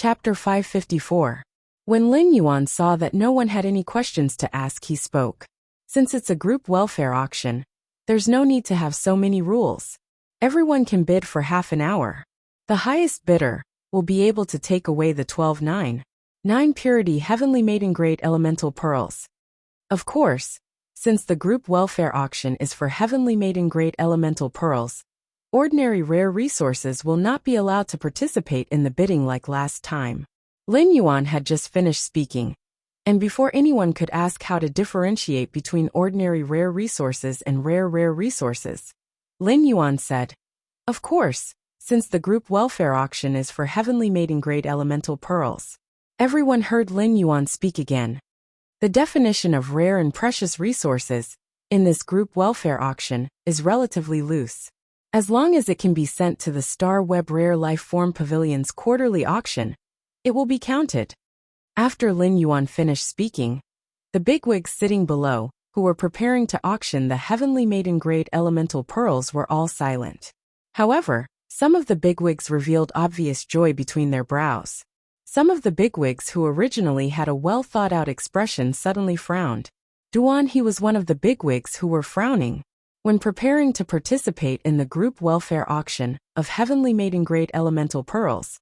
Chapter 554. When Lin Yuan saw that no one had any questions to ask, he spoke. Since it's a group welfare auction, there's no need to have so many rules. Everyone can bid for half an hour. The highest bidder will be able to take away the 12.9 purity heavenly maiden-grade elemental pearls. Of course, since the group welfare auction is for heavenly maiden-grade elemental pearls, ordinary rare resources will not be allowed to participate in the bidding like last time. Lin Yuan had just finished speaking, and before anyone could ask how to differentiate between ordinary rare resources and rare resources, Lin Yuan said, "Of course, since the group welfare auction is for heavenly maiden-grade elemental pearls." Everyone heard Lin Yuan speak again. The definition of rare and precious resources in this group welfare auction is relatively loose. As long as it can be sent to the Star Web Rare Life Form Pavilion's quarterly auction, it will be counted. After Lin Yuan finished speaking, the bigwigs sitting below, who were preparing to auction the heavenly maiden-grade elemental pearls, were all silent. However, some of the bigwigs revealed obvious joy between their brows. Some of the bigwigs who originally had a well-thought-out expression suddenly frowned. Duan He was one of the bigwigs who were frowning. When preparing to participate in the group welfare auction of heavenly maiden-grade elemental pearls,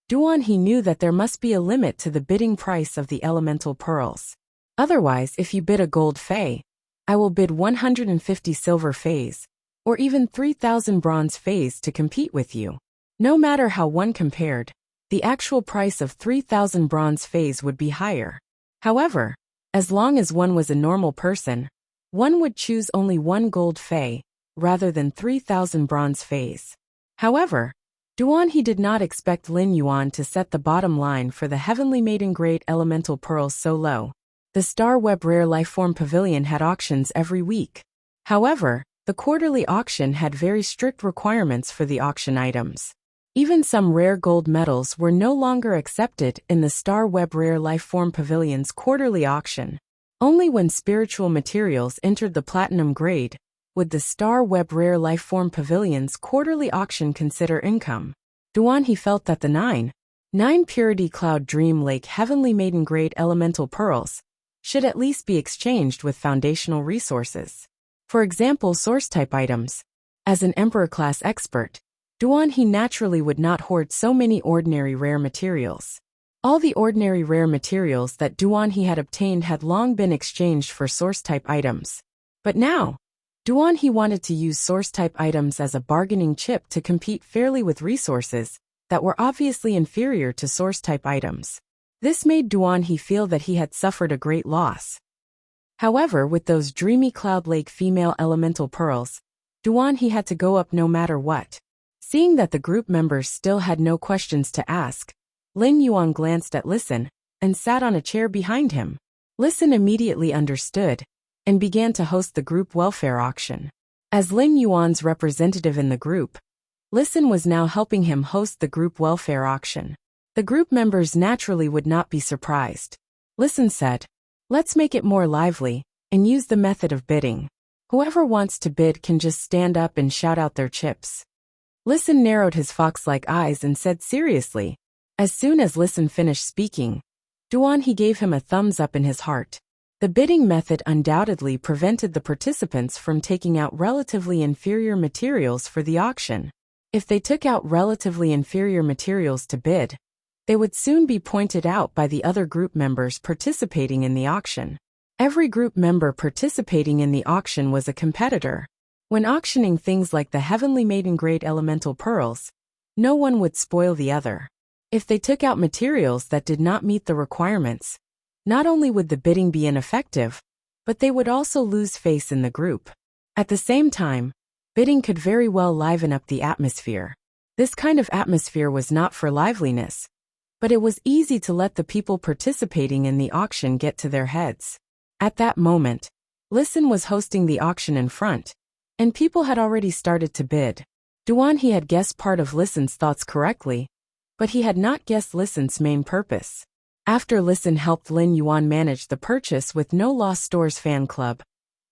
Duan He knew that there must be a limit to the bidding price of the elemental pearls. Otherwise, if you bid a gold fei, I will bid 150 silver feis, or even 3,000 bronze feis to compete with you. No matter how one compared, the actual price of 3,000 bronze feis would be higher. However, as long as one was a normal person, one would choose only one gold fei, rather than 3,000 bronze feis. However, Duan He did not expect Lin Yuan to set the bottom line for the heavenly maiden-grade elemental pearls so low. The Star Web Rare Lifeform Pavilion had auctions every week. However, the quarterly auction had very strict requirements for the auction items. Even some rare gold medals were no longer accepted in the Star Web Rare Lifeform Pavilion's quarterly auction. Only when spiritual materials entered the platinum grade would the Star Web Rare Lifeform Pavilion's quarterly auction consider income. Duan He felt that the 9 purity Cloud Dream Lake heavenly maiden-grade elemental pearls should at least be exchanged with foundational resources. For example, source-type items. As an Emperor-class expert, Duan He naturally would not hoard so many ordinary rare materials. All the ordinary rare materials that Duan He had obtained had long been exchanged for source-type items. But now, Duan He wanted to use source-type items as a bargaining chip to compete fairly with resources that were obviously inferior to source-type items. This made Duan He feel that he had suffered a great loss. However, with those dreamy Cloud Lake female elemental pearls, Duan He had to go up no matter what. Seeing that the group members still had no questions to ask, Lin Yuan glanced at Listen and sat on a chair behind him. Listen immediately understood and began to host the group welfare auction. As Lin Yuan's representative in the group, Listen was now helping him host the group welfare auction. The group members naturally would not be surprised. Listen said, "Let's make it more lively and use the method of bidding. Whoever wants to bid can just stand up and shout out their chips." Listen narrowed his fox-like eyes and said seriously. As soon as Listen finished speaking, Duan He gave him a thumbs up in his heart. The bidding method undoubtedly prevented the participants from taking out relatively inferior materials for the auction. If they took out relatively inferior materials to bid, they would soon be pointed out by the other group members participating in the auction. Every group member participating in the auction was a competitor. When auctioning things like the heavenly maiden-grade elemental pearls, no one would spoil the other. If they took out materials that did not meet the requirements, not only would the bidding be ineffective, but they would also lose face in the group. At the same time, bidding could very well liven up the atmosphere. This kind of atmosphere was not for liveliness, but it was easy to let the people participating in the auction get to their heads. At that moment, Listen was hosting the auction in front, and people had already started to bid. Duan He had guessed part of Listen's thoughts correctly, but he had not guessed Listen's main purpose. After Listen helped Lin Yuan manage the purchase with No Loss Stores Fan Club,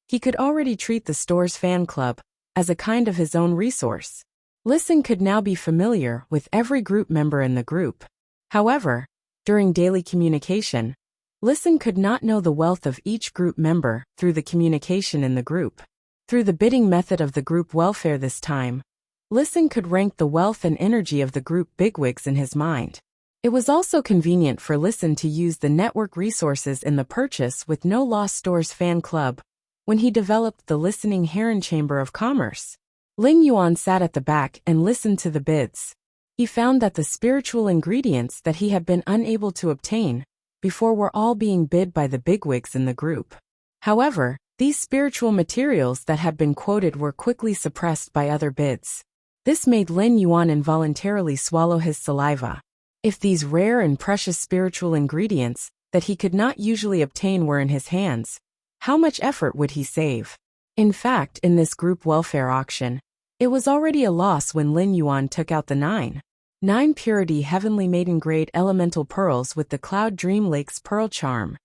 he could already treat the Stores Fan Club as a kind of his own resource. Listen could now be familiar with every group member in the group. However, during daily communication, Listen could not know the wealth of each group member through the communication in the group. Through the bidding method of the group welfare this time, Listen could rank the wealth and energy of the group bigwigs in his mind. It was also convenient for Listen to use the network resources in the Purchase with No Loss Stores fan club when he developed the Listening Heron Chamber of Commerce. Lin Yuan sat at the back and listened to the bids. He found that the spiritual ingredients that he had been unable to obtain before were all being bid by the bigwigs in the group. However, these spiritual materials that had been quoted were quickly suppressed by other bids. This made Lin Yuan involuntarily swallow his saliva. If these rare and precious spiritual ingredients that he could not usually obtain were in his hands, how much effort would he save? In fact, in this group welfare auction, it was already a loss when Lin Yuan took out the 9 purity heavenly maiden grade elemental pearls with the Cloud Dream Lake's pearl charm.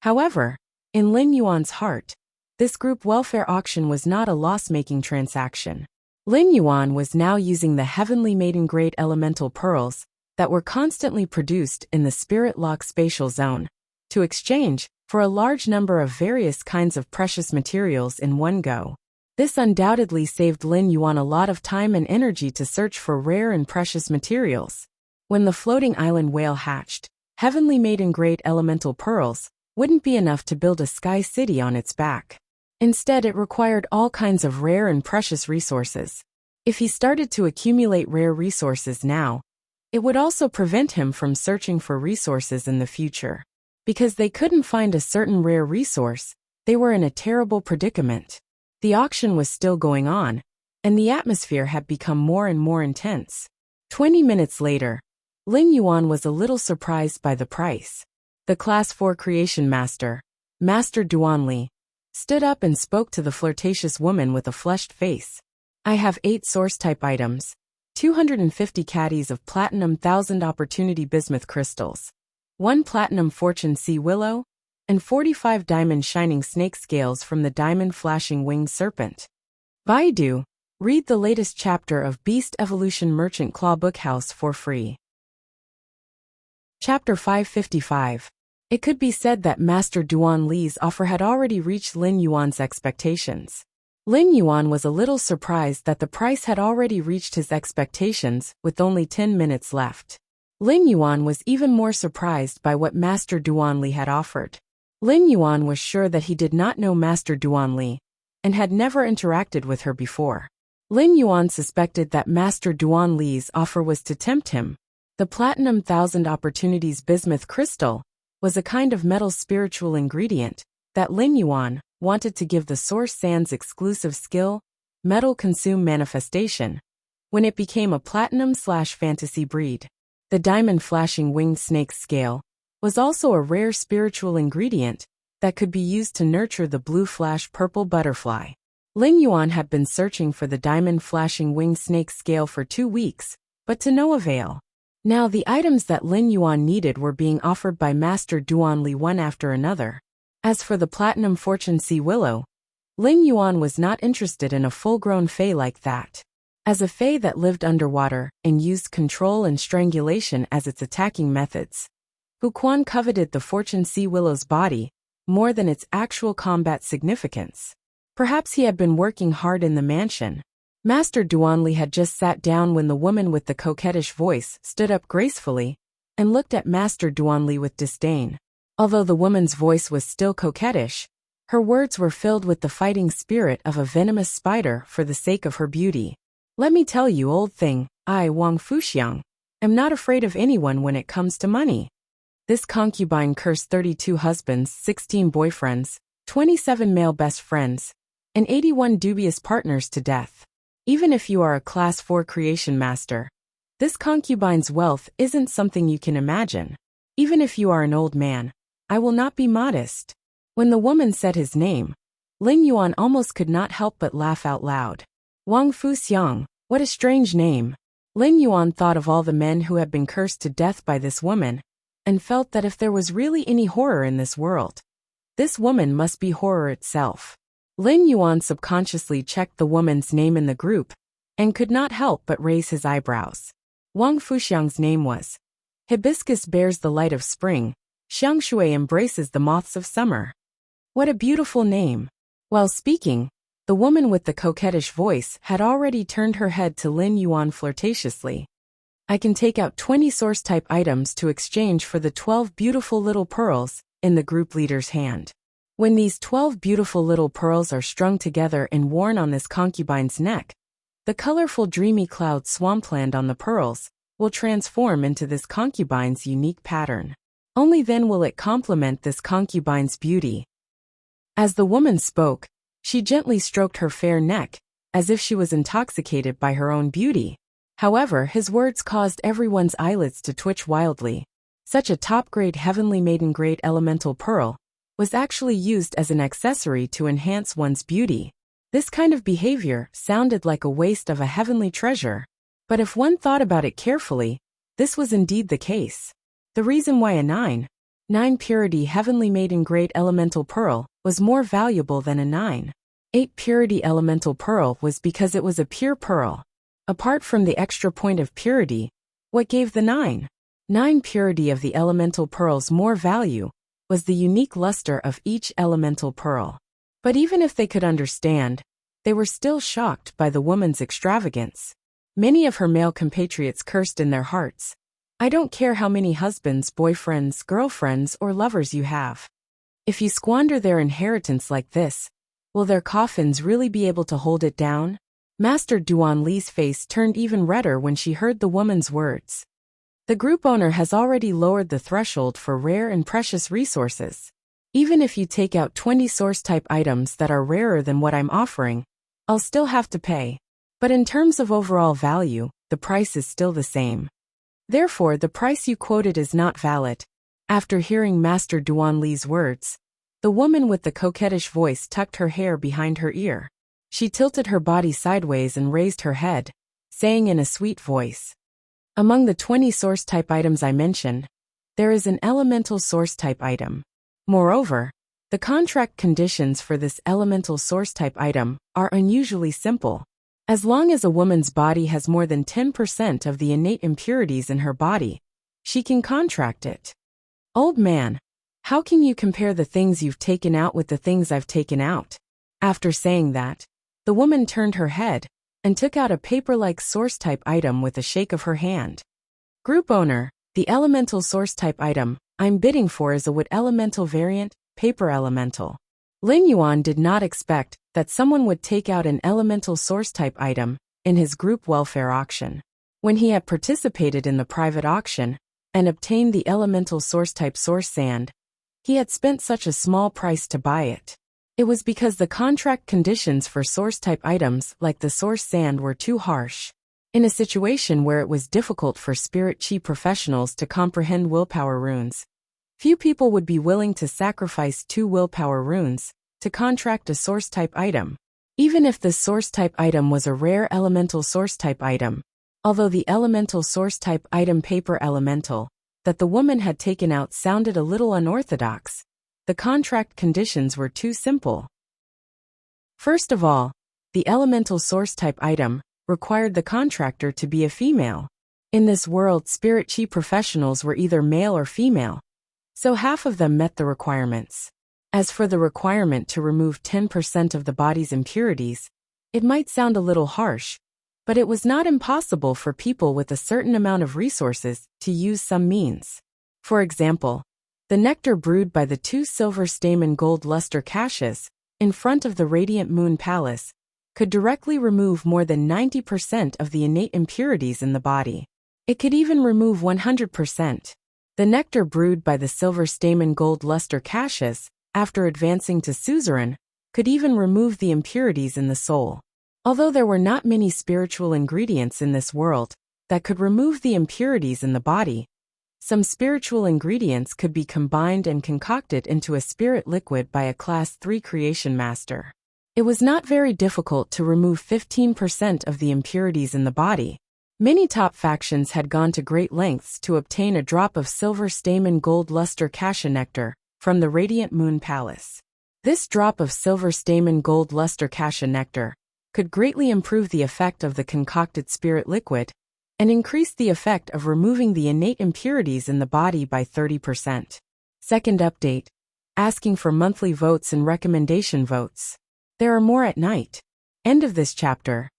However, in Lin Yuan's heart, this group welfare auction was not a loss-making transaction. Lin Yuan was now using the heavenly maiden grade elemental pearls that were constantly produced in the Spirit Lock spatial zone to exchange for a large number of various kinds of precious materials in one go. This undoubtedly saved Lin Yuan a lot of time and energy to search for rare and precious materials. When the floating island whale hatched, heavenly maiden grade elemental pearls wouldn't be enough to build a sky city on its back. Instead, it required all kinds of rare and precious resources. If he started to accumulate rare resources now, it would also prevent him from searching for resources in the future. Because they couldn't find a certain rare resource, they were in a terrible predicament. The auction was still going on, and the atmosphere had become more and more intense. 20 minutes later, Lin Yuan was a little surprised by the price. The Class 4 Creation Master, Master Duanli, stood up and spoke to the flirtatious woman with a flushed face. I have 8 source-type items, 250 caddies of platinum 1000 opportunity bismuth crystals, 1 platinum fortune sea willow, and 45 diamond shining snake scales from the diamond flashing winged serpent. Baidu, read the latest chapter of Beast Evolution Merchant Claw Bookhouse for free. Chapter 555. It could be said that Master Duan Li's offer had already reached Lin Yuan's expectations. Lin Yuan was a little surprised that the price had already reached his expectations with only 10 minutes left. Lin Yuan was even more surprised by what Master Duan Li had offered. Lin Yuan was sure that he did not know Master Duan Li and had never interacted with her before. Lin Yuan suspected that Master Duan Li's offer was to tempt him. The platinum 1000 opportunities bismuth crystal was a kind of metal spiritual ingredient that Lin Yuan wanted to give the Source Sand's exclusive skill, Metal Consume Manifestation, when it became a platinum/fantasy breed. The diamond flashing winged snake scale was also a rare spiritual ingredient that could be used to nurture the blue flash purple butterfly. Lin Yuan had been searching for the diamond flashing winged snake scale for 2 weeks, but to no avail. Now the items that Lin Yuan needed were being offered by Master Duan Li one after another. As for the platinum fortune sea willow, Lin Yuan was not interested in a full-grown fae like that. As a fae that lived underwater and used control and strangulation as its attacking methods, Hu Quan coveted the fortune sea willow's body more than its actual combat significance. Perhaps he had been working hard in the mansion. Master Duan Li had just sat down when the woman with the coquettish voice stood up gracefully and looked at Master Duan Li with disdain. Although the woman's voice was still coquettish, her words were filled with the fighting spirit of a venomous spider for the sake of her beauty. Let me tell you, old thing, I, Wang Fuxiang, am not afraid of anyone when it comes to money. This concubine cursed 32 husbands, 16 boyfriends, 27 male best friends, and 81 dubious partners to death. Even if you are a Class 4 creation master, this concubine's wealth isn't something you can imagine. Even if you are an old man, I will not be modest. When the woman said his name, Lin Yuan almost could not help but laugh out loud. Wang Fuxiang, what a strange name. Lin Yuan thought of all the men who had been cursed to death by this woman, and felt that if there was really any horror in this world, this woman must be horror itself. Lin Yuan subconsciously checked the woman's name in the group, and could not help but raise his eyebrows. Wang Fuxiang's name was Hibiscus bears the light of spring. Xiangshui embraces the moths of summer. What a beautiful name. While speaking, the woman with the coquettish voice had already turned her head to Lin Yuan flirtatiously. I can take out 20 source-type items to exchange for the 12 beautiful little pearls in the group leader's hand. When these 12 beautiful little pearls are strung together and worn on this concubine's neck, the colorful dreamy cloud swampland on the pearls will transform into this concubine's unique pattern. Only then will it complement this concubine's beauty. As the woman spoke, she gently stroked her fair neck, as if she was intoxicated by her own beauty. However, his words caused everyone's eyelids to twitch wildly. Such a top-grade heavenly maiden-grade elemental pearl was actually used as an accessory to enhance one's beauty. This kind of behavior sounded like a waste of a heavenly treasure. But if one thought about it carefully, this was indeed the case. The reason why a 9 purity heavenly maiden-grade elemental pearl was more valuable than a 9 purity elemental pearl was because it was a pure pearl. Apart from the extra point of purity, what gave the 9 purity of the elemental pearls more value was the unique luster of each elemental pearl. But even if they could understand, they were still shocked by the woman's extravagance. Many of her male compatriots cursed in their hearts. I don't care how many husbands, boyfriends, girlfriends, or lovers you have. If you squander their inheritance like this, will their coffins really be able to hold it down? Master Duan Li's face turned even redder when she heard the woman's words. The group owner has already lowered the threshold for rare and precious resources. Even if you take out 20 source-type items that are rarer than what I'm offering, I'll still have to pay. But in terms of overall value, the price is still the same. Therefore, the price you quoted is not valid. After hearing Master Duan Li's words, the woman with the coquettish voice tucked her hair behind her ear. She tilted her body sideways and raised her head, saying in a sweet voice, "Among the 20 source-type items I mentioned, there is an elemental source-type item. Moreover, the contract conditions for this elemental source-type item are unusually simple. As long as a woman's body has more than 10% of the innate impurities in her body, she can contract it." Old man, how can you compare the things you've taken out with the things I've taken out? After saying that, the woman turned her head and took out a paper-like source-type item with a shake of her hand. Group owner, the elemental source-type item I'm bidding for is a wood elemental variant, paper elemental. Lin Yuan did not expect that someone would take out an elemental source-type item in his group welfare auction. When he had participated in the private auction and obtained the elemental source-type source sand, he had spent such a small price to buy it. It was because the contract conditions for source-type items like the source sand were too harsh. In a situation where it was difficult for spirit chi professionals to comprehend willpower runes, few people would be willing to sacrifice 2 willpower runes to contract a source-type item, even if the source-type item was a rare elemental source-type item. Although the elemental source-type item paper elemental that the woman had taken out sounded a little unorthodox, the contract conditions were too simple. First of all, the elemental source-type item required the contractor to be a female. In this world, spirit chi professionals were either male or female, so half of them met the requirements. As for the requirement to remove 10% of the body's impurities, it might sound a little harsh, but it was not impossible for people with a certain amount of resources to use some means. For example, the nectar brewed by the 2 silver stamen gold luster caches in front of the radiant moon palace could directly remove more than 90% of the innate impurities in the body. It could even remove 100%. The nectar brewed by the silver stamen gold luster caches, after advancing to suzerain, could even remove the impurities in the soul. Although there were not many spiritual ingredients in this world that could remove the impurities in the body, some spiritual ingredients could be combined and concocted into a spirit liquid by a Class 3 creation master. It was not very difficult to remove 15% of the impurities in the body. Many top factions had gone to great lengths to obtain a drop of silver stamen gold luster cassia nectar from the radiant moon palace. This drop of silver stamen gold luster cassia nectar could greatly improve the effect of the concocted spirit liquid and increased the effect of removing the innate impurities in the body by 30%. Second update, asking for monthly votes and recommendation votes. There are more at night. End of this chapter.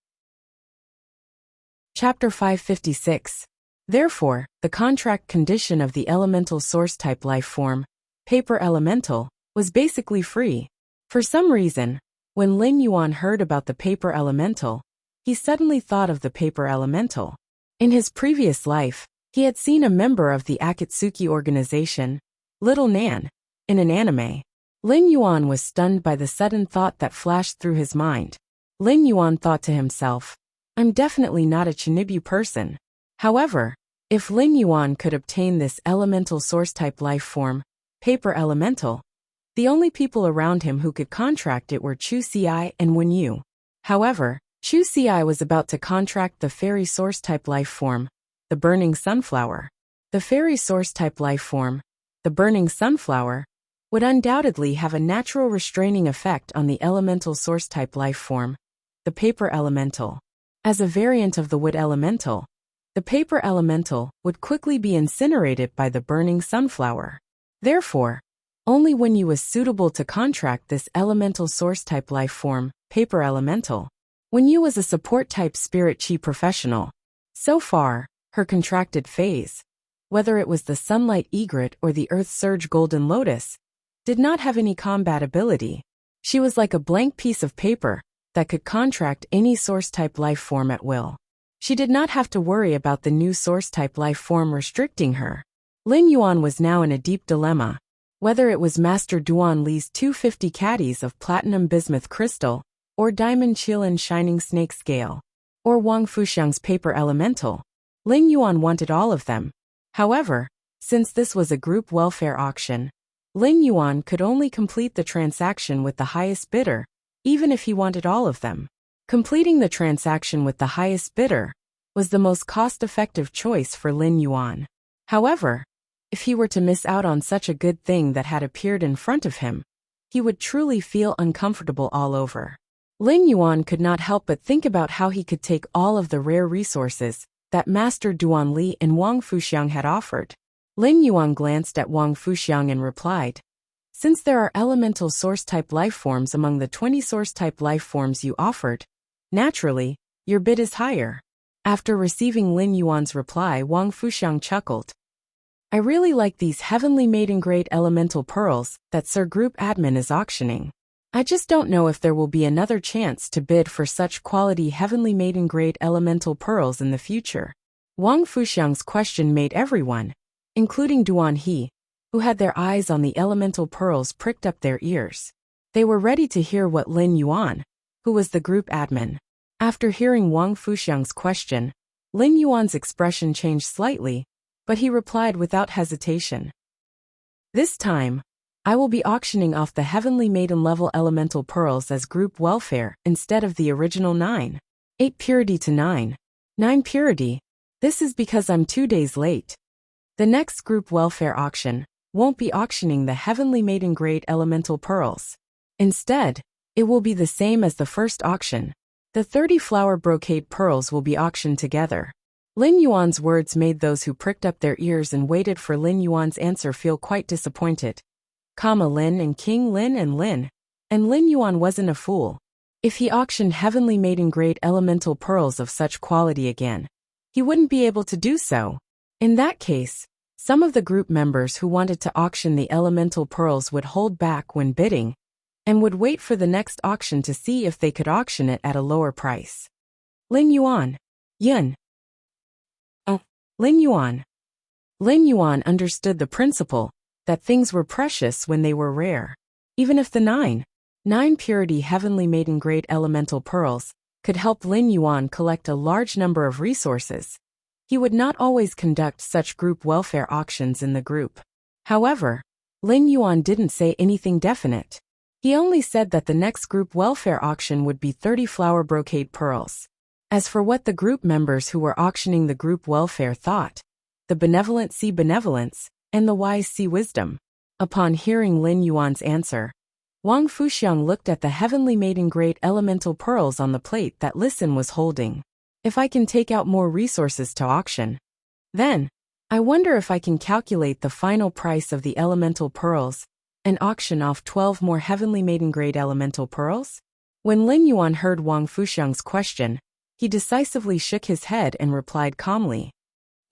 Chapter 556. Therefore, the contract condition of the elemental source type life form, paper elemental, was basically free. For some reason, when Lin Yuan heard about the paper elemental, he suddenly thought of the paper elemental. In his previous life, he had seen a member of the Akatsuki organization, Little Nan, in an anime. Lin Yuan was stunned by the sudden thought that flashed through his mind. Lin Yuan thought to himself, I'm definitely not a Chinibu person. However, if Lin Yuan could obtain this elemental source type life form, paper elemental, the only people around him who could contract it were Chu Ci and Wen Yu. However, Chu Ci was about to contract the fairy source type life form, the burning sunflower. The fairy source type life form, the burning sunflower, would undoubtedly have a natural restraining effect on the elemental source type life form, the paper elemental. As a variant of the wood elemental, the paper elemental would quickly be incinerated by the burning sunflower. Therefore, only Wen Yu was suitable to contract this elemental source type life form, paper elemental. Wen Yu was a support type spirit chi professional. So far, her contracted phase, whether it was the sunlight egret or the earth surge golden lotus, did not have any combat ability. She was like a blank piece of paper that could contract any source type life form at will. She did not have to worry about the new source type life form restricting her. Lin Yuan was now in a deep dilemma. Whether it was Master Duan Li's 250 caddies of platinum bismuth crystal, or diamond Qilin shining snake scale, or Wang Fuxiang's paper elemental, Lin Yuan wanted all of them. However, since this was a group welfare auction, Lin Yuan could only complete the transaction with the highest bidder, even if he wanted all of them. Completing the transaction with the highest bidder was the most cost-effective choice for Lin Yuan. However, if he were to miss out on such a good thing that had appeared in front of him, he would truly feel uncomfortable all over. Lin Yuan could not help but think about how he could take all of the rare resources that Master Duan Li and Wang Fuxiang had offered. Lin Yuan glanced at Wang Fuxiang and replied, since there are elemental source-type life forms among the 20 source-type life forms you offered, naturally, your bid is higher. After receiving Lin Yuan's reply, Wang Fuxiang chuckled. I really like these heavenly maiden-grade elemental pearls that Sir Group Admin is auctioning. I just don't know if there will be another chance to bid for such quality heavenly maiden-grade elemental pearls in the future. Wang Fuxiang's question made everyone, including Duan He, who had their eyes on the elemental pearls, pricked up their ears. They were ready to hear what Lin Yuan, who was the group admin. After hearing Wang Fuxiang's question, Lin Yuan's expression changed slightly, but he replied without hesitation. This time, I will be auctioning off the Heavenly Maiden level elemental pearls as group welfare instead of the original 9. 8 purity to 9. 9 purity. This is because I'm 2 days late. The next group welfare auction won't be auctioning the Heavenly Maiden grade elemental pearls. Instead, it will be the same as the first auction. The 30 flower brocade pearls will be auctioned together. Lin Yuan's words made those who pricked up their ears and waited for Lin Yuan's answer feel quite disappointed. Lin and King Lin and Lin. And Lin Yuan wasn't a fool. If he auctioned Heavenly Maiden grade elemental pearls of such quality again, he wouldn't be able to do so. In that case, some of the group members who wanted to auction the elemental pearls would hold back when bidding, and would wait for the next auction to see if they could auction it at a lower price. Lin Yuan. Yun. Oh, Lin Yuan. Lin Yuan understood the principle that things were precious when they were rare. Even if the 9 purity Heavenly Maiden grade elemental pearls could help Lin Yuan collect a large number of resources, he would not always conduct such group welfare auctions in the group. However, Lin Yuan didn't say anything definite. He only said that the next group welfare auction would be 30 flower brocade pearls. As for what the group members who were auctioning the group welfare thought, the benevolent see benevolence, and the wise see wisdom. Upon hearing Lin Yuan's answer, Wang Fuxiang looked at the Heavenly Maiden grade elemental pearls on the plate that Listen was holding. if I can take out more resources to auction. Then, I wonder if I can calculate the final price of the elemental pearls and auction off 12 more heavenly maiden-grade elemental pearls? When Lin Yuan heard Wang Fuxiang's question, he decisively shook his head and replied calmly.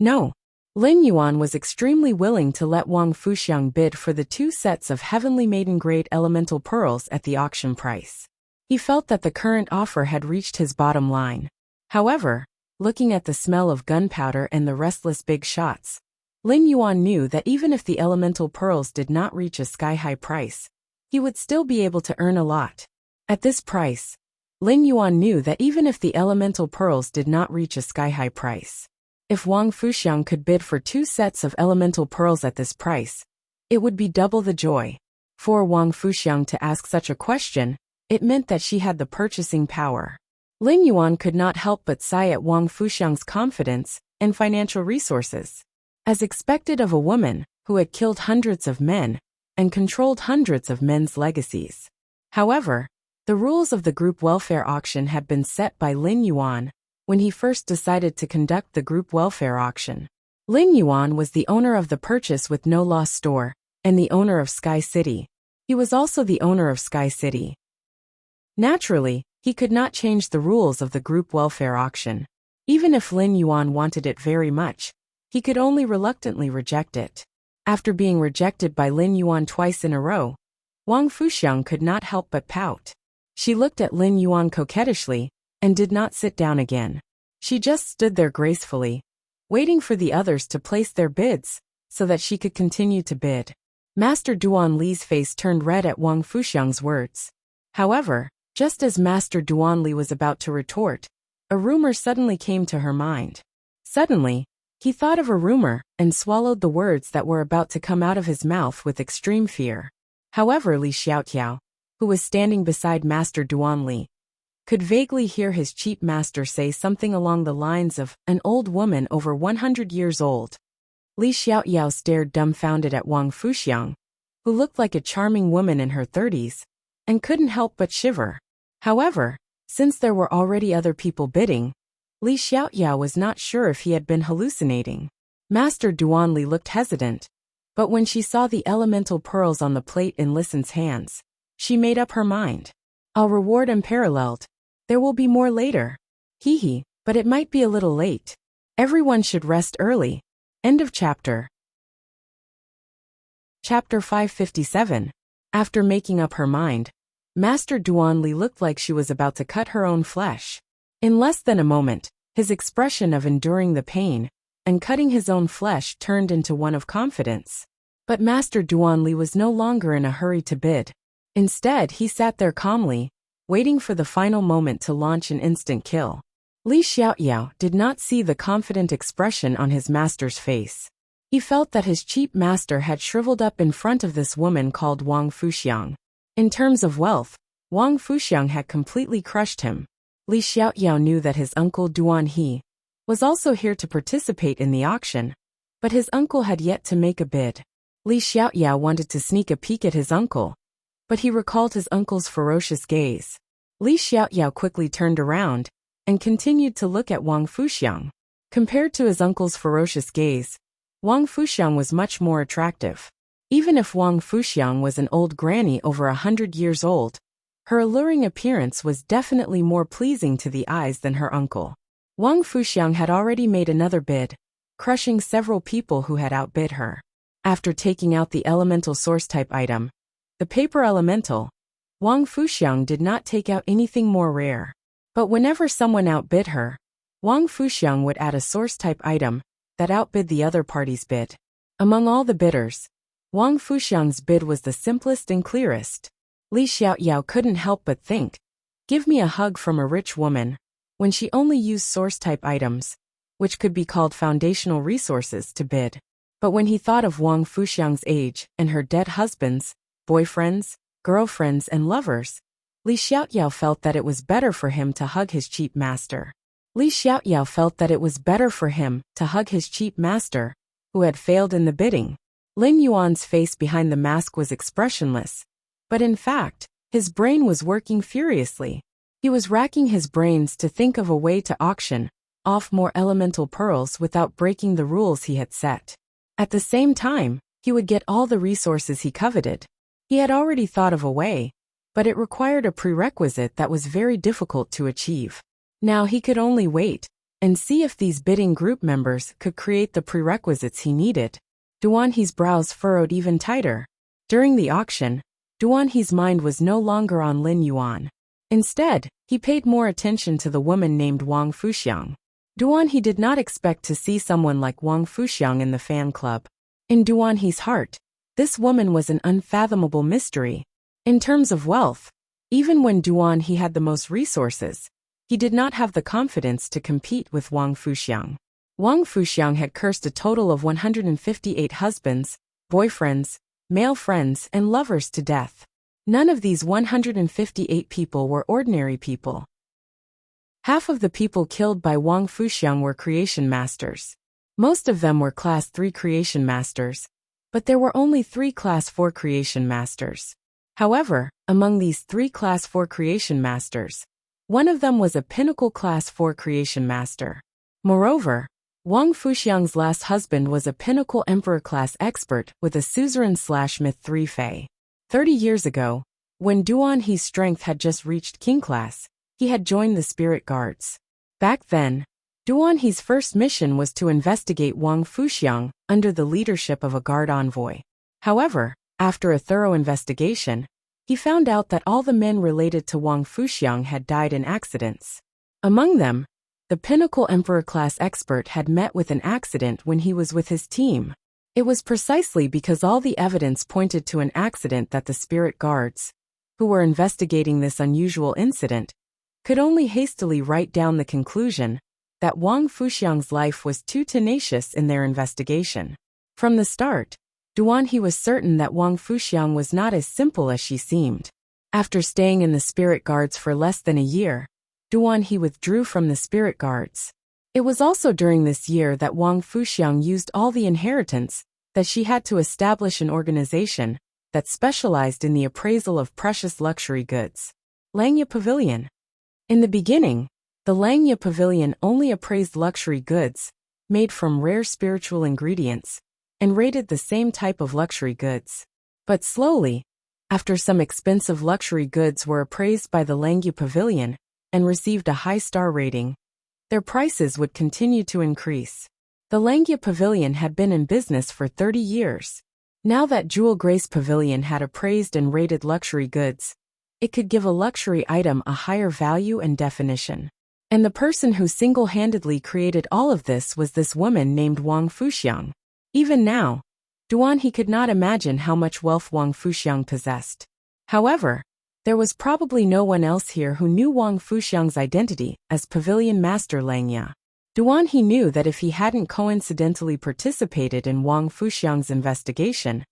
No. Lin Yuan was extremely willing to let Wang Fuxiang bid for the 2 sets of heavenly maiden-grade elemental pearls at the auction price. He felt that the current offer had reached his bottom line. However, looking at the smell of gunpowder and the restless big shots, Lin Yuan knew that even if the elemental pearls did not reach a sky-high price, he would still be able to earn a lot. At this price, Lin Yuan knew that even if the elemental pearls did not reach a sky-high price, if Wang Fuxiang could bid for 2 sets of elemental pearls at this price, it would be double the joy. For Wang Fuxiang to ask such a question, it meant that she had the purchasing power. Lin Yuan could not help but sigh at Wang Fuxiang's confidence and financial resources. As expected of a woman who had killed hundreds of men and controlled hundreds of men's legacies. However, the rules of the group welfare auction had been set by Lin Yuan when he first decided to conduct the group welfare auction. Lin Yuan was the owner of the Purchase with No Loss store and the owner of Sky City. He was also the owner of Sky City. Naturally, he could not change the rules of the group welfare auction. Even if Lin Yuan wanted it very much, he could only reluctantly reject it. After being rejected by Lin Yuan twice in a row, Wang Fuxiang could not help but pout. She looked at Lin Yuan coquettishly and did not sit down again. She just stood there gracefully, waiting for the others to place their bids so that she could continue to bid. Master Duan Li's face turned red at Wang Fuxiang's words. However, just as Master Duan Li was about to retort, a rumor suddenly came to her mind. Suddenly, he thought of a rumor and swallowed the words that were about to come out of his mouth with extreme fear. However, Li Xiaotiao, who was standing beside Master Duan Li, could vaguely hear his cheap master say something along the lines of an old woman over 100 years old. Li Xiaotiao stared dumbfounded at Wang Fuxiang, who looked like a charming woman in her 30s, and couldn't help but shiver. However, since there were already other people bidding, Li Xiaotiao was not sure if he had been hallucinating. Master Duan Li looked hesitant, but when she saw the elemental pearls on the plate in Listen's hands, she made up her mind. I'll reward unparalleled. There will be more later. Hee, but it might be a little late. Everyone should rest early. End of chapter. Chapter 557. After making up her mind, Master Duan Li looked like she was about to cut her own flesh. In less than a moment, his expression of enduring the pain and cutting his own flesh turned into one of confidence. But Master Duan Li was no longer in a hurry to bid. Instead, he sat there calmly, waiting for the final moment to launch an instant kill. Li Xiaotiao did not see the confident expression on his master's face. He felt that his cheap master had shriveled up in front of this woman called Wang Fuxiang. In terms of wealth, Wang Fuxiang had completely crushed him. Li Xiaotiao knew that his uncle Duan He was also here to participate in the auction, but his uncle had yet to make a bid. Li Xiaotiao wanted to sneak a peek at his uncle, but he recalled his uncle's ferocious gaze. Li Xiaotiao quickly turned around and continued to look at Wang Fuxiang. Compared to his uncle's ferocious gaze, Wang Fuxiang was much more attractive. Even if Wang Fuxiang was an old granny over 100 years old, her alluring appearance was definitely more pleasing to the eyes than her uncle. Wang Fuxiang had already made another bid, crushing several people who had outbid her. After taking out the elemental source type item, the paper elemental, Wang Fuxiang did not take out anything more rare. But whenever someone outbid her, Wang Fuxiang would add a source type item that outbid the other party's bid. Among all the bidders, Wang Fuxiang's bid was the simplest and clearest. Li Xiaotiao couldn't help but think, give me a hug from a rich woman, when she only used source type items, which could be called foundational resources, to bid. But when he thought of Wang Fuxiang's age and her dead husbands, boyfriends, girlfriends and lovers, Li Xiaotiao felt that it was better for him to hug his cheap master. Li Xiaotiao felt that it was better for him to hug his cheap master, who had failed in the bidding. Lin Yuan's face behind the mask was expressionless, but in fact, his brain was working furiously. He was racking his brains to think of a way to auction off more elemental pearls without breaking the rules he had set. At the same time, he would get all the resources he coveted. He had already thought of a way, but it required a prerequisite that was very difficult to achieve. Now he could only wait and see if these bidding group members could create the prerequisites he needed. Duan He's brows furrowed even tighter. During the auction, Duan He's mind was no longer on Lin Yuan. Instead, he paid more attention to the woman named Wang Fuxiang. Duan He did not expect to see someone like Wang Fuxiang in the fan club. In Duan He's heart, this woman was an unfathomable mystery. In terms of wealth, even when Duan He had the most resources, he did not have the confidence to compete with Wang Fuxiang. Wang Fuxiang had cursed a total of 158 husbands, boyfriends, male friends, and lovers to death. None of these 158 people were ordinary people. Half of the people killed by Wang Fuxiang were creation masters. Most of them were Class 3 creation masters, but there were only 3 Class 4 creation masters. However, among these 3 Class 4 creation masters, one of them was a pinnacle Class 4 creation master. Moreover, Wang Fuxiang's last husband was a pinnacle Emperor class expert with a suzerain/myth 3 Fei. 30 years ago, when Duan He's strength had just reached king class, he had joined the spirit guards. Back then, Duan He's first mission was to investigate Wang Fuxiang under the leadership of a guard envoy. However, after a thorough investigation, he found out that all the men related to Wang Fuxiang had died in accidents. Among them, the pinnacle Emperor class expert had met with an accident when he was with his team. It was precisely because all the evidence pointed to an accident that the spirit guards, who were investigating this unusual incident, could only hastily write down the conclusion that Wang Fuxiang's life was too tenacious in their investigation. From the start, Duan He was certain that Wang Fuxiang was not as simple as she seemed. After staying in the spirit guards for less than a year, Duan He withdrew from the spirit guards. It was also during this year that Wang Fuxiang used all the inheritance that she had to establish an organization that specialized in the appraisal of precious luxury goods. Langya Pavilion. In the beginning, the Langya Pavilion only appraised luxury goods, made from rare spiritual ingredients, and rated the same type of luxury goods. But slowly, after some expensive luxury goods were appraised by the Langya Pavilion and received a high star rating, their prices would continue to increase. The Langya Pavilion had been in business for 30 years. Now that Jewel Grace Pavilion had appraised and rated luxury goods, it could give a luxury item a higher value and definition. And the person who single-handedly created all of this was this woman named Wang Fuxiang. Even now, Duan He could not imagine how much wealth Wang Fuxiang possessed. However, there was probably no one else here who knew Wang Fuxiang's identity as Pavilion Master Langya. Duan He knew that if he hadn't coincidentally participated in Wang Fuxiang's investigation,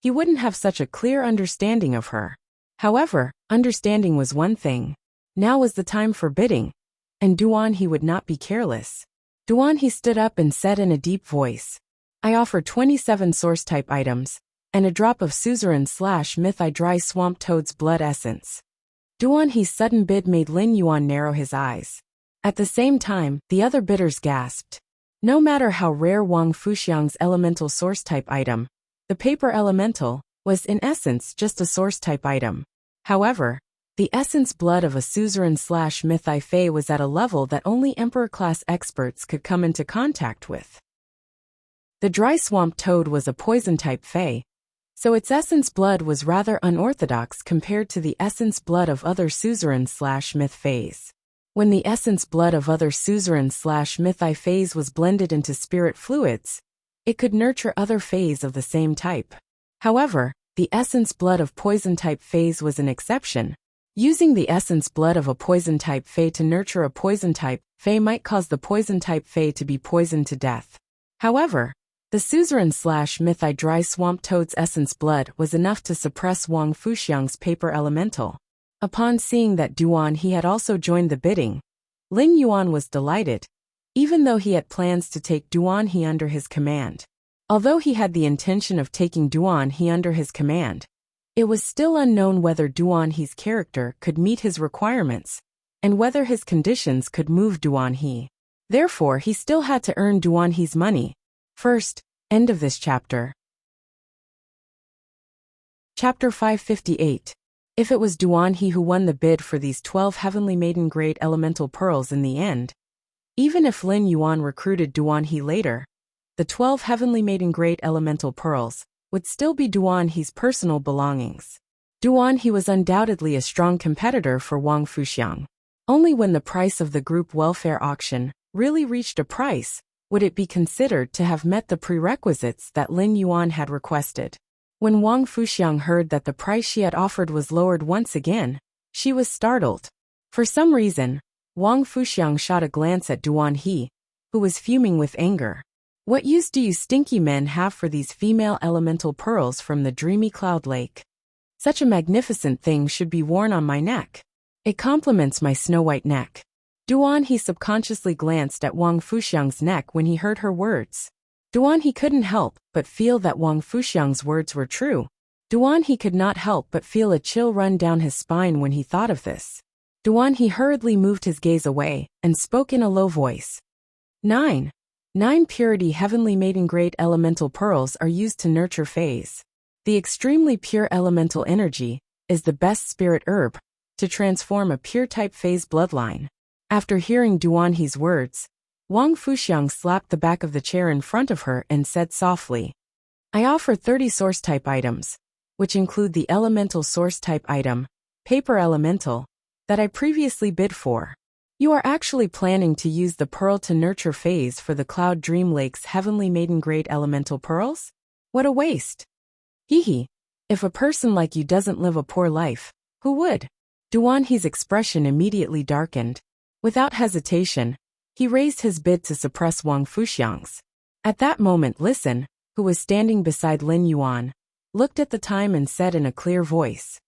he wouldn't have such a clear understanding of her. However, understanding was one thing. Now was the time for bidding, and Duan He would not be careless. Duan He stood up and said in a deep voice, "I offer 27 source-type items, and a drop of suzerain/myth dry swamp toad's blood essence." Duan He's sudden bid made Lin Yuan narrow his eyes. At the same time, the other bidders gasped. No matter how rare Wang Fuxiang's elemental source-type item, the paper elemental, was in essence just a source-type item. However, the essence blood of a suzerain/myth Fei was at a level that only Emperor-class experts could come into contact with. The dry swamp toad was a poison-type Fei, so its essence blood was rather unorthodox compared to the essence blood of other suzerain/myth Feis. When the essence blood of other suzerain/myth Feis was blended into spirit fluids, it could nurture other Feis of the same type. However, the essence blood of poison-type Feis was an exception. Using the essence blood of a poison-type Fei to nurture a poison-type Fei might cause the poison-type Fei to be poisoned to death. However, the suzerain/myth dry swamp toad's essence blood was enough to suppress Wang Fuxiang's paper elemental. Upon seeing that Duan He had also joined the bidding, Lin Yuan was delighted, even though he had plans to take Duan He under his command. Although he had the intention of taking Duan He under his command, it was still unknown whether Duan He's character could meet his requirements, and whether his conditions could move Duan He. Therefore, he still had to earn Duan He's money. First, end of this chapter. Chapter 558. If it was Duan He who won the bid for these 12 heavenly maiden grade elemental pearls in the end, even if Lin Yuan recruited Duan He later, the 12 heavenly maiden grade elemental pearls would still be Duan He's personal belongings. Duan He was undoubtedly a strong competitor for Wang Fuxiang. Only when the price of the group welfare auction really reached a price would it be considered to have met the prerequisites that Lin Yuan had requested. When Wang Fuxiang heard that the price she had offered was lowered once again, she was startled. For some reason, Wang Fuxiang shot a glance at Duan He, who was fuming with anger. What use do you stinky men have for these female elemental pearls from the dreamy cloud lake? Such a magnificent thing should be worn on my neck. It complements my snow-white neck. Duan He subconsciously glanced at Wang Fuxiang's neck when he heard her words. Duan He couldn't help but feel that Wang Fuxiang's words were true. Duan He could not help but feel a chill run down his spine when he thought of this. Duan He hurriedly moved his gaze away and spoke in a low voice. 9 purity heavenly maiden grade elemental pearls are used to nurture phase. The extremely pure elemental energy is the best spirit herb to transform a pure type phase bloodline. After hearing Duan He's words, Wang Fuxiang slapped the back of the chair in front of her and said softly, I offer 30 source type items, which include the elemental source type item, paper elemental, that I previously bid for. You are actually planning to use the pearl to nurture phase for the Cloud Dream Lake's heavenly maiden grade elemental pearls? What a waste. Hee. If a person like you doesn't live a poor life, who would? Duan He's expression immediately darkened. Without hesitation, he raised his bid to suppress Wang Fuxiang's. At that moment Listen, who was standing beside Lin Yuan, looked at the time and said in a clear voice,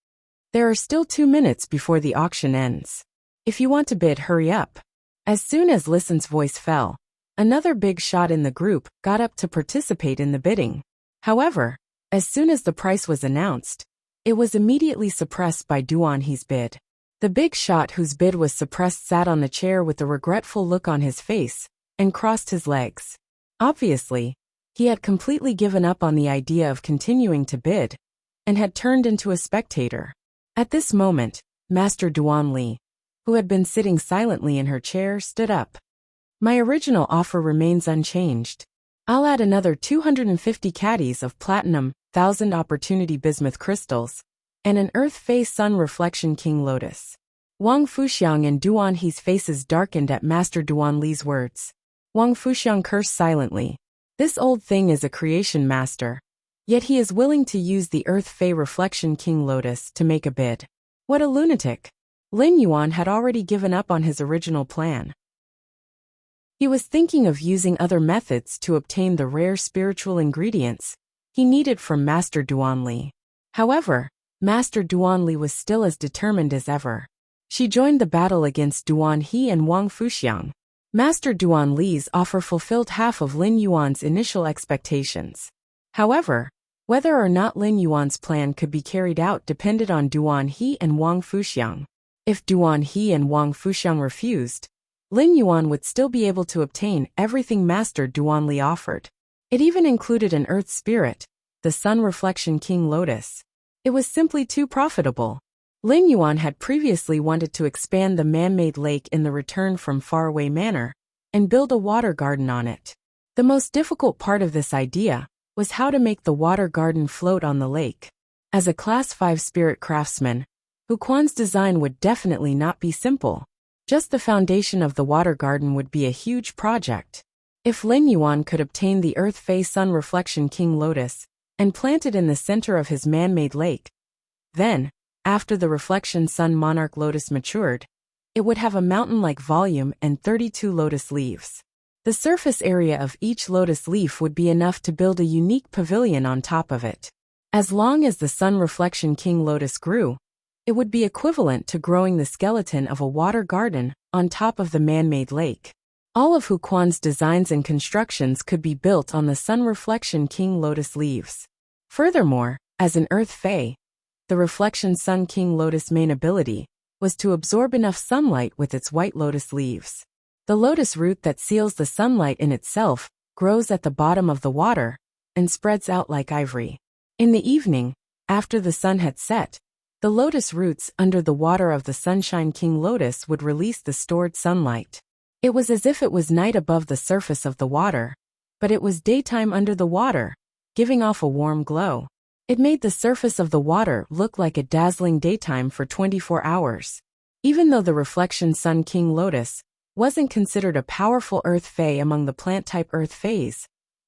There are still 2 minutes before the auction ends. If you want to bid, hurry up. As soon as Listen's voice fell, another big shot in the group got up to participate in the bidding. However, as soon as the price was announced, it was immediately suppressed by Duan He's bid. The big shot whose bid was suppressed sat on the chair with a regretful look on his face and crossed his legs. Obviously, he had completely given up on the idea of continuing to bid and had turned into a spectator. At this moment, Master Duan Li, who had been sitting silently in her chair, stood up. My original offer remains unchanged. I'll add another 250 caddies of platinum, 1,000 opportunity bismuth crystals, and an Earth Phase Sun Reflection King Lotus. Wang Fuxiang and Duan He's faces darkened at Master Duan Li's words. Wang Fuxiang cursed silently. This old thing is a creation master. Yet he is willing to use the Earth Fey Reflection King Lotus to make a bid. What a lunatic. Lin Yuan had already given up on his original plan. He was thinking of using other methods to obtain the rare spiritual ingredients he needed from Master Duan Li. However, Master Duan Li was still as determined as ever. She joined the battle against Duan He and Wang Fuxiang. Master Duan Li's offer fulfilled half of Lin Yuan's initial expectations. However, whether or not Lin Yuan's plan could be carried out depended on Duan He and Wang Fuxiang. If Duan He and Wang Fuxiang refused, Lin Yuan would still be able to obtain everything Master Duan Li offered. It even included an earth spirit, the Sun Reflection King Lotus. It was simply too profitable. Lin Yuan had previously wanted to expand the man-made lake in the Return from Faraway Manor and build a water garden on it. The most difficult part of this idea was how to make the water garden float on the lake. As a Class 5 spirit craftsman, Hu Quan's design would definitely not be simple. Just the foundation of the water garden would be a huge project. If Lin Yuan could obtain the Earth Fey Sun Reflection King Lotus and plant it in the center of his man-made lake, then, after the Reflection Sun Monarch Lotus matured, it would have a mountain-like volume and 32 lotus leaves. The surface area of each lotus leaf would be enough to build a unique pavilion on top of it. As long as the Sun Reflection King Lotus grew, it would be equivalent to growing the skeleton of a water garden on top of the man-made lake. All of Hu Quan's designs and constructions could be built on the Sun Reflection King Lotus leaves. Furthermore, as an Earth Fey, the Reflection Sun King Lotus main ability was to absorb enough sunlight with its white lotus leaves. The lotus root that seals the sunlight in itself grows at the bottom of the water and spreads out like ivory. In the evening, after the sun had set, the lotus roots under the water of the Sunshine King lotus would release the stored sunlight. It was as if it was night above the surface of the water, but it was daytime under the water, giving off a warm glow. It made the surface of the water look like a dazzling daytime for 24 hours. Even though the Reflection Sun King lotus wasn't considered a powerful earth fae among the plant-type earth faes,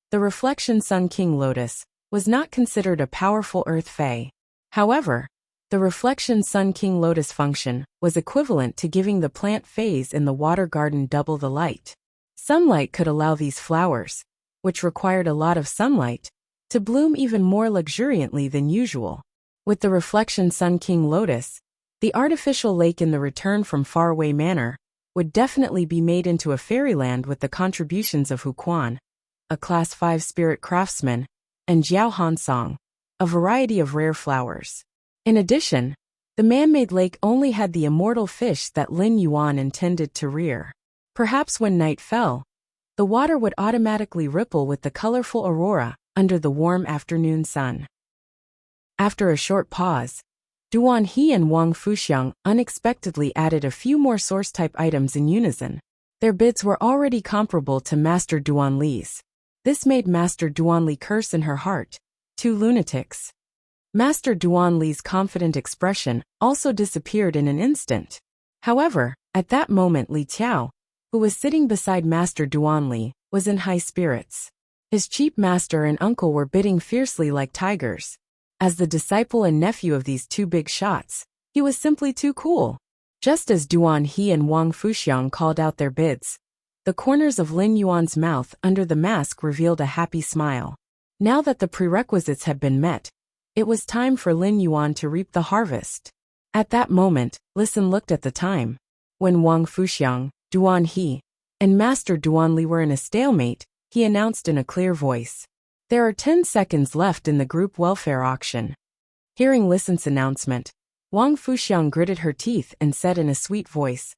the Reflection Sun King lotus was not considered a powerful earth fae. However, the Reflection Sun King lotus function was equivalent to giving the plant phase in the water garden double the light. Sunlight could allow these flowers, which required a lot of sunlight, to bloom even more luxuriantly than usual. With the Reflection Sun King lotus, the artificial lake in the Return from Faraway Manor would definitely be made into a fairyland with the contributions of Huquan, a Class 5 spirit craftsman, and Jiao Hansong, a variety of rare flowers. In addition, the man-made lake only had the immortal fish that Lin Yuan intended to rear. Perhaps when night fell, the water would automatically ripple with the colorful aurora under the warm afternoon sun. After a short pause, Duan He and Wang Fuxiang unexpectedly added a few more source-type items in unison. Their bids were already comparable to Master Duan Li's. This made Master Duan Li curse in her heart. 2 lunatics. Master Duan Li's confident expression also disappeared in an instant. However, at that moment Li Tiao, who was sitting beside Master Duan Li, was in high spirits. His cheap master and uncle were bidding fiercely like tigers. As the disciple and nephew of these 2 big shots, he was simply too cool. Just as Duan He and Wang Fuxiang called out their bids, the corners of Lin Yuan's mouth under the mask revealed a happy smile. Now that the prerequisites had been met, it was time for Lin Yuan to reap the harvest. At that moment, Listen looked at the time. When Wang Fuxiang, Duan He, and Master Duan Li were in a stalemate, he announced in a clear voice, "There are 10 seconds left in the group welfare auction." Hearing Listen's announcement, Wang Fuxiang gritted her teeth and said in a sweet voice,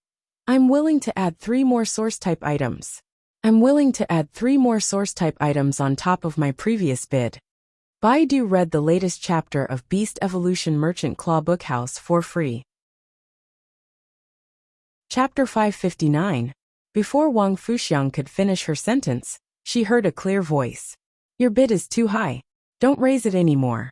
"I'm willing to add 3 more source-type items. I'm willing to add 3 more source-type items on top of my previous bid." Baidu read the latest chapter of Beast Evolution Merchant Claw Bookhouse for free. Chapter 559. Before Wang Fuxiang could finish her sentence, she heard a clear voice. "Your bid is too high. Don't raise it anymore."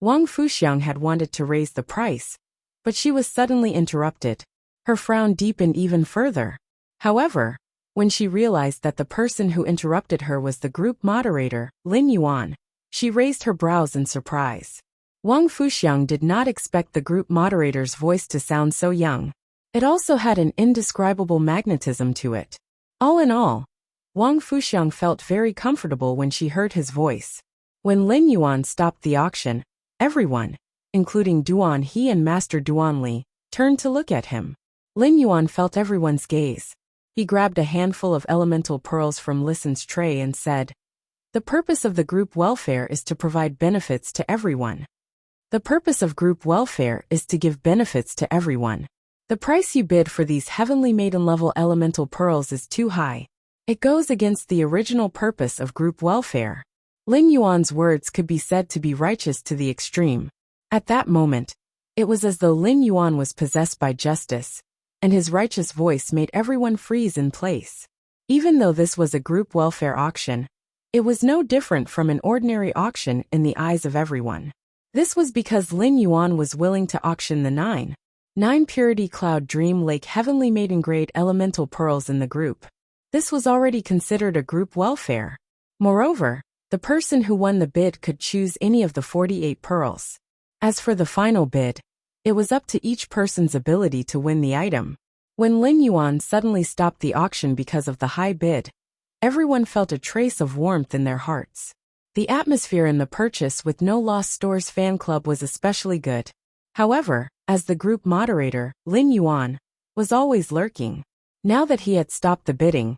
Wang Fuxiang had wanted to raise the price, but she was suddenly interrupted. Her frown deepened even further. However, when she realized that the person who interrupted her was the group moderator, Lin Yuan, she raised her brows in surprise. Wang Fuxiang did not expect the group moderator's voice to sound so young. It also had an indescribable magnetism to it. All in all, Wang Fuxiang felt very comfortable when she heard his voice. When Lin Yuan stopped the auction, everyone, including Duan He and Master Duan Li, turned to look at him. Lin Yuan felt everyone's gaze. He grabbed a handful of elemental pearls from Listen's tray and said, "The purpose of the group welfare is to provide benefits to everyone. The purpose of group welfare is to give benefits to everyone. The price you bid for these heavenly maiden-level elemental pearls is too high. It goes against the original purpose of group welfare." Lin Yuan's words could be said to be righteous to the extreme. At that moment, it was as though Lin Yuan was possessed by justice, and his righteous voice made everyone freeze in place. Even though this was a group welfare auction, it was no different from an ordinary auction in the eyes of everyone. This was because Lin Yuan was willing to auction the 9 Purity Cloud Dream Lake Heavenly Maiden Grade Elemental Pearls in the group. This was already considered a group welfare. Moreover, the person who won the bid could choose any of the 48 pearls. As for the final bid, it was up to each person's ability to win the item. When Lin Yuan suddenly stopped the auction because of the high bid, everyone felt a trace of warmth in their hearts. The atmosphere in the Purchase with No Lost Stores fan club was especially good. However, as the group moderator, Lin Yuan was always lurking. Now that he had stopped the bidding,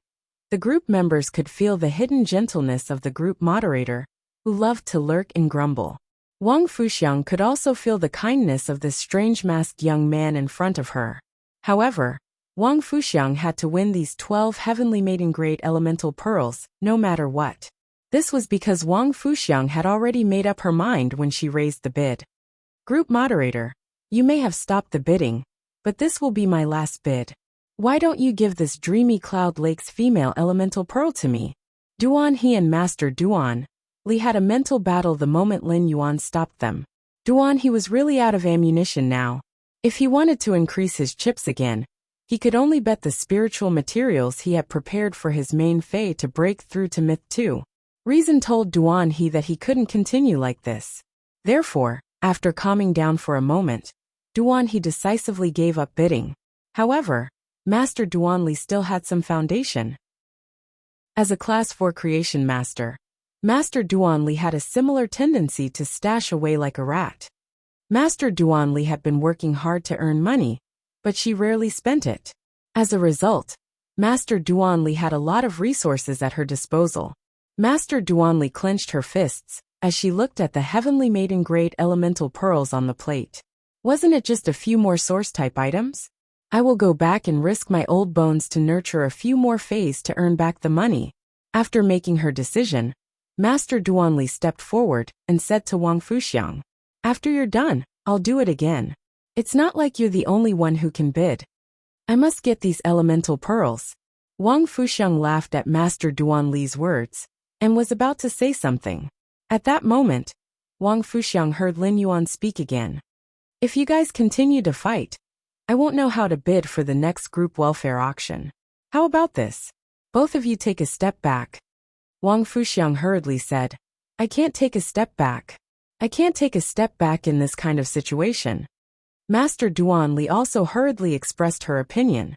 the group members could feel the hidden gentleness of the group moderator, who loved to lurk and grumble. Wang Fuxiang could also feel the kindness of this strange masked young man in front of her. However, Wang Fuxiang had to win these 12 heavenly maiden grade elemental pearls, no matter what. This was because Wang Fuxiang had already made up her mind when she raised the bid. Group moderator, you may have stopped the bidding, but this will be my last bid. Why don't you give this dreamy Cloud Lake's female elemental pearl to me? Duan He and Master Duan Li had a mental battle the moment Lin Yuan stopped them. Duan He was really out of ammunition now. If he wanted to increase his chips again, he could only bet the spiritual materials he had prepared for his main Fae to break through to Myth 2. Reason told Duan He that he couldn't continue like this. Therefore, after calming down for a moment, Duan He decisively gave up bidding. However, Master Duan Li still had some foundation. As a Class 4 creation master, Master Duan Li had a similar tendency to stash away like a rat. Master Duan Li had been working hard to earn money, but she rarely spent it. As a result, Master Duan Li had a lot of resources at her disposal. Master Duan Li clenched her fists as she looked at the heavenly maiden grade elemental pearls on the plate. Wasn't it just a few more source-type items? I will go back and risk my old bones to nurture a few more Faes to earn back the money. After making her decision, Master Duan Li stepped forward and said to Wang Fuxiang, after you're done, I'll do it again. It's not like you're the only one who can bid. I must get these elemental pearls. Wang Fuxiang laughed at Master Duan Li's words and was about to say something. At that moment, Wang Fuxiang heard Lin Yuan speak again. If you guys continue to fight, I won't know how to bid for the next group welfare auction. How about this? Both of you take a step back. Wang Fuxiang hurriedly said, I can't take a step back. I can't take a step back in this kind of situation. Master Duan Li also hurriedly expressed her opinion.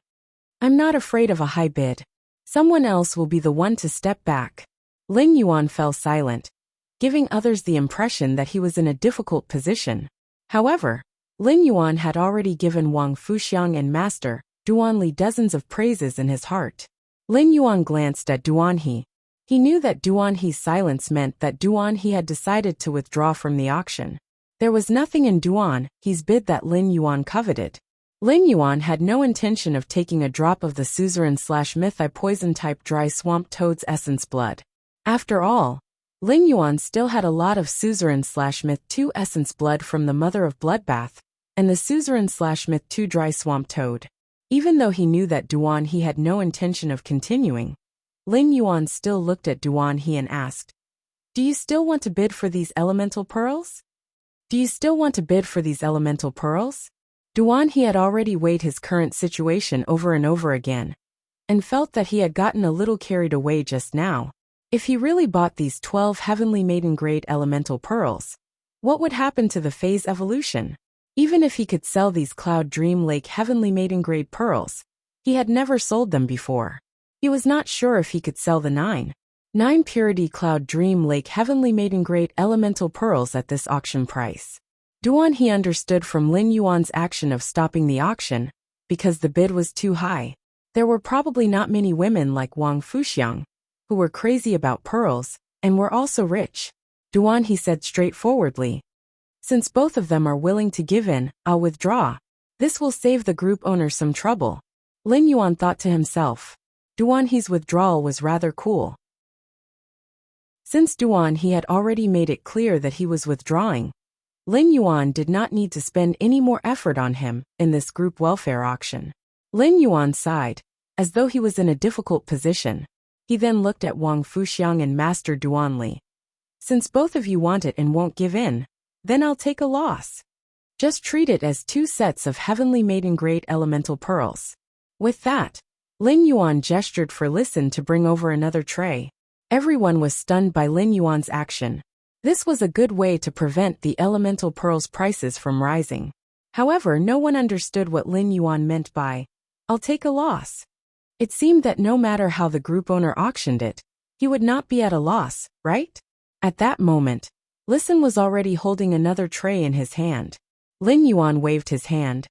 I'm not afraid of a high bid. Someone else will be the one to step back. Lin Yuan fell silent, giving others the impression that he was in a difficult position. However, Lin Yuan had already given Wang Fuxiang and Master Duan Li dozens of praises in his heart. Lin Yuan glanced at Duan He. He knew that Duan He's silence meant that Duan He had decided to withdraw from the auction. There was nothing in Duan He's bid that Lin Yuan coveted. Lin Yuan had no intention of taking a drop of the suzerain/mythi poison-type dry swamp toad's essence blood. After all, Lin Yuan still had a lot of suzerain/myth 2 essence blood from the Mother of Bloodbath and the suzerain/myth 2 dry swamp toad. Even though he knew that Duan He had no intention of continuing, Lin Yuan still looked at Duan He and asked, do you still want to bid for these elemental pearls? Do you still want to bid for these elemental pearls? Duan He had already weighed his current situation over and over again, and felt that he had gotten a little carried away just now. If he really bought these 12 heavenly maiden grade elemental pearls, what would happen to the phase evolution? Even if he could sell these Cloud Dream Lake heavenly maiden grade pearls, he had never sold them before. He was not sure if he could sell the 9 purity Cloud Dream Lake heavenly maiden grade elemental pearls at this auction price. Duan He understood from Lin Yuan's action of stopping the auction, because the bid was too high. There were probably not many women like Wang Fuxiang, who were crazy about pearls, and were also rich. Duan He said straightforwardly, since both of them are willing to give in, I'll withdraw. This will save the group owner some trouble. Lin Yuan thought to himself. Duan He's withdrawal was rather cool. Since Duan He had already made it clear that he was withdrawing, Lin Yuan did not need to spend any more effort on him in this group welfare auction. Lin Yuan sighed, as though he was in a difficult position. He then looked at Wang Fuxiang and Master Duan Li. Since both of you want it and won't give in, then I'll take a loss. Just treat it as 2 sets of heavenly maiden grade elemental pearls. With that, Lin Yuan gestured for Listen to bring over another tray. Everyone was stunned by Lin Yuan's action. This was a good way to prevent the elemental pearls' prices from rising. However, no one understood what Lin Yuan meant by, I'll take a loss. It seemed that no matter how the group owner auctioned it, he would not be at a loss, right? At that moment, Listen was already holding another tray in his hand. Lin Yuan waved his hand,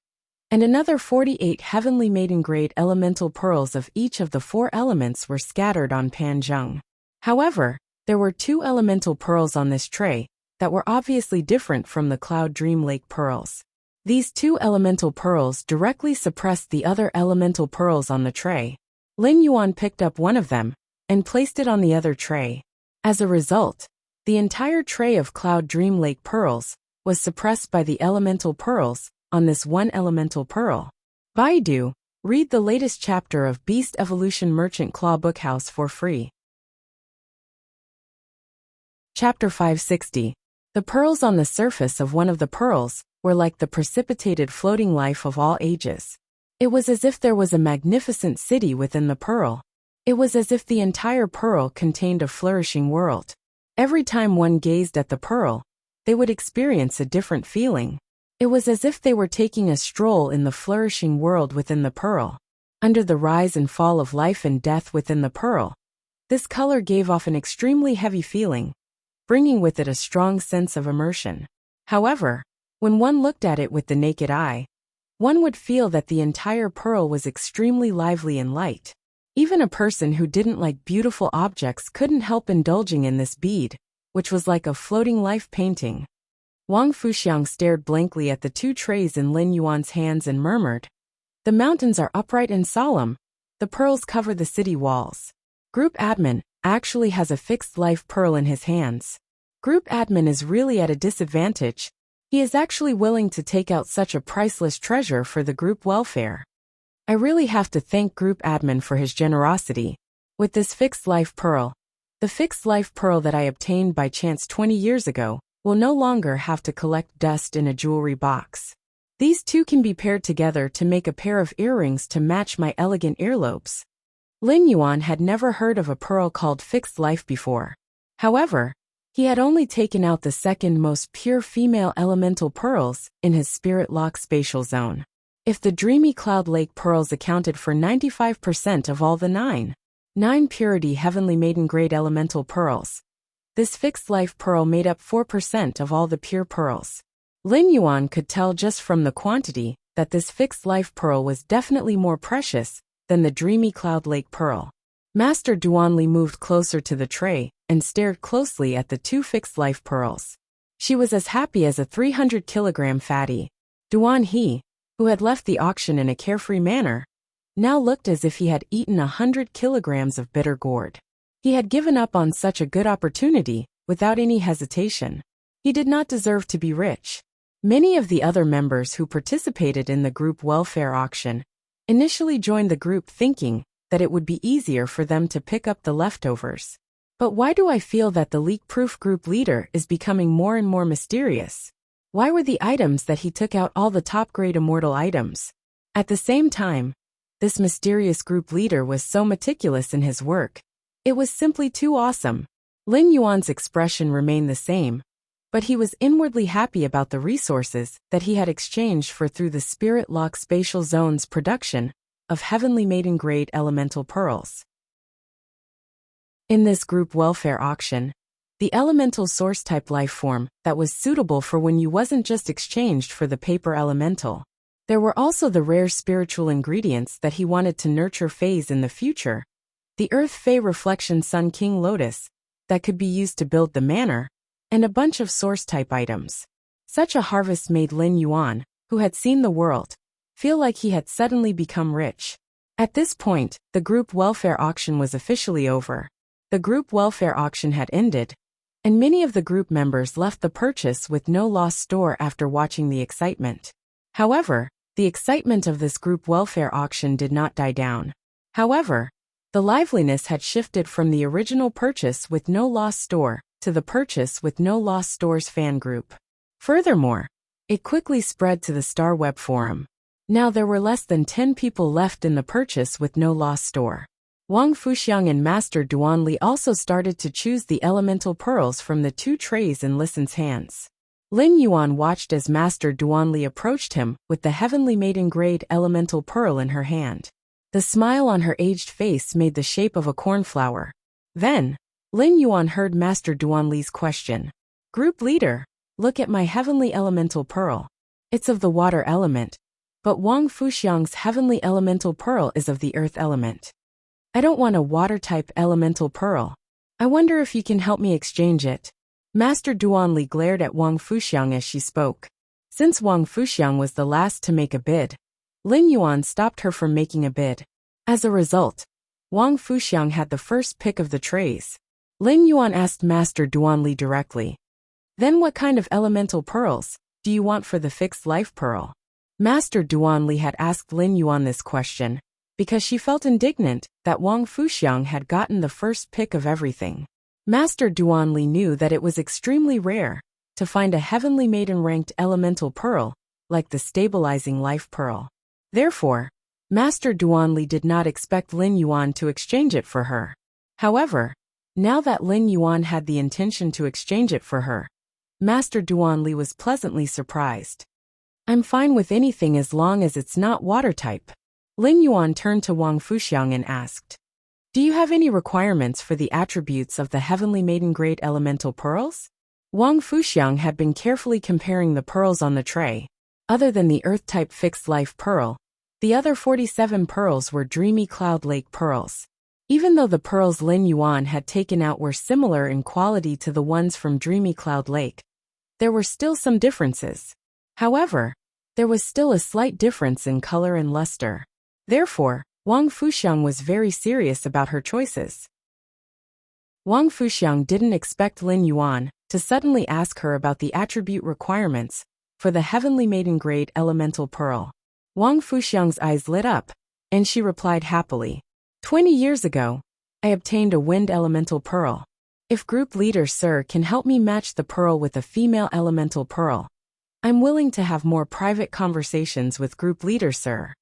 and another 48 heavenly maiden grade elemental pearls of each of the 4 elements were scattered on Pan Zheng. However, there were 2 elemental pearls on this tray that were obviously different from the Cloud Dream Lake pearls. These two elemental pearls directly suppressed the other elemental pearls on the tray. Lin Yuan picked up one of them and placed it on the other tray. As a result, the entire tray of Cloud Dream Lake pearls was suppressed by the elemental pearls on this one elemental pearl. Baidu, read the latest chapter of Beast Evolution Merchant Claw Bookhouse for free. Chapter 560. The pearls on the surface of one of the pearls were like the precipitated floating life of all ages. It was as if there was a magnificent city within the pearl. It was as if the entire pearl contained a flourishing world. Every time one gazed at the pearl, they would experience a different feeling. It was as if they were taking a stroll in the flourishing world within the pearl. Under the rise and fall of life and death within the pearl, this color gave off an extremely heavy feeling, bringing with it a strong sense of immersion. However, when one looked at it with the naked eye, one would feel that the entire pearl was extremely lively and light. Even a person who didn't like beautiful objects couldn't help indulging in this bead, which was like a floating life painting. Wang Fuxiang stared blankly at the two trays in Lin Yuan's hands and murmured, "The mountains are upright and solemn. The pearls cover the city walls. Group admin actually has a fixed life pearl in his hands. Group admin is really at a disadvantage. He is actually willing to take out such a priceless treasure for the group welfare. I really have to thank group admin for his generosity. With this fixed life pearl, the fixed life pearl that I obtained by chance 20 years ago, will no longer have to collect dust in a jewelry box. These two can be paired together to make a pair of earrings to match my elegant earlobes." Lin Yuan had never heard of a pearl called fixed life before. However, he had only taken out the second most pure female elemental pearls in his spirit lock spatial zone. If the dreamy Cloud Lake pearls accounted for 95% of all the nine purity heavenly maiden grade elemental pearls, this fixed life pearl made up 4% of all the pure pearls. Lin Yuan could tell just from the quantity that this fixed life pearl was definitely more precious than the dreamy Cloud Lake pearl. Master Duanli moved closer to the tray and stared closely at the two fixed life pearls. She was as happy as a 300-kilogram fatty. Duan He, who had left the auction in a carefree manner, now looked as if he had eaten 100 kilograms of bitter gourd. He had given up on such a good opportunity without any hesitation. He did not deserve to be rich. Many of the other members who participated in the group welfare auction initially joined the group thinking that it would be easier for them to pick up the leftovers. But why do I feel that the leak-proof group leader is becoming more and more mysterious? Why were the items that he took out all the top-grade immortal items? At the same time, this mysterious group leader was so meticulous in his work. It was simply too awesome. Lin Yuan's expression remained the same, but he was inwardly happy about the resources that he had exchanged for through the Spirit Lock Spatial Zone's production of heavenly maiden grade elemental pearls. In this group welfare auction, the elemental source type life form that was suitable for when you wasn't just exchanged for the paper elemental. There were also the rare spiritual ingredients that he wanted to nurture phase in the future, the Earth Fey Reflection Sun King Lotus that could be used to build the manor, and a bunch of source type items. Such a harvest made Lin Yuan, who had seen the world, feel like he had suddenly become rich. At this point, the group welfare auction was officially over. The group welfare auction had ended, and many of the group members left the purchase with no loss store after watching the excitement. However, the excitement of this group welfare auction did not die down. However, the liveliness had shifted from the original purchase with no loss store to the purchase with no loss stores fan group. Furthermore, it quickly spread to the Star Web forum. Now there were less than 10 people left in the purchase with no loss store. Wang Fuxiang and Master Duanli also started to choose the elemental pearls from the two trays in Listen's hands. Lin Yuan watched as Master Duanli approached him with the heavenly maiden grade elemental pearl in her hand. The smile on her aged face made the shape of a cornflower. Then, Lin Yuan heard Master Duanli's question. "Group leader, look at my heavenly elemental pearl. It's of the water element, but Wang Fuxiang's heavenly elemental pearl is of the earth element. I don't want a water-type elemental pearl. I wonder if you can help me exchange it." Master Duanli glared at Wang Fuxiang as she spoke. Since Wang Fuxiang was the last to make a bid, Lin Yuan stopped her from making a bid. As a result, Wang Fuxiang had the first pick of the trays. Lin Yuan asked Master Duanli directly, "Then what kind of elemental pearls do you want for the fixed life pearl?" Master Duanli had asked Lin Yuan this question because she felt indignant that Wang Fuxiang had gotten the first pick of everything. Master Duanli knew that it was extremely rare to find a heavenly maiden-ranked elemental pearl like the stabilizing life pearl. Therefore, Master Duanli did not expect Lin Yuan to exchange it for her. However, now that Lin Yuan had the intention to exchange it for her, Master Duanli was pleasantly surprised. "I'm fine with anything as long as it's not water type." Lin Yuan turned to Wang Fuxiang and asked, "Do you have any requirements for the attributes of the heavenly maiden-grade elemental pearls?" Wang Fuxiang had been carefully comparing the pearls on the tray. Other than the earth-type fixed-life pearl, the other 47 pearls were dreamy cloud lake pearls. Even though the pearls Lin Yuan had taken out were similar in quality to the ones from dreamy cloud lake, there were still some differences. However, there was still a slight difference in color and luster. Therefore, Wang Fuxiang was very serious about her choices. Wang Fuxiang didn't expect Lin Yuan to suddenly ask her about the attribute requirements for the heavenly maiden-grade elemental pearl. Wang Fuxiang's eyes lit up, and she replied happily, 20 years ago, I obtained a wind elemental pearl. If group leader Sir can help me match the pearl with a female elemental pearl, I'm willing to have more private conversations with group leader Sir."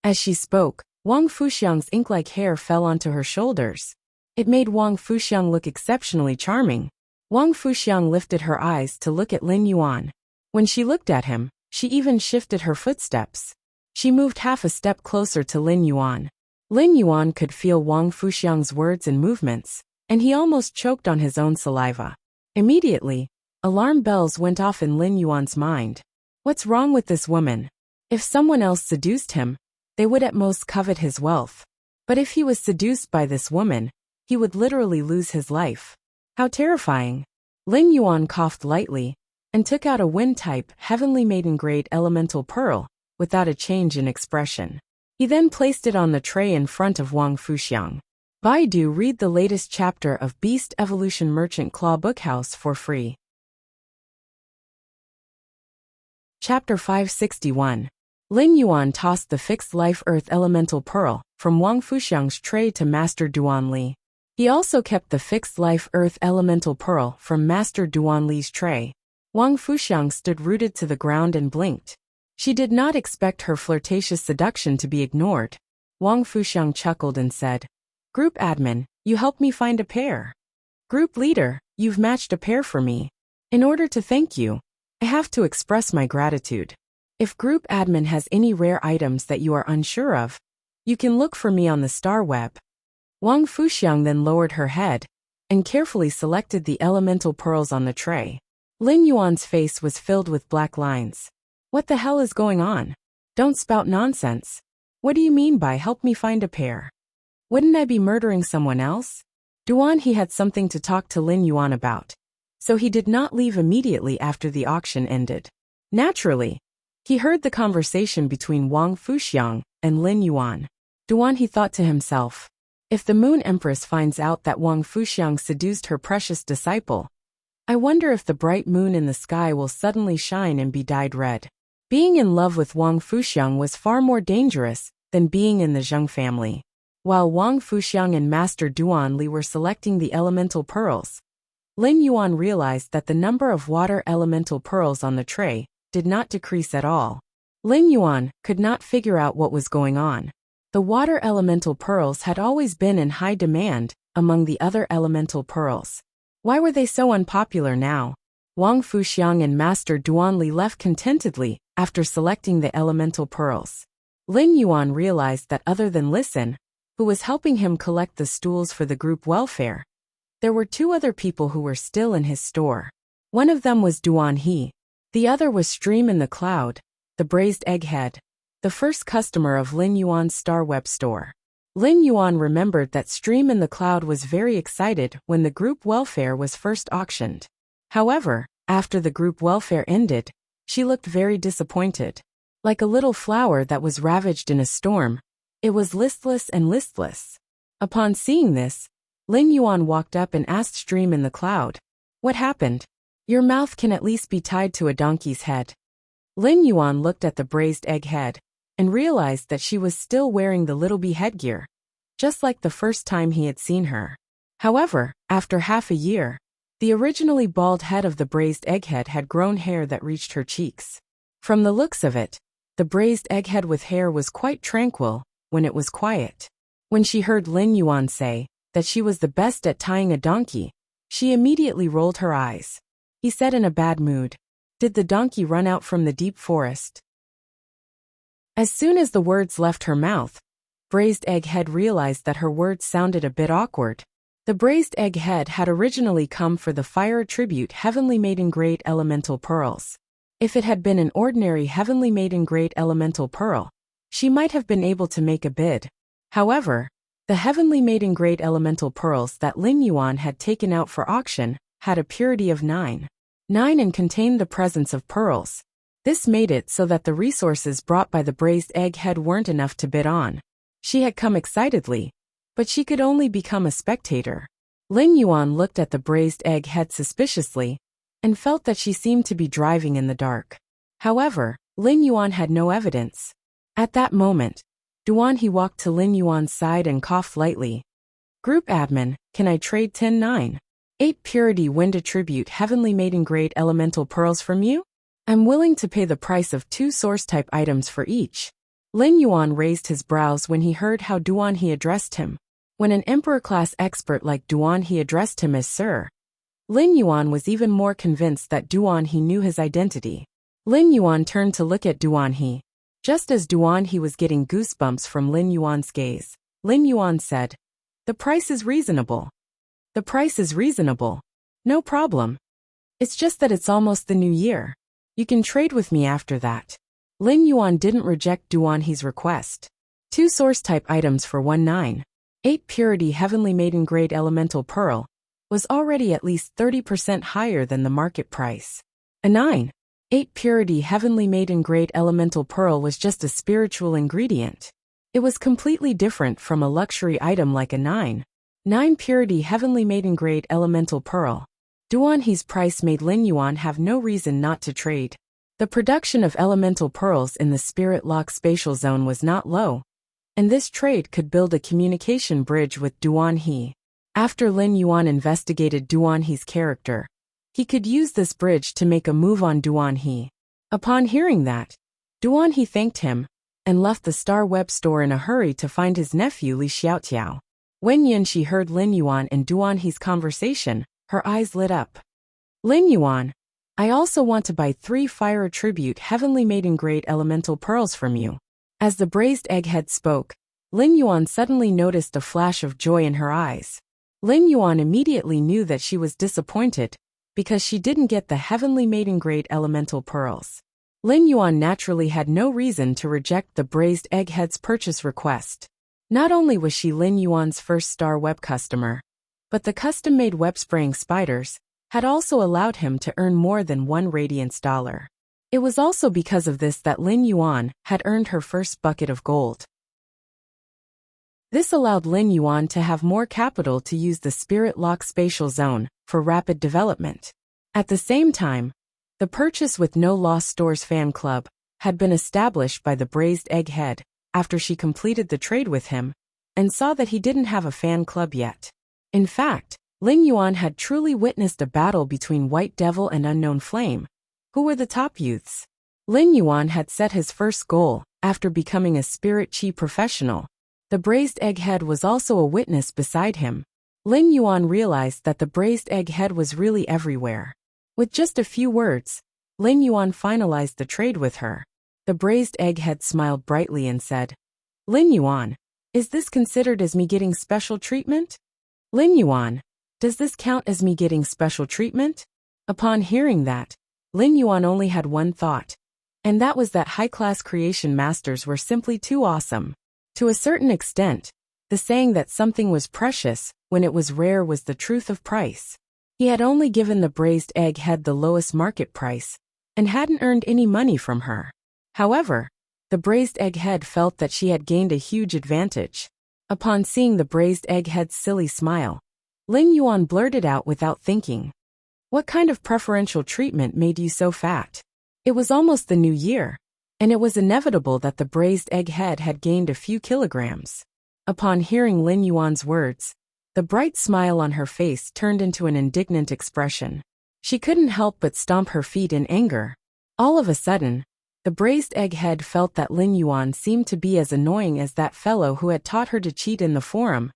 As she spoke, Wang Fuxiang's ink-like hair fell onto her shoulders. It made Wang Fuxiang look exceptionally charming. Wang Fuxiang lifted her eyes to look at Lin Yuan. When she looked at him, she even shifted her footsteps. She moved half a step closer to Lin Yuan. Lin Yuan could feel Wang Fuxiang's words and movements, and he almost choked on his own saliva. Immediately, alarm bells went off in Lin Yuan's mind. What's wrong with this woman? If someone else seduced him, they would at most covet his wealth. But if he was seduced by this woman, he would literally lose his life. How terrifying. Lin Yuan coughed lightly and took out a wind-type, heavenly maiden-grade elemental pearl without a change in expression. He then placed it on the tray in front of Wang Fuxiang. Baidu read the latest chapter of Beast Evolution Merchant Claw Bookhouse for free. Chapter 561. Lin Yuan tossed the fixed life earth elemental pearl from Wang Fuxiang's tray to Master Duanli. He also kept the fixed life earth elemental pearl from Master Duanli's tray. Wang Fuxiang stood rooted to the ground and blinked. She did not expect her flirtatious seduction to be ignored. Wang Fuxiang chuckled and said, "Group admin, you helped me find a pair. Group leader, you've matched a pair for me. In order to thank you, I have to express my gratitude. If group admin has any rare items that you are unsure of, you can look for me on the star web." Wang Fuxiang then lowered her head and carefully selected the elemental pearls on the tray. Lin Yuan's face was filled with black lines. What the hell is going on? Don't spout nonsense. What do you mean by help me find a pair? Wouldn't I be murdering someone else? He had something to talk to Lin Yuan about, so he did not leave immediately after the auction ended. Naturally, he heard the conversation between Wang Fuxiang and Lin Yuan. He thought to himself, if the Moon Empress finds out that Wang Fuxiang seduced her precious disciple, I wonder if the bright moon in the sky will suddenly shine and be dyed red. Being in love with Wang Fuxiang was far more dangerous than being in the Zheng family. While Wang Fuxiang and Master Duanli were selecting the elemental pearls, Lin Yuan realized that the number of water elemental pearls on the tray did not decrease at all. Lin Yuan could not figure out what was going on. The water elemental pearls had always been in high demand among the other elemental pearls. Why were they so unpopular now? Wang Fuxiang and Master Duanli left contentedly after selecting the elemental pearls. Lin Yuan realized that other than Listen, who was helping him collect the stools for the group welfare, there were two other people who were still in his store. One of them was Duan He. The other was Stream in the Cloud, the braised egghead, the first customer of Lin Yuan's Star Web store. Lin Yuan remembered that Stream in the Cloud was very excited when the group welfare was first auctioned. However, after the group welfare ended, She looked very disappointed. Like a little flower that was ravaged in a storm, it was listless and listless. Upon seeing this, Lin Yuan walked up and asked Dream in the Cloud, "What happened? Your mouth can at least be tied to a donkey's head." Lin Yuan looked at the braised egg head and realized that she was still wearing the little bee headgear, just like the first time he had seen her. However, after half a year, the originally bald head of the braised egghead had grown hair that reached her cheeks. From the looks of it, the braised egghead with hair was quite tranquil when it was quiet. When she heard Lin Yuan say that she was the best at tying a donkey, she immediately rolled her eyes. He said in a bad mood, "Did the donkey run out from the deep forest?" As soon as the words left her mouth, Braised Egghead realized that her words sounded a bit awkward. The Braised Egghead had originally come for the fire attribute Heavenly Maiden Grade Elemental Pearls. If it had been an ordinary Heavenly Maiden Grade Elemental Pearl, she might have been able to make a bid. However, the Heavenly Maiden Grade Elemental Pearls that Lin Yuan had taken out for auction had a purity of 9 and contained the presence of pearls. This made it so that the resources brought by the Braised Egghead weren't enough to bid on. She had come excitedly, but she could only become a spectator. Lin Yuan looked at the Braised Egghead suspiciously and felt that she seemed to be driving in the dark. However, Lin Yuan had no evidence. At that moment, Duan He walked to Lin Yuan's side and coughed lightly. "Group admin, can I trade 10-9-8 purity wind attribute Heavenly Maiden Grade Elemental Pearls from you? I'm willing to pay the price of 2 source-type items for each." Lin Yuan raised his brows when he heard how Duan He addressed him. When an Emperor-class expert like Duan He addressed him as Sir, Lin Yuan was even more convinced that Duan He knew his identity. Lin Yuan turned to look at Duan He. Just as Duan He was getting goosebumps from Lin Yuan's gaze, Lin Yuan said, "The price is reasonable." "The price is reasonable. No problem. It's just that it's almost the new year. You can trade with me after that." Lin Yuan didn't reject Duan He's request. 2 source-type items for 1-9-8 purity Heavenly Maiden Grade Elemental Pearl was already at least 30% higher than the market price. A 9-8 purity Heavenly Maiden Grade Elemental Pearl was just a spiritual ingredient. It was completely different from a luxury item like a 9-9 purity Heavenly Maiden Grade Elemental Pearl. Duan He's price made Lin Yuan have no reason not to trade. The production of elemental pearls in the Spirit Lock spatial zone was not low, and this trade could build a communication bridge with Duan He. After Lin Yuan investigated Duan He's character, he could use this bridge to make a move on Duan He. Upon hearing that, Duan He thanked him and left the Star Web store in a hurry to find his nephew Li Xiaotiao. When Yunxi heard Lin Yuan and Duan He's conversation, her eyes lit up. "Lin Yuan, I also want to buy 3 fire attribute Heavenly Maiden Grade Elemental Pearls from you." As the Braised Egghead spoke, Lin Yuan suddenly noticed a flash of joy in her eyes. Lin Yuan immediately knew that she was disappointed because she didn't get the Heavenly Maiden Grade Elemental Pearls. Lin Yuan naturally had no reason to reject the Braised Egghead's purchase request. Not only was she Lin Yuan's first Star Web customer, but the custom-made web-spraying spiders had also allowed him to earn more than 1 Radiance dollar. It was also because of this that Lin Yuan had earned her first bucket of gold. This allowed Lin Yuan to have more capital to use the Spirit Lock spatial zone for rapid development. At the same time, the Purchase with No Loss Stores fan club had been established by the Braised Egghead after she completed the trade with him and saw that he didn't have a fan club yet. In fact, Lin Yuan had truly witnessed a battle between White Devil and Unknown Flame, who were the top youths. Lin Yuan had set his first goal after becoming a spirit chi professional. The Braised Egghead was also a witness beside him. Lin Yuan realized that the Braised Egghead was really everywhere. With just a few words, Lin Yuan finalized the trade with her. The Braised Egghead smiled brightly and said, "Lin Yuan, is this considered as me getting special treatment?" "Lin Yuan, does this count as me getting special treatment?" Upon hearing that, Lin Yuan only had one thought, and that was that high-class creation masters were simply too awesome. To a certain extent, the saying that something was precious when it was rare was the truth of price. He had only given the Braised Egghead the lowest market price, and hadn't earned any money from her. However, the braised egghead felt that she had gained a huge advantage. Upon seeing the braised egghead's silly smile, Lin Yuan blurted out without thinking, "What kind of preferential treatment made you so fat?" It was almost the new year, and it was inevitable that the braised egghead had gained a few kilograms. Upon hearing Lin Yuan's words, the bright smile on her face turned into an indignant expression. She couldn't help but stomp her feet in anger. All of a sudden, the braised egghead felt that Lin Yuan seemed to be as annoying as that fellow who had taught her to cheat in the forum,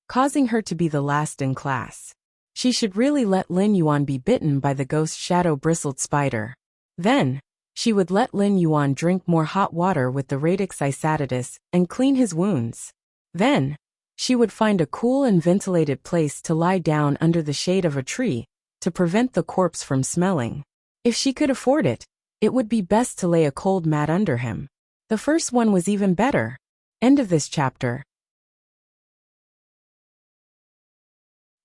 causing her to be the last in class. She should really let Lin Yuan be bitten by the ghost shadow-bristled spider. Then, she would let Lin Yuan drink more hot water with the radix isatatus and clean his wounds. Then, she would find a cool and ventilated place to lie down under the shade of a tree to prevent the corpse from smelling. If she could afford it, it would be best to lay a cold mat under him. The first one was even better. End of this chapter.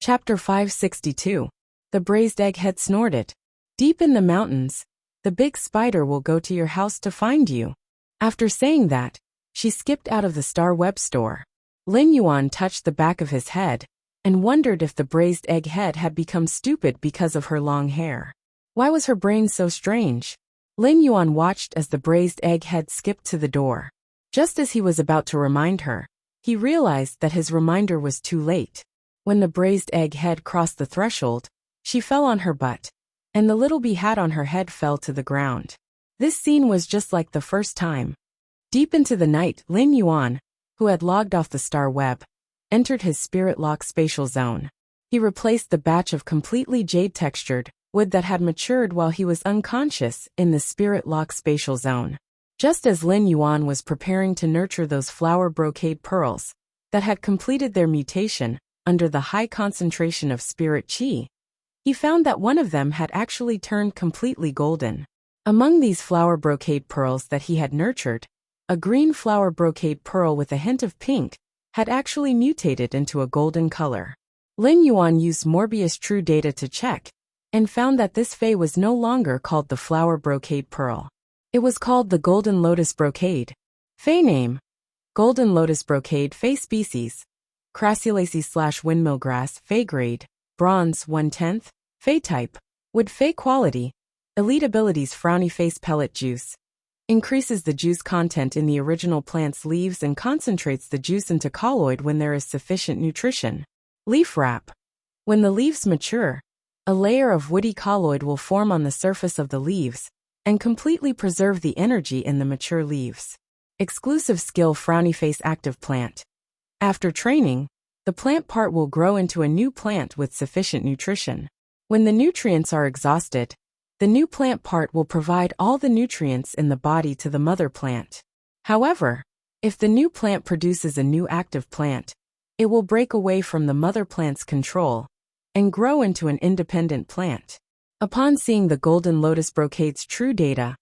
Chapter 562. The braised egghead snorted. "Deep in the mountains, the big spider will go to your house to find you." After saying that, she skipped out of the Star Web store. Lin Yuan touched the back of his head and wondered if the braised egghead had become stupid because of her long hair. Why was her brain so strange? Lin Yuan watched as the braised egghead skipped to the door. Just as he was about to remind her, he realized that his reminder was too late. When the braised egghead crossed the threshold, she fell on her butt, and the little bee hat on her head fell to the ground. This scene was just like the first time. Deep into the night, Lin Yuan, who had logged off the Star Web, entered his spirit lock spatial zone. He replaced the batch of completely jade-textured wood that had matured while he was unconscious in the spirit lock spatial zone. Just as Lin Yuan was preparing to nurture those flower brocade pearls that had completed their mutation under the high concentration of spirit chi, he found that one of them had actually turned completely golden. Among these flower brocade pearls that he had nurtured, a green flower brocade pearl with a hint of pink had actually mutated into a golden color. Lin Yuan used Morbius True Data to check, and found that this fei was no longer called the flower brocade pearl. It was called the golden lotus brocade. Fei name: golden lotus brocade. Fei species: Crassulaceae/windmill grass. Fei grade: bronze 1/10. Fei type: wood. Fei quality: elite abilities. Frowny face pellet juice: increases the juice content in the original plant's leaves and concentrates the juice into colloid when there is sufficient nutrition. Leaf wrap: when the leaves mature, a layer of woody colloid will form on the surface of the leaves and completely preserve the energy in the mature leaves. Exclusive skill: frowny face active plant. After training, the plant part will grow into a new plant with sufficient nutrition. When the nutrients are exhausted, the new plant part will provide all the nutrients in the body to the mother plant. However, if the new plant produces a new active plant, it will break away from the mother plant's control and grow into an independent plant. Upon seeing the golden lotus brocade's true data,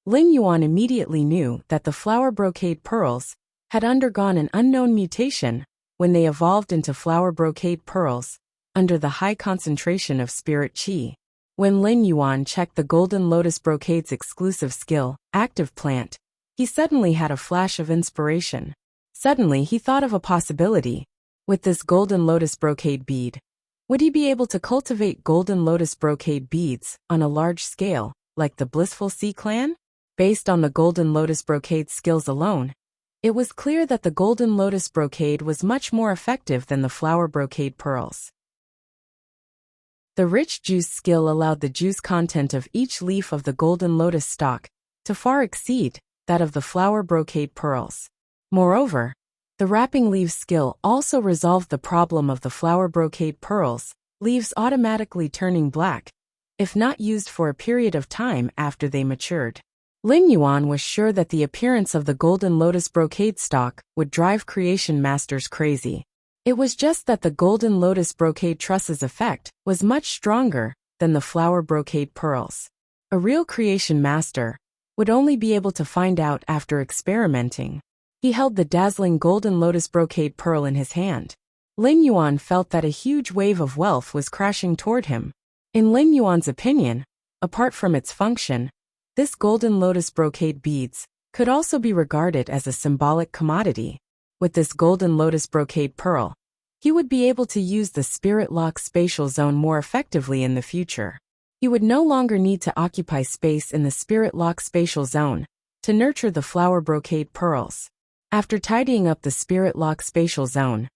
Lin Yuan immediately knew that the flower brocade pearls had undergone an unknown mutation when they evolved into flower brocade pearls under the high concentration of spirit chi. When Lin Yuan checked the golden lotus brocade's exclusive skill, active plant, he suddenly had a flash of inspiration. Suddenly he thought of a possibility. With this golden lotus brocade bead, would he be able to cultivate golden lotus brocade beads on a large scale, like the Blissful Sea clan? Based on the golden lotus brocade skills alone, it was clear that the golden lotus brocade was much more effective than the flower brocade pearls. The rich juice skill allowed the juice content of each leaf of the golden lotus stalk to far exceed that of the flower brocade pearls. Moreover, the wrapping leaves skill also resolved the problem of the flower brocade pearls, leaves automatically turning black, if not used for a period of time after they matured. Lin Yuan was sure that the appearance of the golden lotus brocade stalk would drive creation masters crazy. It was just that the golden lotus brocade truss's effect was much stronger than the flower brocade pearls. A real creation master would only be able to find out after experimenting. He held the dazzling golden lotus brocade pearl in his hand. Lin Yuan felt that a huge wave of wealth was crashing toward him. In Lin Yuan's opinion, apart from its function, This golden lotus brocade beads could also be regarded as a symbolic commodity. With this golden lotus brocade pearl, he would be able to use the spirit lock spatial zone more effectively in the future. He would no longer need to occupy space in the spirit lock spatial zone to nurture the flower brocade pearls. After tidying up the spirit lock spatial zone,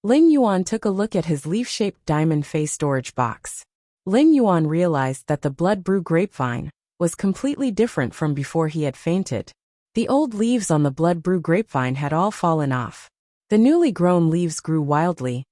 Lin Yuan took a look at his leaf-shaped diamond face storage box. Lin Yuan realized that the blood brew grapevine was completely different from before he had fainted. The old leaves on the blood brew grapevine had all fallen off. The newly grown leaves grew wildly,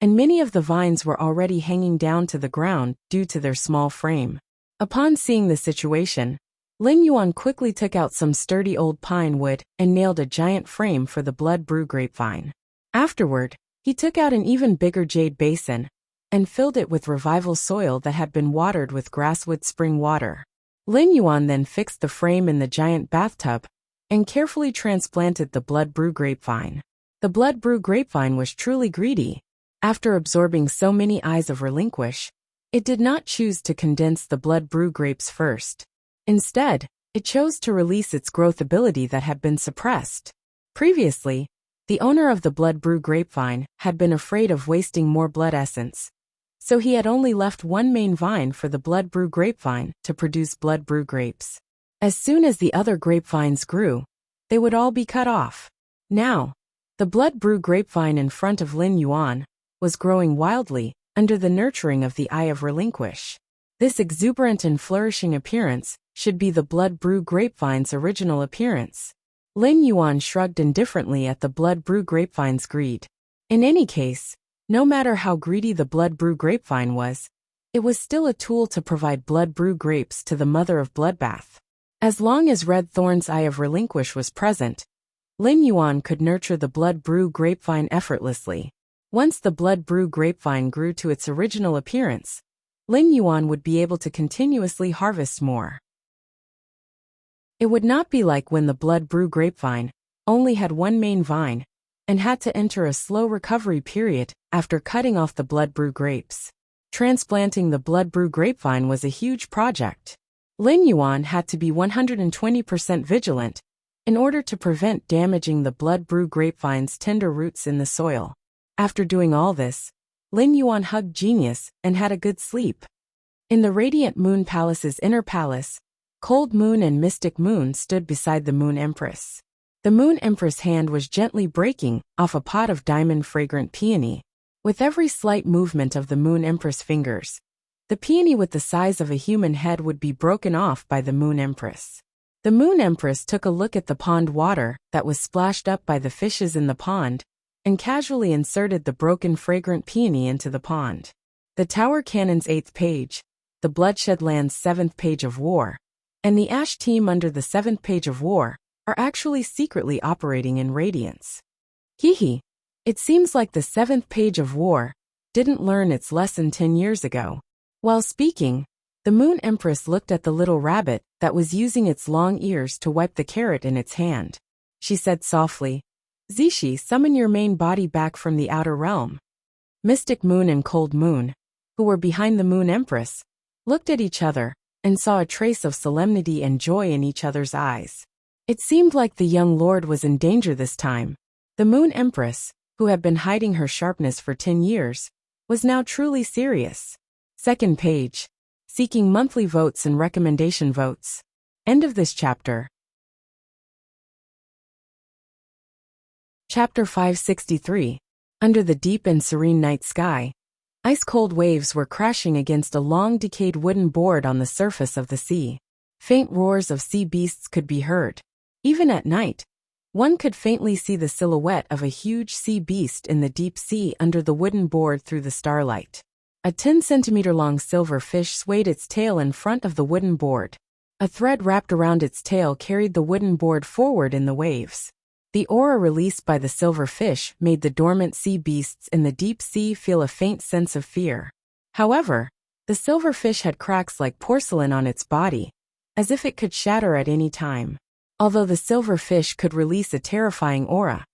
and many of the vines were already hanging down to the ground due to their small frame. Upon seeing the situation, Lin Yuan quickly took out some sturdy old pine wood and nailed a giant frame for the blood brew grapevine. Afterward, he took out an even bigger jade basin and filled it with revival soil that had been watered with grasswood spring water. Lin Yuan then fixed the frame in the giant bathtub and carefully transplanted the blood brew grapevine. The blood brew grapevine was truly greedy. After absorbing so many eyes of relinquish, it did not choose to condense the blood brew grapes first. Instead, it chose to release its growth ability that had been suppressed. Previously, the owner of the blood brew grapevine had been afraid of wasting more blood essence, so he had only left one main vine for the blood brew grapevine to produce blood brew grapes. As soon as the other grapevines grew, they would all be cut off. Now, the blood brew grapevine in front of Lin Yuan was growing wildly under the nurturing of the Eye of Relinquish. This exuberant and flourishing appearance should be the blood brew grapevine's original appearance. Lin Yuan shrugged indifferently at the blood brew grapevine's greed. In any case, no matter how greedy the blood brew grapevine was, it was still a tool to provide blood brew grapes to the mother of bloodbath. As long as Red Thorn's Eye of Relinquish was present, Lin Yuan could nurture the blood brew grapevine effortlessly. Once the blood brew grapevine grew to its original appearance, Lin Yuan would be able to continuously harvest more. It would not be like when the blood brew grapevine only had one main vine and had to enter a slow recovery period after cutting off the blood brew grapes. Transplanting the blood brew grapevine was a huge project. Lin Yuan had to be 120% vigilant in order to prevent damaging the blood brew grapevine's tender roots in the soil. After doing all this, Lin Yuan hugged genius and had a good sleep. In the Radiant Moon Palace's inner palace, Cold Moon and Mystic Moon stood beside the Moon Empress. The Moon Empress' hand was gently breaking off a pot of diamond fragrant peony. With every slight movement of the Moon Empress' fingers, the peony with the size of a human head would be broken off by the Moon Empress. The Moon Empress took a look at the pond water that was splashed up by the fishes in the pond and casually inserted the broken fragrant peony into the pond. The Tower Cannon's 8th page, the Bloodshed Land's 7th page of war, and the Ash team under the 7th page of war are actually secretly operating in Radiance. Hee. It seems like the 7th page of war didn't learn its lesson 10 years ago. While speaking, the Moon Empress looked at the little rabbit that was using its long ears to wipe the carrot in its hand. She said softly, "Zishi, summon your main body back from the outer realm." Mystic Moon and Cold Moon, who were behind the Moon Empress, looked at each other and saw a trace of solemnity and joy in each other's eyes. It seemed like the young lord was in danger this time. The Moon Empress, who had been hiding her sharpness for 10 years, was now truly serious. Second page. Seeking monthly votes and recommendation votes. End of this chapter. Chapter 563. Under the deep and serene night sky, ice-cold waves were crashing against a long decayed wooden board on the surface of the sea. Faint roars of sea beasts could be heard. Even at night, one could faintly see the silhouette of a huge sea beast in the deep sea under the wooden board through the starlight. A 10-centimeter-long silver fish swayed its tail in front of the wooden board. A thread wrapped around its tail carried the wooden board forward in the waves. The aura released by the silver fish made the dormant sea beasts in the deep sea feel a faint sense of fear. However, the silver fish had cracks like porcelain on its body, as if it could shatter at any time. Although the silver fish could release a terrifying aura,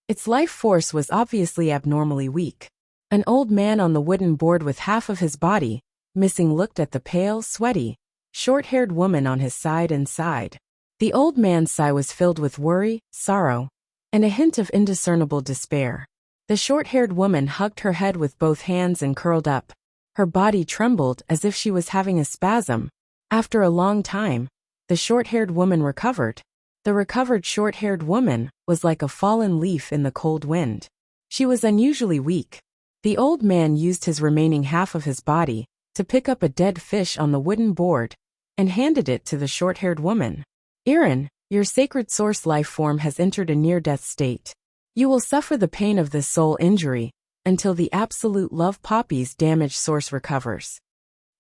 its life force was obviously abnormally weak. An old man on the wooden board with half of his body missing looked at the pale, sweaty, short-haired woman on his side and sighed. The old man's sigh was filled with worry, sorrow, and a hint of indiscernible despair. The short-haired woman hugged her head with both hands and curled up. Her body trembled as if she was having a spasm. After a long time, the short-haired woman recovered. The recovered short-haired woman was like a fallen leaf in the cold wind. She was unusually weak. The old man used his remaining half of his body to pick up a dead fish on the wooden board and handed it to the short-haired woman. Erin, your sacred source life form has entered a near-death state. You will suffer the pain of this soul injury until the absolute love poppy's damaged source recovers.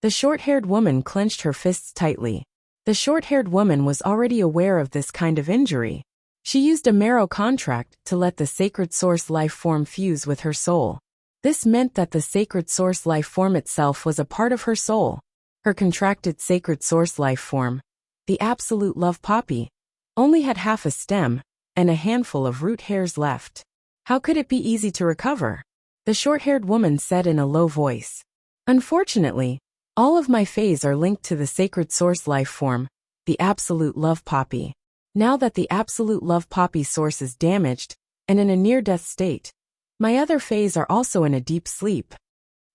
The short-haired woman clenched her fists tightly. The short-haired woman was already aware of this kind of injury. She used a marrow contract to let the sacred source life form fuse with her soul. This meant that the sacred source life form itself was a part of her soul. Her contracted sacred source life form, the absolute love poppy, only had half a stem and a handful of root hairs left. How could it be easy to recover? The short-haired woman said in a low voice. Unfortunately, all of my phase are linked to the sacred source life form, the absolute love poppy. Now that the absolute love poppy source is damaged and in a near-death state, my other phase are also in a deep sleep.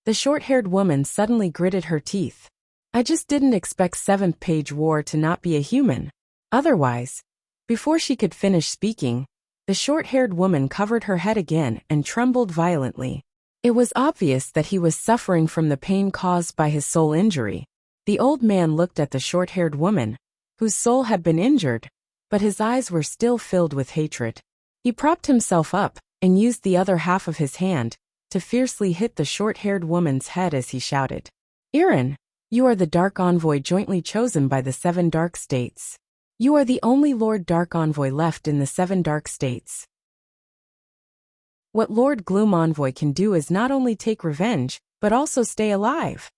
The short-haired woman suddenly gritted her teeth. I just didn't expect 7th page war to not be a human. Otherwise, before she could finish speaking, the short-haired woman covered her head again and trembled violently. It was obvious that he was suffering from the pain caused by his soul injury. The old man looked at the short-haired woman, whose soul had been injured, but his eyes were still filled with hatred. He propped himself up and used the other half of his hand to fiercely hit the short-haired woman's head as he shouted, Erin, you are the Dark Envoy jointly chosen by the 7 Dark States. You are the only Lord Dark Envoy left in the 7 Dark States. What Lord Gloom Envoy can do is not only take revenge, but also stay alive.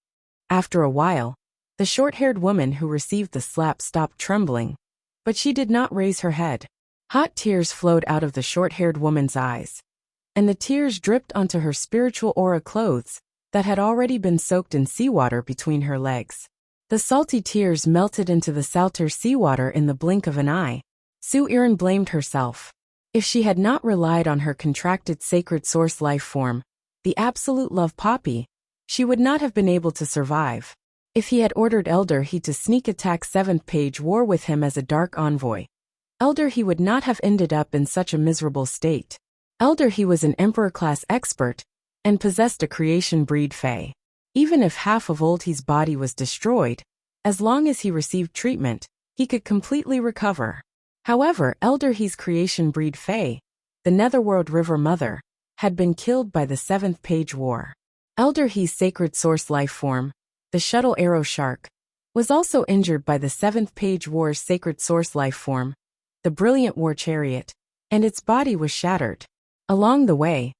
After a while, the short-haired woman who received the slap stopped trembling, but she did not raise her head. Hot tears flowed out of the short-haired woman's eyes, and the tears dripped onto her spiritual aura clothes that had already been soaked in seawater between her legs. The salty tears melted into the salter seawater in the blink of an eye. Sue Erin blamed herself. If she had not relied on her contracted sacred source life form, the absolute love poppy, she would not have been able to survive. If he had ordered Elder He to sneak attack 7th page war with him as a Dark Envoy, Elder He would not have ended up in such a miserable state. Elder He was an Emperor-class expert and possessed a creation breed Fae. Even if half of Old He's body was destroyed, as long as he received treatment, he could completely recover. However, Elder He's creation breed Fae, the Netherworld River Mother, had been killed by the 7th page war. Elder He's sacred source life form, the Shuttle Arrow Shark, was also injured by the 7th page war's sacred source life form, the Brilliant War Chariot, and its body was shattered. Along the way,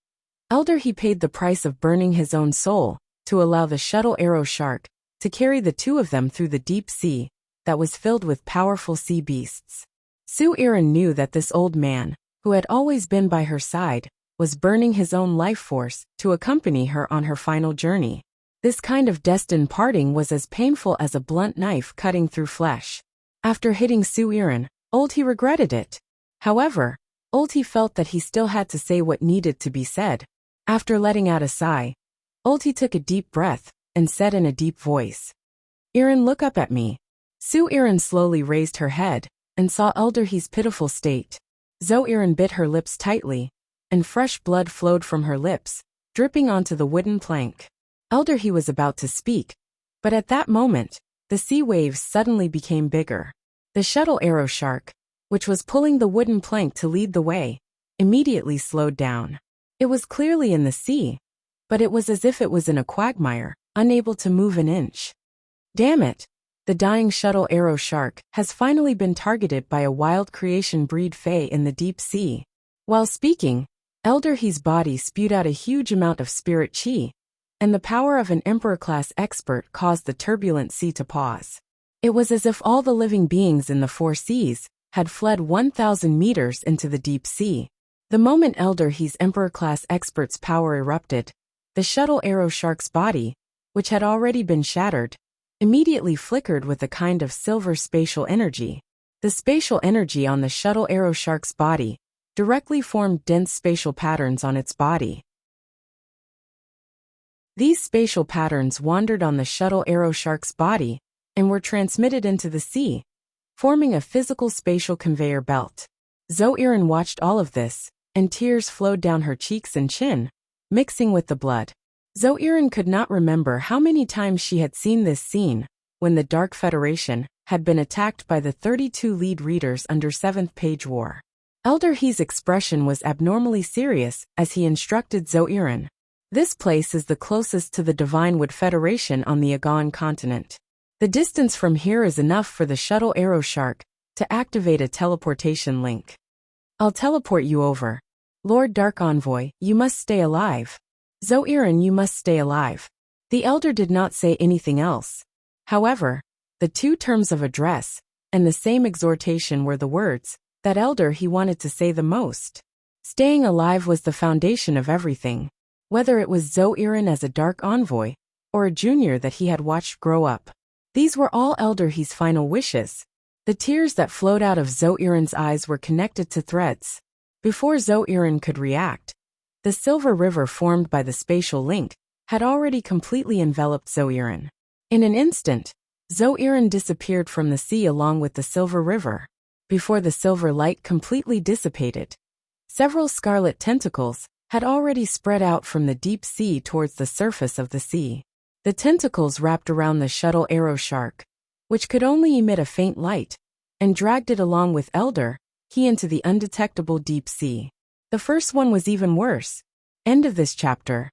Elder He paid the price of burning his own soul to allow the Shuttle Arrow Shark to carry the two of them through the deep sea that was filled with powerful sea beasts. Sue Erin knew that this old man, who had always been by her side, was burning his own life force to accompany her on her final journey. This kind of destined parting was as painful as a blunt knife cutting through flesh. After hitting Sue Erin, Old He regretted it. However, Old He felt that he still had to say what needed to be said. After letting out a sigh, Old He took a deep breath and said in a deep voice, Erin, look up at me. Sue Erin slowly raised her head and saw Elder He's pitiful state. Zoe Erin bit her lips tightly, and fresh blood flowed from her lips, dripping onto the wooden plank. Elder He was about to speak, but at that moment, the sea waves suddenly became bigger. The Shuttle Arrow Shark, which was pulling the wooden plank to lead the way, immediately slowed down. It was clearly in the sea, but it was as if it was in a quagmire, unable to move an inch. Damn it! The dying Shuttle Arrow Shark has finally been targeted by a wild creation breed Fae in the deep sea. While speaking, Elder He's body spewed out a huge amount of spirit chi, and the power of an Emperor-class expert caused the turbulent sea to pause. It was as if all the living beings in the 4 seas had fled 1,000 meters into the deep sea. The moment Elder He's Emperor-class expert's power erupted, the Shuttle Arrow Shark's body, which had already been shattered, immediately flickered with a kind of silver spatial energy. The spatial energy on the shuttle arrow shark's body directly formed dense spatial patterns on its body. These spatial patterns wandered on the shuttle arrow shark's body and were transmitted into the sea, forming a physical spatial conveyor belt. Zoiran watched all of this, and tears flowed down her cheeks and chin, mixing with the blood. Zoiran could not remember how many times she had seen this scene when the Dark Federation had been attacked by the 32 lead readers under 7th Page War. Elder He's expression was abnormally serious as he instructed Zoiran. This place is the closest to the Divinewood Federation on the Agawan continent. The distance from here is enough for the shuttle arrow shark to activate a teleportation link. I'll teleport you over. Lord Dark Envoy, you must stay alive. Zoiran, you must stay alive. The elder did not say anything else. However, the two terms of address and the same exhortation were the words that elder he wanted to say the most. Staying alive was the foundation of everything, whether it was Zoiran as a Dark Envoy or a junior that he had watched grow up. These were all Elder He's final wishes. The tears that flowed out of Zoiran's eyes were connected to threads. Before Zoiran could react, the silver river formed by the spatial link had already completely enveloped Zoiran. In an instant, Zoiran disappeared from the sea along with the silver river. Before the silver light completely dissipated, several scarlet tentacles had already spread out from the deep sea towards the surface of the sea. The tentacles wrapped around the shuttle arrow shark, which could only emit a faint light, and dragged it along with Elder He into the undetectable deep sea. The first one was even worse. End of this chapter.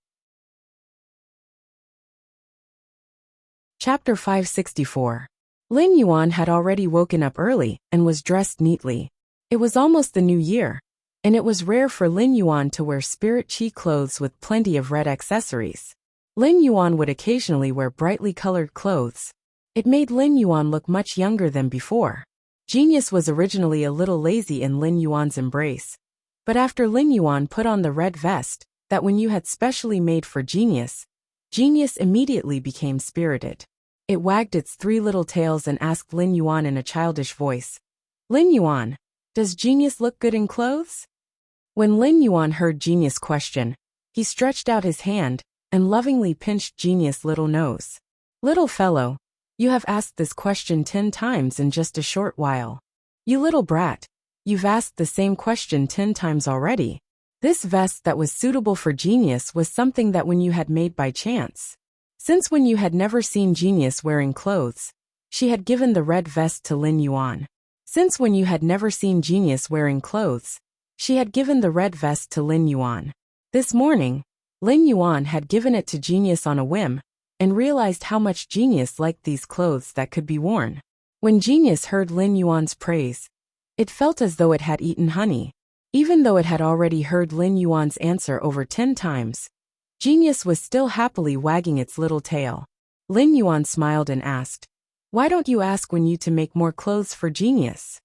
Chapter 564. Lin Yuan had already woken up early and was dressed neatly. It was almost the new year, and it was rare for Lin Yuan to wear spirit chi clothes with plenty of red accessories. Lin Yuan would occasionally wear brightly colored clothes. It made Lin Yuan look much younger than before. Genius was originally a little lazy in Lin Yuan's embrace, but after Lin Yuan put on the red vest that Wen Yu had specially made for Genius, Genius immediately became spirited. It wagged its three little tails and asked Lin Yuan in a childish voice, "Lin Yuan, does Genius look good in clothes?" When Lin Yuan heard Genius' question, he stretched out his hand and lovingly pinched Genius' little nose. "Little fellow, you have asked this question 10 times in just a short while. You little brat, you've asked the same question 10 times already." This vest that was suitable for Genius was something that Wen Yu had made by chance. Since Wen Yu had never seen Genius wearing clothes, she had given the red vest to Lin Yuan. Since Wen Yu had never seen Genius wearing clothes, she had given the red vest to Lin Yuan. This morning, Lin Yuan had given it to Genius on a whim, and realized how much Genius liked these clothes that could be worn. When Genius heard Lin Yuan's praise, it felt as though it had eaten honey. Even though it had already heard Lin Yuan's answer over 10 times, Genius was still happily wagging its little tail. Lin Yuan smiled and asked, "Why don't you ask Wen Yu to make more clothes for Genius?"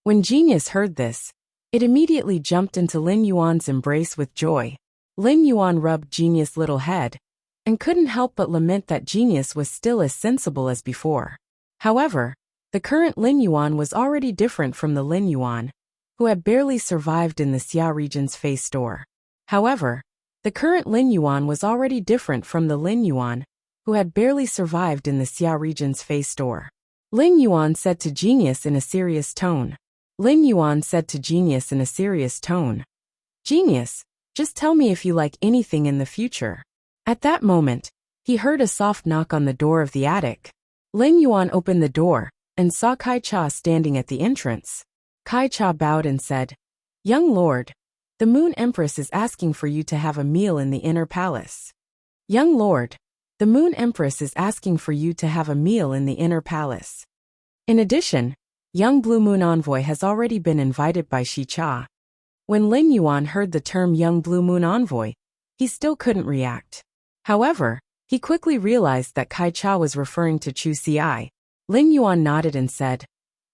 When Genius heard this, it immediately jumped into Lin Yuan's embrace with joy. Lin Yuan rubbed Genius' little head, and couldn't help but lament that Genius was still as sensible as before. However, the current Lin Yuan was already different from the Lin Yuan who had barely survived in the Xia region's face store. However, the current Lin Yuan was already different from the Lin Yuan who had barely survived in the Xia region's face store. Lin Yuan said to Genius in a serious tone. Lin Yuan said to Genius in a serious tone, "Genius, just tell me if you like anything in the future." At that moment, he heard a soft knock on the door of the attic. Lin Yuan opened the door and saw Kai Cha standing at the entrance. Kai Cha bowed and said, "Young lord, the Moon Empress is asking for you to have a meal in the inner palace." "Young lord, the Moon Empress is asking for you to have a meal in the inner palace." In addition, young Blue Moon Envoy has already been invited by Shi Cha. When Lin Yuan heard the term young Blue Moon Envoy, he still couldn't react. However, he quickly realized that Kai Cha was referring to Chu Ci. Lin Yuan nodded and said,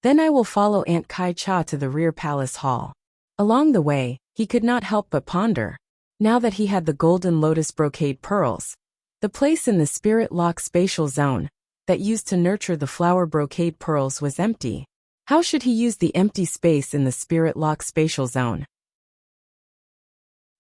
"Then I will follow Aunt Kai Cha to the rear palace hall." Along the way, he could not help but ponder. Now that he had the golden lotus brocade pearls, the place in the spirit lock spatial zone that used to nurture the flower brocade pearls was empty. How should he use the empty space in the spirit lock spatial zone?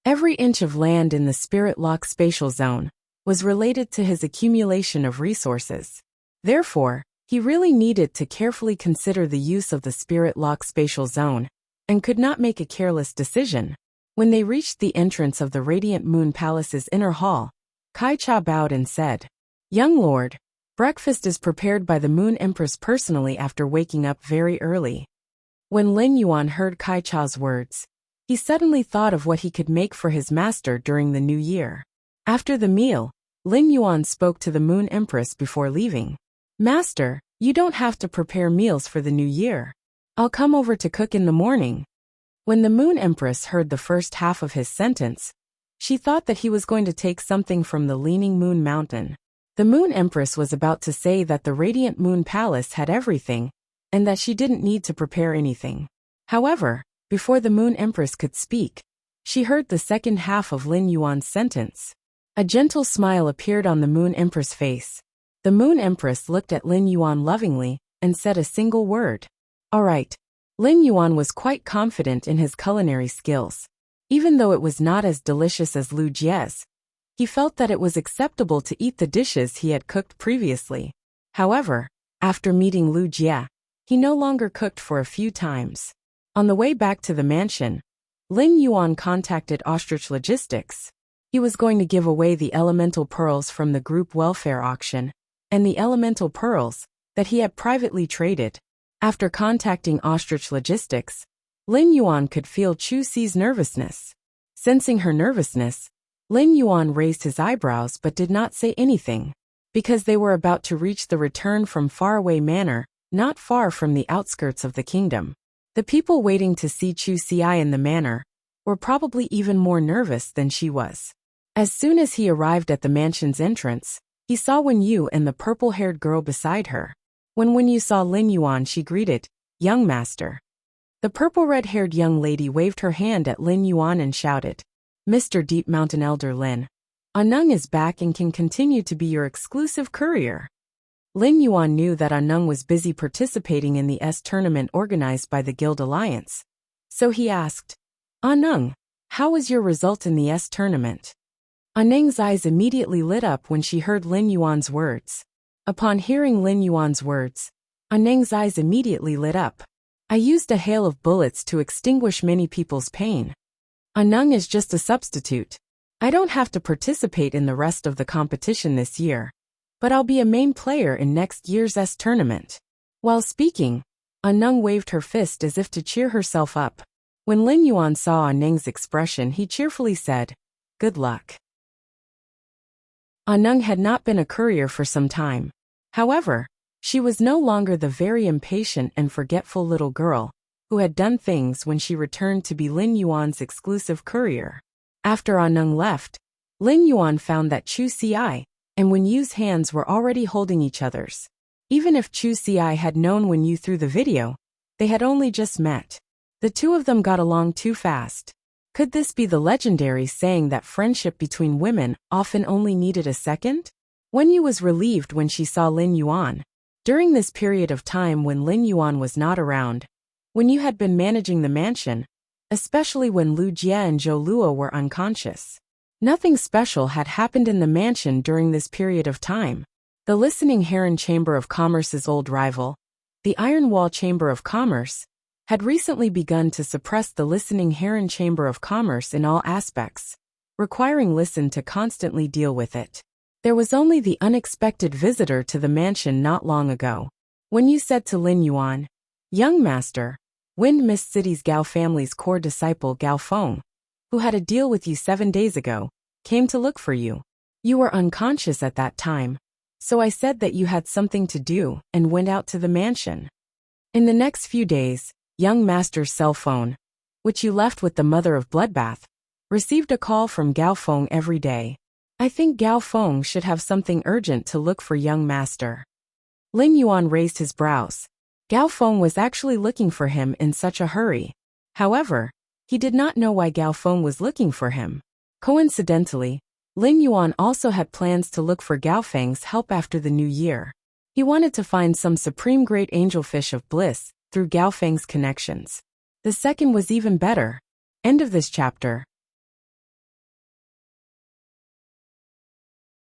Every inch of land in the spirit lock spatial zone was related to his accumulation of resources. Therefore, he really needed to carefully consider the use of the spirit lock spatial zone, and could not make a careless decision. When they reached the entrance of the Radiant Moon Palace's inner hall, Kai Cha bowed and said, "Young lord, breakfast is prepared by the Moon Empress personally after waking up very early." When Lin Yuan heard Kai Cha's words, he suddenly thought of what he could make for his master during the new year. After the meal, Lin Yuan spoke to the Moon Empress before leaving. "Master, you don't have to prepare meals for the new year. I'll come over to cook in the morning." When the Moon Empress heard the first half of his sentence, she thought that he was going to take something from the Leaning Moon Mountain. The Moon Empress was about to say that the Radiant Moon Palace had everything, and that she didn't need to prepare anything. However, before the Moon Empress could speak, she heard the second half of Lin Yuan's sentence. A gentle smile appeared on the Moon Empress' face. The Moon Empress looked at Lin Yuan lovingly, and said a single word. "All right." Lin Yuan was quite confident in his culinary skills. Even though it was not as delicious as Lu Jie's, he felt that it was acceptable to eat the dishes he had cooked previously. However, after meeting Lu Jie, he no longer cooked for a few times. On the way back to the mansion, Lin Yuan contacted Ostrich Logistics. He was going to give away the elemental pearls from the group welfare auction, and the elemental pearls that he had privately traded. After contacting Ostrich Logistics, Lin Yuan could feel Chu Xi's nervousness. Sensing her nervousness, Lin Yuan raised his eyebrows but did not say anything, because they were about to reach the return from faraway manor, not far from the outskirts of the kingdom. The people waiting to see Chu Xi in the manor were probably even more nervous than she was. As soon as he arrived at the mansion's entrance, he saw Wen Yu and the purple-haired girl beside her. When Wen Yu saw Lin Yuan, she greeted, "Young master." The purple-red-haired young lady waved her hand at Lin Yuan and shouted, "Mr. Deep Mountain Elder Lin, Anung is back and can continue to be your exclusive courier." Lin Yuan knew that Anung was busy participating in the tournament organized by the Guild Alliance. So he asked, "Anung, how was your result in the tournament?" Anung's eyes immediately lit up when she heard Lin Yuan's words. Upon hearing Lin Yuan's words, Anung's eyes immediately lit up. "I used a hail of bullets to extinguish many people's pain. Anung is just a substitute. I don't have to participate in the rest of the competition this year, but I'll be a main player in next year's tournament." While speaking, Anung waved her fist as if to cheer herself up. When Lin Yuan saw Anung's expression, he cheerfully said, "Good luck." Anung had not been a courier for some time. However, she was no longer the very impatient and forgetful little girl who had done things when she returned to be Lin Yuan's exclusive courier. After Anung left, Lin Yuan found that Chu Xi and Wen Yu's hands were already holding each other's. Even if Chu Xi had known Wen Yu through the video, they had only just met. The two of them got along too fast. Could this be the legendary saying that friendship between women often only needed a second? Wen Yu was relieved when she saw Lin Yuan. During this period of time when Lin Yuan was not around, Wen Yu had been managing the mansion, especially when Lu Jie and Zhou Luo were unconscious. Nothing special had happened in the mansion during this period of time. The Listening Heron Chamber of Commerce's old rival, the Iron Wall Chamber of Commerce, had recently begun to suppress the Listening Heron Chamber of Commerce in all aspects, requiring Listen to constantly deal with it. There was only the unexpected visitor to the mansion not long ago. When you said to Lin Yuan, "Young master, Wind Mist City's Gao family's core disciple Gao Feng, who had a deal with you 7 days ago, came to look for you. You were unconscious at that time, so I said that you had something to do and went out to the mansion. In the next few days, young master's cell phone, which you left with the mother of Bloodbath, received a call from Gao Feng every day. I think Gao Feng should have something urgent to look for young master." Lin Yuan raised his brows. Gao Feng was actually looking for him in such a hurry. However, he did not know why Gao Feng was looking for him. Coincidentally, Lin Yuan also had plans to look for Gao Feng's help after the new year. He wanted to find some supreme great angelfish of bliss through Gao Feng's connections. The second was even better. End of this chapter.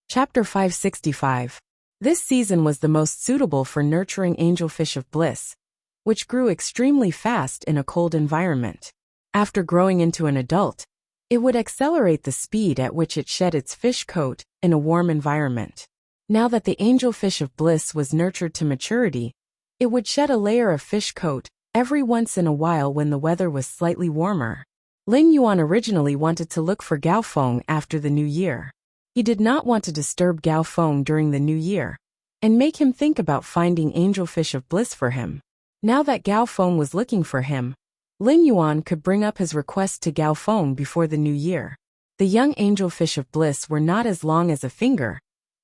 Chapter 565. This season was the most suitable for nurturing angelfish of bliss, which grew extremely fast in a cold environment. After growing into an adult, it would accelerate the speed at which it shed its fish coat in a warm environment. Now that the angelfish of bliss was nurtured to maturity, it would shed a layer of fish coat every once in a while when the weather was slightly warmer. Lin Yuan originally wanted to look for Gao Feng after the new year. He did not want to disturb Gao Feng during the new year and make him think about finding angelfish of bliss for him. Now that Gao Feng was looking for him, Lin Yuan could bring up his request to Gao Feng before the new year. The young angelfish of bliss were not as long as a finger,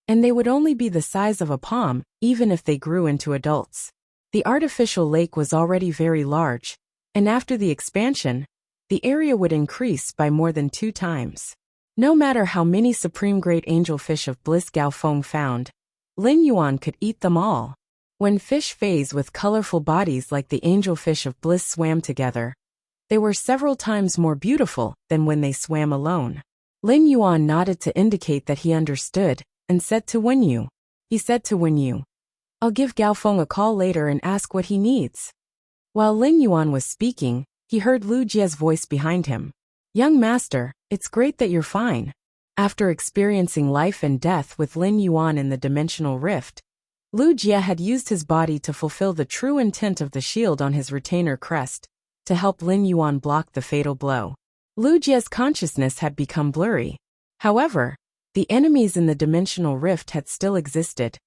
and they would only be the size of a palm, even if they grew into adults. The artificial lake was already very large, and after the expansion, the area would increase by more than 2 times. No matter how many supreme great angelfish of bliss Gao Feng found, Lin Yuan could eat them all. When fish phase with colorful bodies like the angelfish of bliss swam together, they were several times more beautiful than when they swam alone. Lin Yuan nodded to indicate that he understood, and said to Wenyu. He said to Wenyu, "I'll give Gao Feng a call later and ask what he needs." While Lin Yuan was speaking, he heard Lu Jie's voice behind him. "Young master, it's great that you're fine." After experiencing life and death with Lin Yuan in the dimensional rift, Lu Jie had used his body to fulfill the true intent of the shield on his retainer crest, to help Lin Yuan block the fatal blow. Lu Jie's consciousness had become blurry. However, the enemies in the dimensional rift had still existed,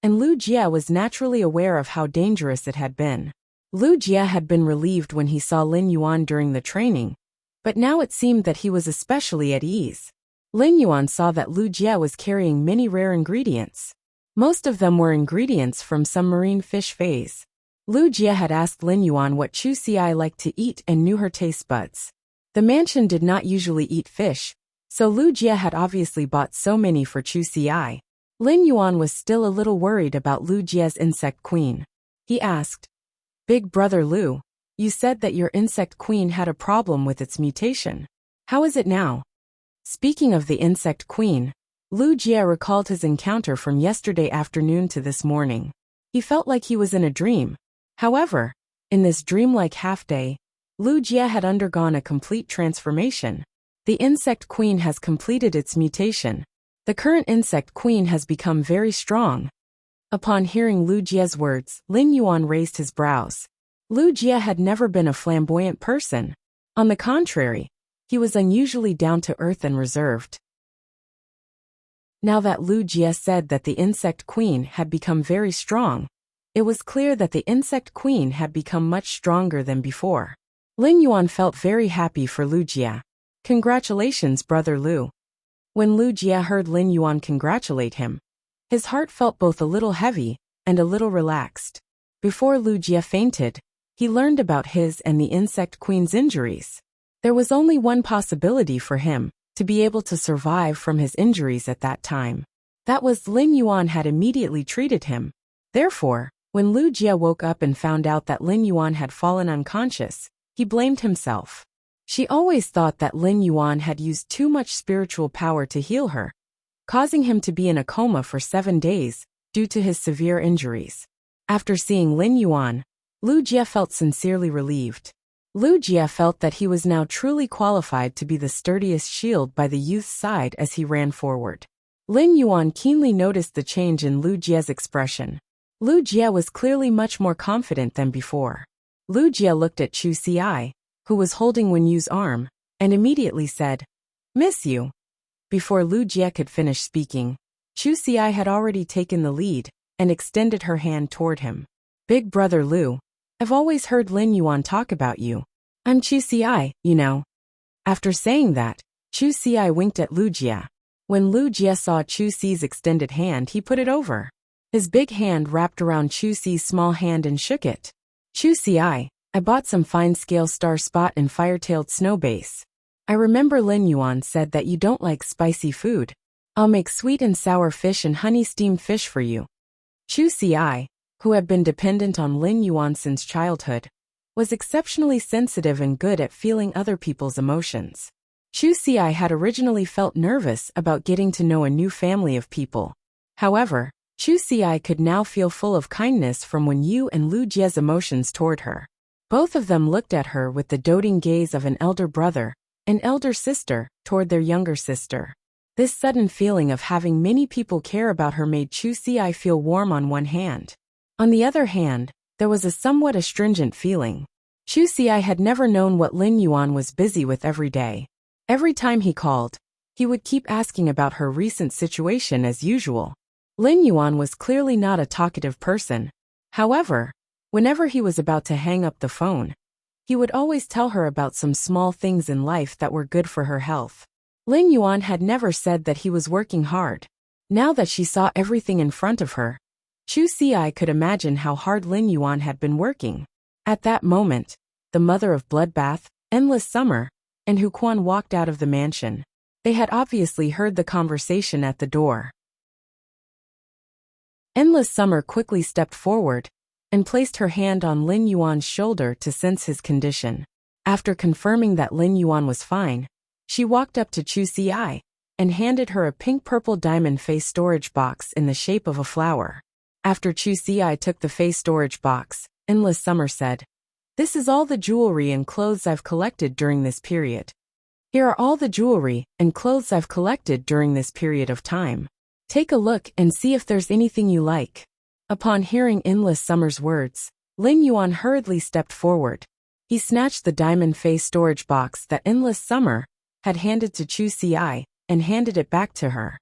and Lu Jie was naturally aware of how dangerous it had been. Lu Jie had been relieved when he saw Lin Yuan during the training, but now it seemed that he was especially at ease. Lin Yuan saw that Lu Jie was carrying many rare ingredients. Most of them were ingredients from some marine fish phase. Lu Jie had asked Lin Yuan what Chu Xi liked to eat and knew her taste buds. The mansion did not usually eat fish, so Lu Jie had obviously bought so many for Chu Xi. Lin Yuan was still a little worried about Lu Jie's insect queen. He asked, "Big brother Lu, you said that your insect queen had a problem with its mutation. How is it now?" Speaking of the insect queen, Lu Jie recalled his encounter from yesterday afternoon to this morning. He felt like he was in a dream. However, in this dreamlike half-day, Lu Jie had undergone a complete transformation. The insect queen has completed its mutation. The current insect queen has become very strong. Upon hearing Lu Jie's words, Lin Yuan raised his brows. Lu Jie had never been a flamboyant person. On the contrary, he was unusually down-to-earth and reserved. Now that Lu Jie said that the insect queen had become very strong, it was clear that the insect queen had become much stronger than before. Lin Yuan felt very happy for Lu Jie. "Congratulations, brother Lu." When Lu Jie heard Lin Yuan congratulate him, his heart felt both a little heavy and a little relaxed. Before Lu Jie fainted, he learned about his and the insect queen's injuries. There was only one possibility for him, to be able to survive from his injuries at that time. That was Lin Yuan had immediately treated him. Therefore, when Lu Jie woke up and found out that Lin Yuan had fallen unconscious, he blamed himself. She always thought that Lin Yuan had used too much spiritual power to heal her, causing him to be in a coma for 7 days due to his severe injuries. After seeing Lin Yuan, Lu Jie felt sincerely relieved. Lu Jie felt that he was now truly qualified to be the sturdiest shield by the youth's side as he ran forward. Lin Yuan keenly noticed the change in Lu Jie's expression. Lu Jie was clearly much more confident than before. Lu Jie looked at Chu Xi, who was holding Wenyu's arm, and immediately said, "Miss you." Before Lu Jie could finish speaking, Chu Xi had already taken the lead and extended her hand toward him. "Big brother Lu, I've always heard Lin Yuan talk about you. I'm Chu Xi, you know." After saying that, Chu Xi winked at Lu Jie. When Lu Jie saw Chu Xi's extended hand, he put it over. His big hand wrapped around Chu Xi's small hand and shook it. "Chu Xi, I bought some fine-scale star spot and fire-tailed snowbase. I remember Lin Yuan said that you don't like spicy food. I'll make sweet and sour fish and honey-steamed fish for you." Chu Si, who had been dependent on Lin Yuan since childhood, was exceptionally sensitive and good at feeling other people's emotions. Chu Si had originally felt nervous about getting to know a new family of people. However, Chu Si could now feel full of kindness from Wen Yu and Lu Jie's emotions toward her. Both of them looked at her with the doting gaze of an elder brother, an elder sister, toward their younger sister. This sudden feeling of having many people care about her made Chu Si feel warm on one hand. On the other hand, there was a somewhat astringent feeling. Chu Si had never known what Lin Yuan was busy with every day. Every time he called, he would keep asking about her recent situation as usual. Lin Yuan was clearly not a talkative person. However, whenever he was about to hang up the phone, he would always tell her about some small things in life that were good for her health. Lin Yuan had never said that he was working hard. Now that she saw everything in front of her, Chu Si could imagine how hard Lin Yuan had been working. At that moment, the mother of Bloodbath, Endless Summer, and Hu Quan walked out of the mansion. They had obviously heard the conversation at the door. Endless Summer quickly stepped forward and placed her hand on Lin Yuan's shoulder to sense his condition. After confirming that Lin Yuan was fine, she walked up to Chu Si and handed her a pink-purple diamond face storage box in the shape of a flower. After Chu Si took the face storage box, Endless Summer said, "This is all the jewelry and clothes I've collected during this period. Here are all the jewelry and clothes I've collected during this period of time. Take a look and see if there's anything you like." Upon hearing Endless Summer's words, Lin Yuan hurriedly stepped forward. He snatched the diamond face storage box that Endless Summer had handed to Chu Si and handed it back to her.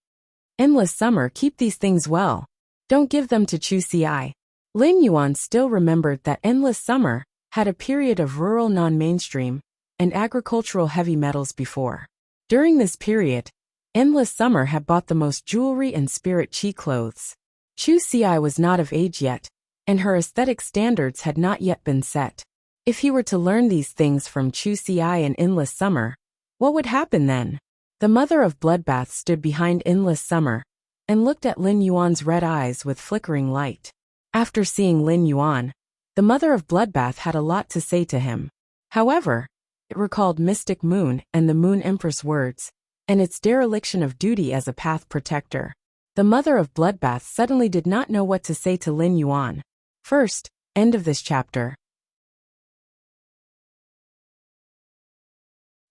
"Endless Summer, keep these things well. Don't give them to Chu Si." Lin Yuan still remembered that Endless Summer had a period of rural non-mainstream and agricultural heavy metals before. During this period, Endless Summer had bought the most jewelry and spirit chi clothes. Chu Si was not of age yet, and her aesthetic standards had not yet been set. If he were to learn these things from Chu Si and Endless Summer, what would happen then? The mother of Bloodbath stood behind Endless Summer and looked at Lin Yuan's red eyes with flickering light. After seeing Lin Yuan, the mother of Bloodbath had a lot to say to him. However, it recalled Mystic Moon and the Moon Empress words, and its dereliction of duty as a path protector. The mother of Bloodbath suddenly did not know what to say to Lin Yuan. First, end of this chapter.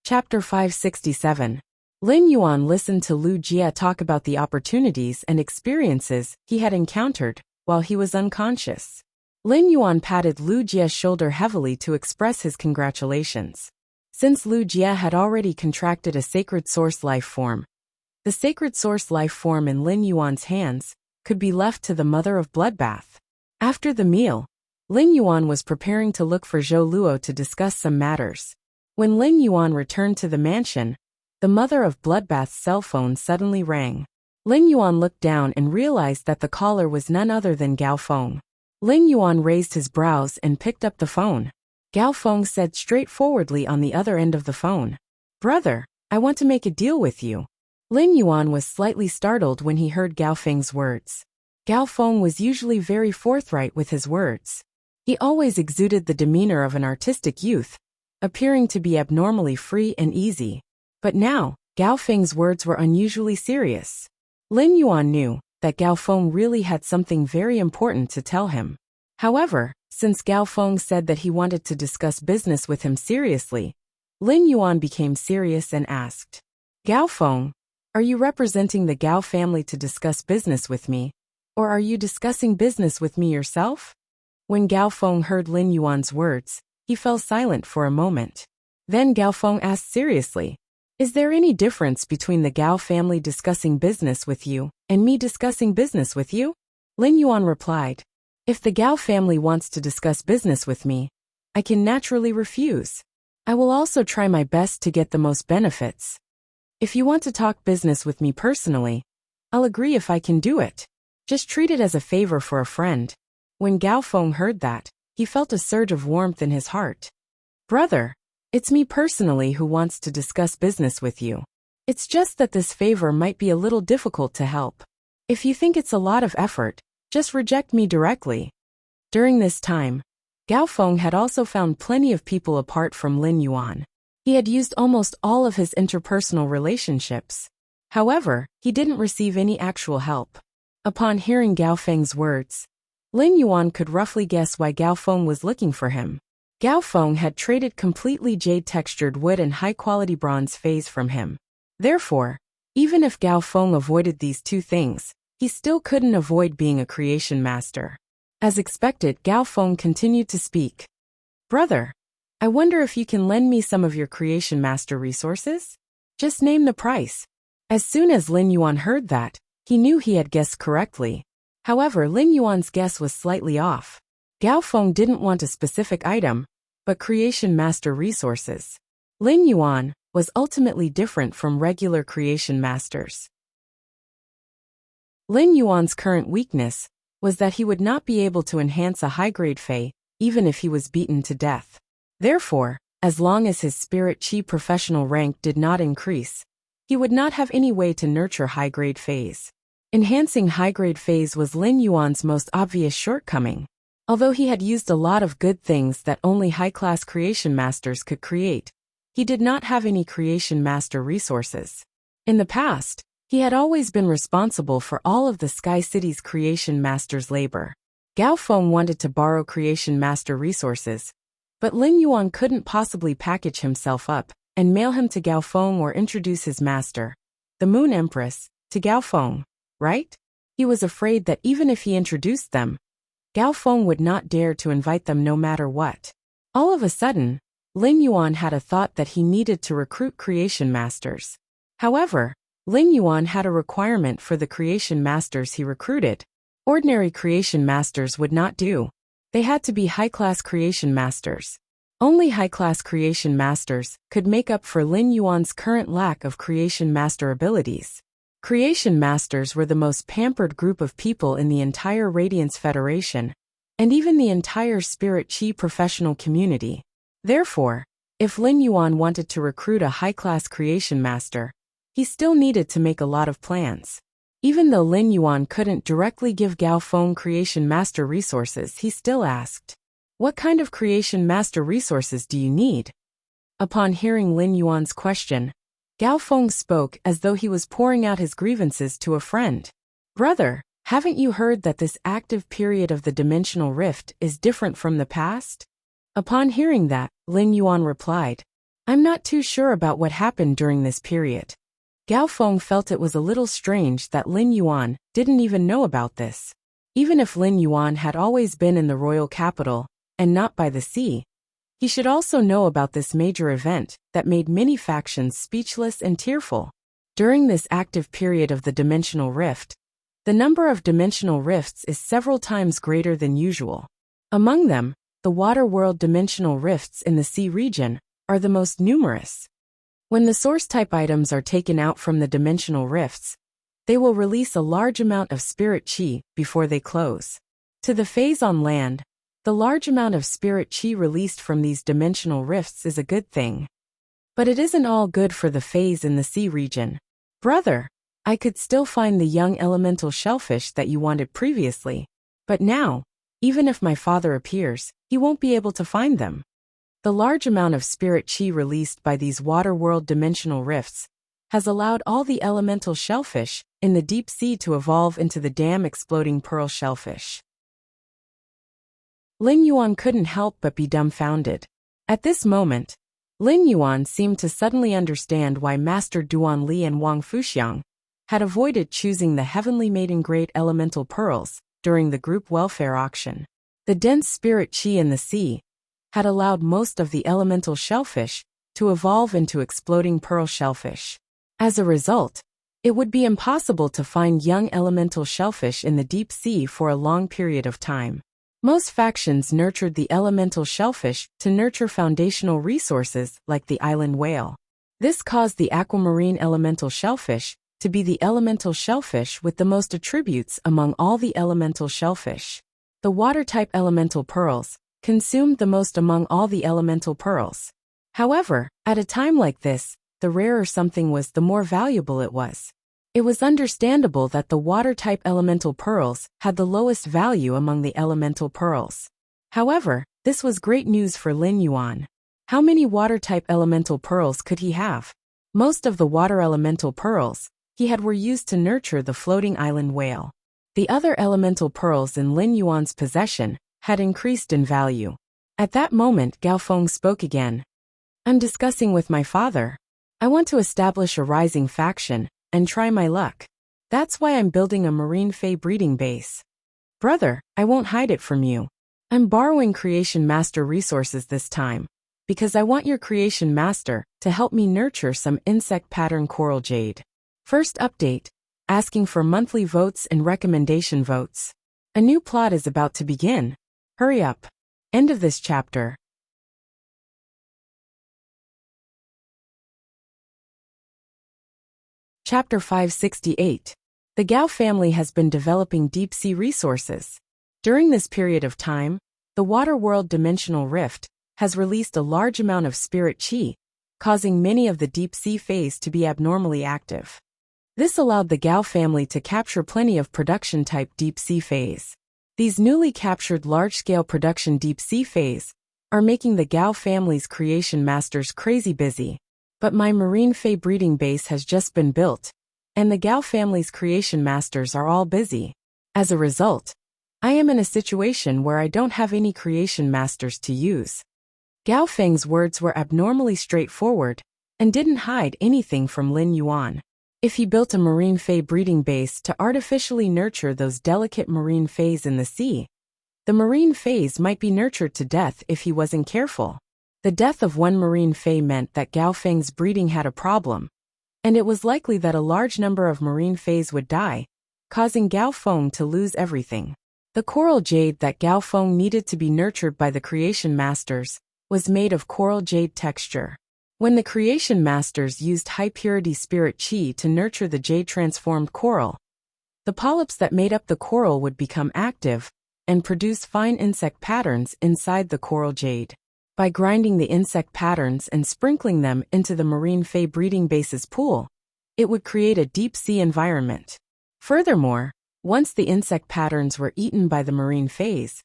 Chapter 567. Lin Yuan listened to Lu Jie talk about the opportunities and experiences he had encountered while he was unconscious. Lin Yuan patted Lu Jie's shoulder heavily to express his congratulations. Since Lu Jie had already contracted a sacred source life form, the sacred source life form in Lin Yuan's hands could be left to the mother of Bloodbath. After the meal, Lin Yuan was preparing to look for Zhou Luo to discuss some matters. When Lin Yuan returned to the mansion, the mother of Bloodbath's cell phone suddenly rang. Lin Yuan looked down and realized that the caller was none other than Gao Feng. Lin Yuan raised his brows and picked up the phone. Gao Feng said straightforwardly on the other end of the phone, "Brother, I want to make a deal with you." Lin Yuan was slightly startled when he heard Gao Feng's words. Gao Feng was usually very forthright with his words. He always exuded the demeanor of an artistic youth, appearing to be abnormally free and easy. But now, Gao Feng's words were unusually serious. Lin Yuan knew that Gao Feng really had something very important to tell him. However, since Gao Feng said that he wanted to discuss business with him seriously, Lin Yuan became serious and asked, "Gao Feng, are you representing the Gao family to discuss business with me, or are you discussing business with me yourself?" When Gao Feng heard Lin Yuan's words, he fell silent for a moment. Then Gao Feng asked seriously, "Is there any difference between the Gao family discussing business with you and me discussing business with you?" Lin Yuan replied, "If the Gao family wants to discuss business with me, I can naturally refuse. I will also try my best to get the most benefits. If you want to talk business with me personally, I'll agree if I can do it. Just treat it as a favor for a friend." When Gao Feng heard that, he felt a surge of warmth in his heart. "Brother, it's me personally who wants to discuss business with you. It's just that this favor might be a little difficult to help. If you think it's a lot of effort, Just reject me directly. During this time, Gao Feng had also found plenty of people apart from Lin Yuan. He had used almost all of his interpersonal relationships. However, he didn't receive any actual help. Upon hearing Gao Feng's words, Lin Yuan could roughly guess why Gao Feng was looking for him. Gao Feng had traded completely jade-textured wood and high-quality bronze phase from him. Therefore, even if Gao Feng avoided these two things, he still couldn't avoid being a creation master. As expected, Gao Feng continued to speak. Brother, I wonder if you can lend me some of your creation master resources? Just name the price. As soon as Lin Yuan heard that, he knew he had guessed correctly. However, Lin Yuan's guess was slightly off. Gao Feng didn't want a specific item, but creation master resources. Lin Yuan was ultimately different from regular creation masters. Lin Yuan's current weakness was that he would not be able to enhance a high-grade Fey, even if he was beaten to death. Therefore, as long as his spirit chi professional rank did not increase, he would not have any way to nurture high-grade Feys. Enhancing high-grade Feys was Lin Yuan's most obvious shortcoming. Although he had used a lot of good things that only high-class creation masters could create, he did not have any creation master resources. In the past, he had always been responsible for all of the Sky City's creation master's labor. Gao Feng wanted to borrow creation master resources, but Lin Yuan couldn't possibly package himself up and mail him to Gao Feng or introduce his master, the Moon Empress, to Gao Feng, right? He was afraid that even if he introduced them, Gao Feng would not dare to invite them no matter what. All of a sudden, Lin Yuan had a thought that he needed to recruit creation masters. However, Lin Yuan had a requirement for the creation masters he recruited. Ordinary creation masters would not do. They had to be high-class creation masters. Only high-class creation masters could make up for Lin Yuan's current lack of creation master abilities. Creation masters were the most pampered group of people in the entire Radiance Federation, and even the entire Spirit Chi professional community. Therefore, if Lin Yuan wanted to recruit a high-class creation master, he still needed to make a lot of plans. Even though Lin Yuan couldn't directly give Gao Feng creation master resources, he still asked, "What kind of creation master resources do you need?" Upon hearing Lin Yuan's question, Gao Feng spoke as though he was pouring out his grievances to a friend. "Brother, haven't you heard that this active period of the dimensional rift is different from the past?" Upon hearing that, Lin Yuan replied, "I'm not too sure about what happened during this period." Gao Feng felt it was a little strange that Lin Yuan didn't even know about this. Even if Lin Yuan had always been in the royal capital, and not by the sea, he should also know about this major event that made many factions speechless and tearful. During this active period of the dimensional rift, the number of dimensional rifts is several times greater than usual. Among them, the water world dimensional rifts in the sea region are the most numerous. When the source-type items are taken out from the dimensional rifts, they will release a large amount of spirit chi before they close. To the phase on land, the large amount of spirit chi released from these dimensional rifts is a good thing. But it isn't all good for the phase in the sea region. "Brother, I could still find the young elemental shellfish that you wanted previously, but now, even if my father appears, he won't be able to find them." The large amount of spirit chi released by these water world dimensional rifts has allowed all the elemental shellfish in the deep sea to evolve into the damn exploding pearl shellfish. Lin Yuan couldn't help but be dumbfounded. At this moment, Lin Yuan seemed to suddenly understand why Master Duan Li and Wang Fuxiang had avoided choosing the heavenly maiden grade elemental pearls during the group welfare auction. The dense spirit chi in the sea had allowed most of the elemental shellfish to evolve into exploding pearl shellfish. As a result, it would be impossible to find young elemental shellfish in the deep sea for a long period of time. Most factions nurtured the elemental shellfish to nurture foundational resources like the island whale. This caused the aquamarine elemental shellfish to be the elemental shellfish with the most attributes among all the elemental shellfish. The water-type elemental pearls consumed the most among all the elemental pearls. However, at a time like this, the rarer something was, the more valuable it was. It was understandable that the water-type elemental pearls had the lowest value among the elemental pearls. However, this was great news for Lin Yuan. How many water-type elemental pearls could he have? Most of the water elemental pearls he had were used to nurture the floating island whale. The other elemental pearls in Lin Yuan's possession had increased in value. At that moment, Gao Feng spoke again. I'm discussing with my father. I want to establish a rising faction and try my luck. That's why I'm building a marine fae breeding base. Brother, I won't hide it from you. I'm borrowing Creation Master resources this time, because I want your Creation Master to help me nurture some insect pattern coral jade. First update, asking for monthly votes and recommendation votes. A new plot is about to begin. Hurry up. End of this chapter. Chapter 568. The Gao family has been developing deep-sea resources. During this period of time, the Water World Dimensional Rift has released a large amount of spirit chi, causing many of the deep-sea faes to be abnormally active. This allowed the Gao family to capture plenty of production-type deep-sea faes. These newly captured large-scale production deep-sea faes are making the Gao family's creation masters crazy busy. But my marine fae breeding base has just been built, and the Gao family's creation masters are all busy. As a result, I am in a situation where I don't have any creation masters to use. Gao Feng's words were abnormally straightforward and didn't hide anything from Lin Yuan. If he built a marine fae breeding base to artificially nurture those delicate marine faes in the sea, the marine faes might be nurtured to death if he wasn't careful. The death of one marine fae meant that Gao Feng's breeding had a problem, and it was likely that a large number of marine faes would die, causing Gao Feng to lose everything. The coral jade that Gao Feng needed to be nurtured by the creation masters was made of coral jade texture. When the creation masters used high-purity spirit chi to nurture the jade-transformed coral, the polyps that made up the coral would become active and produce fine insect patterns inside the coral jade. By grinding the insect patterns and sprinkling them into the marine fae breeding base's pool, it would create a deep-sea environment. Furthermore, once the insect patterns were eaten by the marine faes,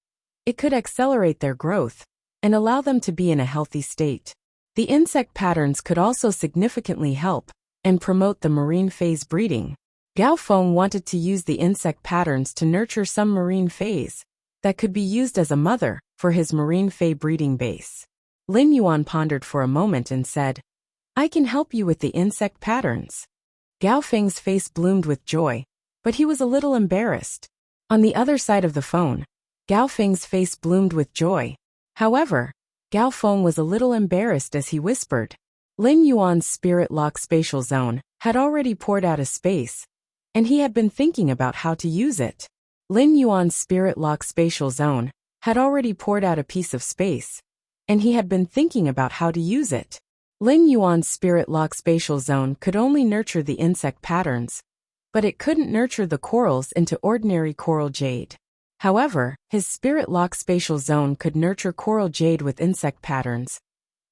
it could accelerate their growth and allow them to be in a healthy state. The insect patterns could also significantly help and promote the marine fae's breeding. Gao Feng wanted to use the insect patterns to nurture some marine faes that could be used as a mother for his marine fae breeding base. Lin Yuan pondered for a moment and said, I can help you with the insect patterns. Gao Feng's face bloomed with joy, but he was a little embarrassed. On the other side of the phone, Gao Feng's face bloomed with joy. However, Gao Feng was a little embarrassed as he whispered. Lin Yuan's spirit lock spatial zone had already poured out a space, and he had been thinking about how to use it. Lin Yuan's spirit lock spatial zone had already poured out a piece of space, and he had been thinking about how to use it. Lin Yuan's spirit lock spatial zone could only nurture the insect patterns, but it couldn't nurture the corals into ordinary coral jade. However, his spirit lock spatial zone could nurture coral jade with insect patterns,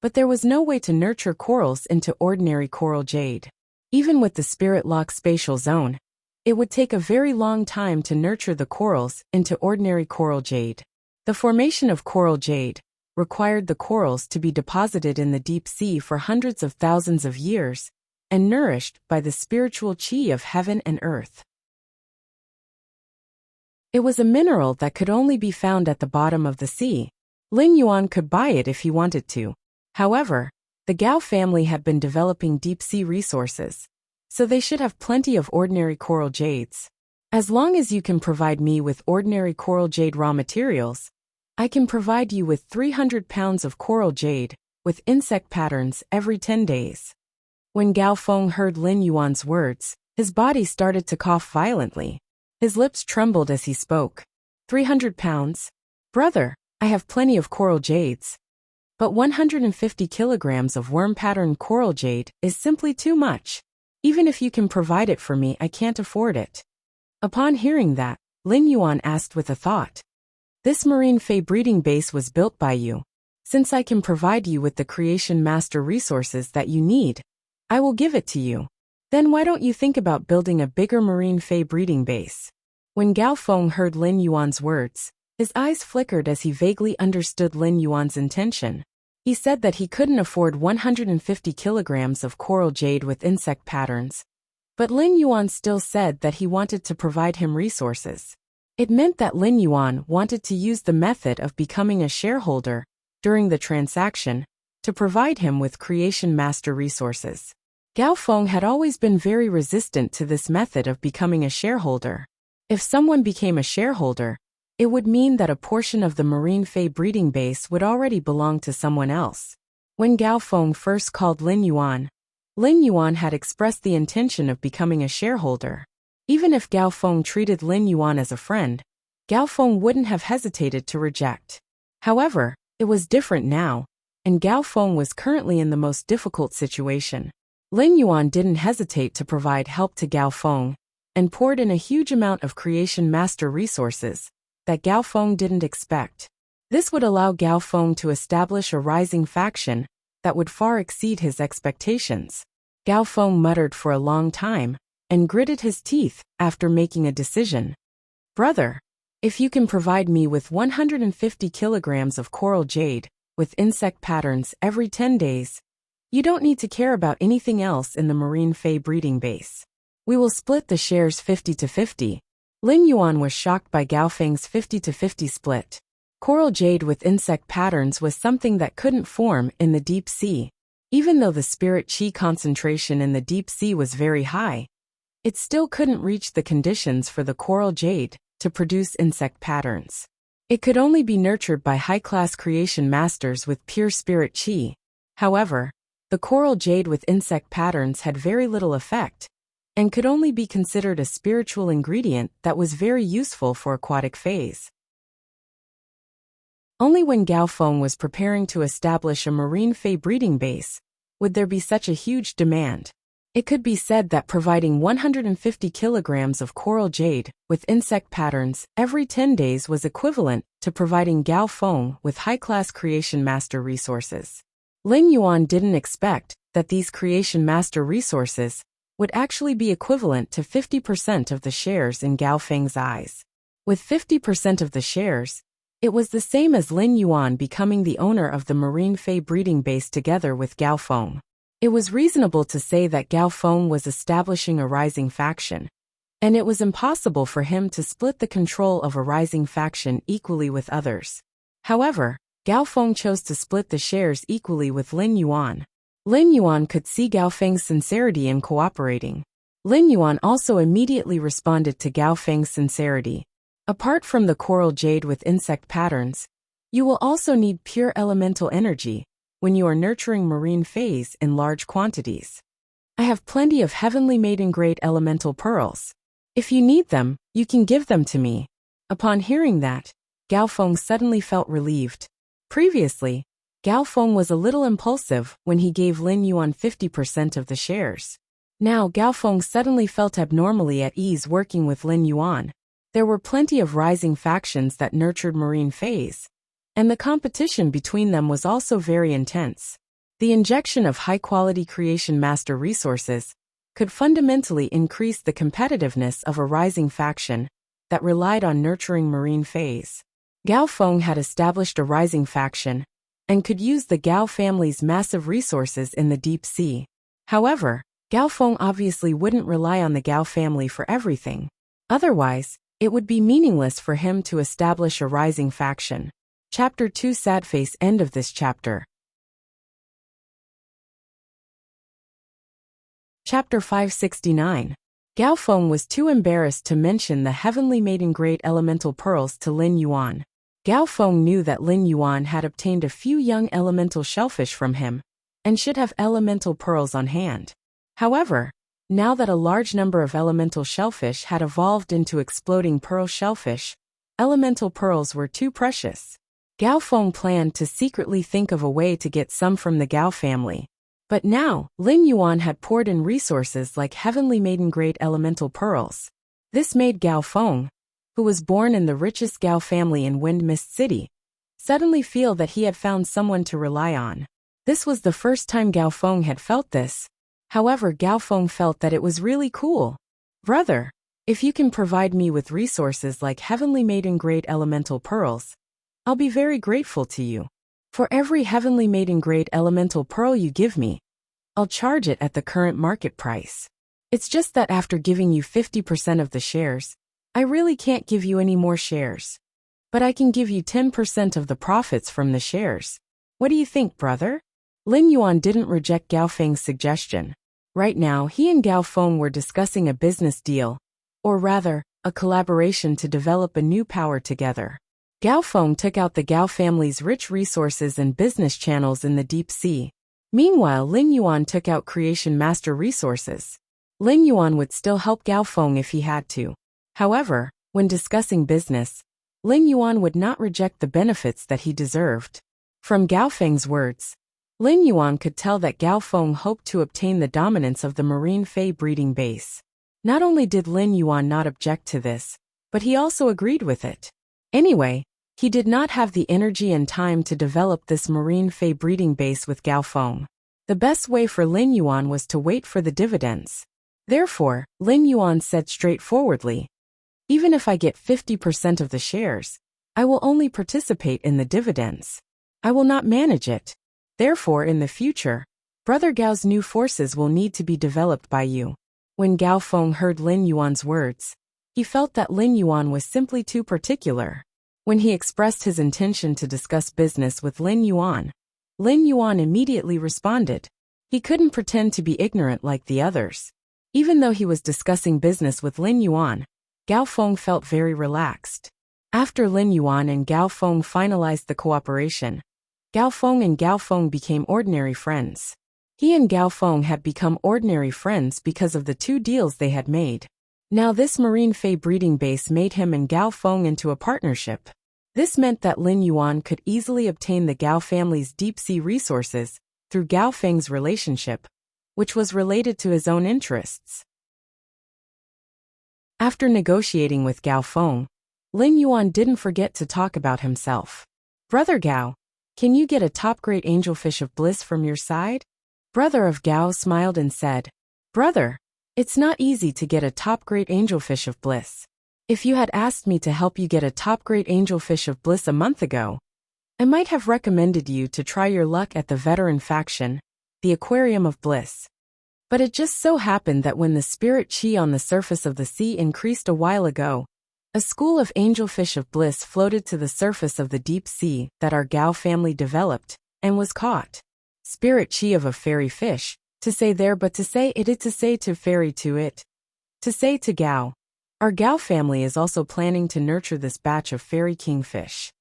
but there was no way to nurture corals into ordinary coral jade. Even with the spirit lock spatial zone, it would take a very long time to nurture the corals into ordinary coral jade. The formation of coral jade required the corals to be deposited in the deep sea for hundreds of thousands of years and nourished by the spiritual chi of heaven and earth. It was a mineral that could only be found at the bottom of the sea. Lin Yuan could buy it if he wanted to. However, the Gao family had been developing deep-sea resources, so they should have plenty of ordinary coral jades. As long as you can provide me with ordinary coral jade raw materials, I can provide you with 300 pounds of coral jade with insect patterns every 10 days. When Gao Feng heard Lin Yuan's words, his body started to cough violently. His lips trembled as he spoke. 300 pounds? Brother, I have plenty of coral jades. But 150 kilograms of worm-patterned coral jade is simply too much. Even if you can provide it for me, I can't afford it. Upon hearing that, Lin Yuan asked with a thought. This marine fae breeding base was built by you. Since I can provide you with the creation master resources that you need, I will give it to you. Then why don't you think about building a bigger marine fey breeding base? When Gao Feng heard Lin Yuan's words, his eyes flickered as he vaguely understood Lin Yuan's intention. He said that he couldn't afford 150 kilograms of coral jade with insect patterns. But Lin Yuan still said that he wanted to provide him resources. It meant that Lin Yuan wanted to use the method of becoming a shareholder during the transaction to provide him with creation master resources. Gao Feng had always been very resistant to this method of becoming a shareholder. If someone became a shareholder, it would mean that a portion of the marine fey breeding base would already belong to someone else. When Gao Feng first called Lin Yuan had expressed the intention of becoming a shareholder. Even if Gao Feng treated Lin Yuan as a friend, Gao Feng wouldn't have hesitated to reject. However, it was different now, and Gao Feng was currently in the most difficult situation. Lin Yuan didn't hesitate to provide help to Gao Feng, and poured in a huge amount of creation master resources that Gao Feng didn't expect. This would allow Gao Feng to establish a rising faction that would far exceed his expectations. Gao Feng muttered for a long time and gritted his teeth after making a decision. Brother, if you can provide me with 150 kilograms of coral jade with insect patterns every 10 days, you don't need to care about anything else in the marine fey breeding base. We will split the shares 50-50. Lin Yuan was shocked by Gao Feng's 50-50 split. Coral jade with insect patterns was something that couldn't form in the deep sea. Even though the spirit qi concentration in the deep sea was very high, it still couldn't reach the conditions for the coral jade to produce insect patterns. It could only be nurtured by high-class creation masters with pure spirit qi. However, the coral jade with insect patterns had very little effect, and could only be considered a spiritual ingredient that was very useful for aquatic phase. Only when Gao Feng was preparing to establish a marine fey breeding base would there be such a huge demand. It could be said that providing 150 kilograms of coral jade with insect patterns every 10 days was equivalent to providing Gao Feng with high-class creation master resources. Lin Yuan didn't expect that these creation master resources would actually be equivalent to 50% of the shares in Gao Feng's eyes. With 50% of the shares, it was the same as Lin Yuan becoming the owner of the marine fey breeding base together with Gao Feng. It was reasonable to say that Gao Feng was establishing a rising faction, and it was impossible for him to split the control of a rising faction equally with others. However, Gao Feng chose to split the shares equally with Lin Yuan. Lin Yuan could see Gao Feng's sincerity in cooperating. Lin Yuan also immediately responded to Gao Feng's sincerity. Apart from the coral jade with insect patterns, you will also need pure elemental energy when you are nurturing marine phase in large quantities. I have plenty of heavenly maiden-grade elemental pearls. If you need them, you can give them to me. Upon hearing that, Gao Feng suddenly felt relieved. Previously, Gao Feng was a little impulsive when he gave Lin Yuan 50% of the shares. Now Gao Feng suddenly felt abnormally at ease working with Lin Yuan. There were plenty of rising factions that nurtured marine phase, and the competition between them was also very intense. The injection of high-quality creation master resources could fundamentally increase the competitiveness of a rising faction that relied on nurturing marine phase. Gao Feng had established a rising faction and could use the Gao family's massive resources in the deep sea. However, Gao Feng obviously wouldn't rely on the Gao family for everything. Otherwise, it would be meaningless for him to establish a rising faction. Chapter 2 Sad face. End of this chapter. Chapter 569. Gao Feng was too embarrassed to mention the heavenly maiden-grade elemental pearls to Lin Yuan. Gao Feng knew that Lin Yuan had obtained a few young elemental shellfish from him, and should have elemental pearls on hand. However, now that a large number of elemental shellfish had evolved into exploding pearl shellfish, elemental pearls were too precious. Gao Feng planned to secretly think of a way to get some from the Gao family. But now, Lin Yuan had poured in resources like heavenly maiden-grade elemental pearls. This made Gao Feng, who was born in the richest Gao family in Wind Mist City, suddenly feel that he had found someone to rely on. This was the first time Gao Feng had felt this. However, Gao Feng felt that it was really cool. Brother, if you can provide me with resources like heavenly maiden-grade elemental pearls, I'll be very grateful to you. For every heavenly maiden-grade elemental pearl you give me, I'll charge it at the current market price. It's just that after giving you 50% of the shares, I really can't give you any more shares. But I can give you 10% of the profits from the shares. What do you think, brother? Lin Yuan didn't reject Gao Feng's suggestion. Right now, he and Gao Feng were discussing a business deal, or rather, a collaboration to develop a new power together. Gao Feng took out the Gao family's rich resources and business channels in the deep sea. Meanwhile, Lin Yuan took out Creation Master resources. Lin Yuan would still help Gao Feng if he had to. However, when discussing business, Lin Yuan would not reject the benefits that he deserved. From Gao Feng's words, Lin Yuan could tell that Gao Feng hoped to obtain the dominance of the marine fei breeding base. Not only did Lin Yuan not object to this, but he also agreed with it. Anyway, he did not have the energy and time to develop this marine fei breeding base with Gao Feng. The best way for Lin Yuan was to wait for the dividends. Therefore, Lin Yuan said straightforwardly, even if I get 50% of the shares, I will only participate in the dividends. I will not manage it. Therefore, in the future, Brother Gao's new forces will need to be developed by you. When Gao Feng heard Lin Yuan's words, he felt that Lin Yuan was simply too particular. When he expressed his intention to discuss business with Lin Yuan immediately responded. He couldn't pretend to be ignorant like the others. Even though he was discussing business with Lin Yuan, Gao Feng felt very relaxed. After Lin Yuan and Gao Feng finalized the cooperation, Gao Feng and Gao Feng became ordinary friends. He and Gao Feng had become ordinary friends because of the two deals they had made. Now this marine fei breeding base made him and Gao Feng into a partnership. This meant that Lin Yuan could easily obtain the Gao family's deep-sea resources through Gao Feng's relationship, which was related to his own interests. After negotiating with Gao Feng, Lin Yuan didn't forget to talk about himself. Brother Gao, can you get a top-grade angelfish of bliss from your side? Brother of Gao smiled and said, Brother, it's not easy to get a top-grade angelfish of bliss. If you had asked me to help you get a top-grade angelfish of bliss a month ago, I might have recommended you to try your luck at the veteran faction, the Aquarium of Bliss. But it just so happened that when the spirit chi on the surface of the sea increased a while ago, a school of angelfish of bliss floated to the surface of the deep sea that our Gao family developed, and was caught. Spirit chi of a fairy fish, to say there but to say it to say to fairy to it. To say to Gao. Our Gao family is also planning to nurture this batch of fairy kingfish.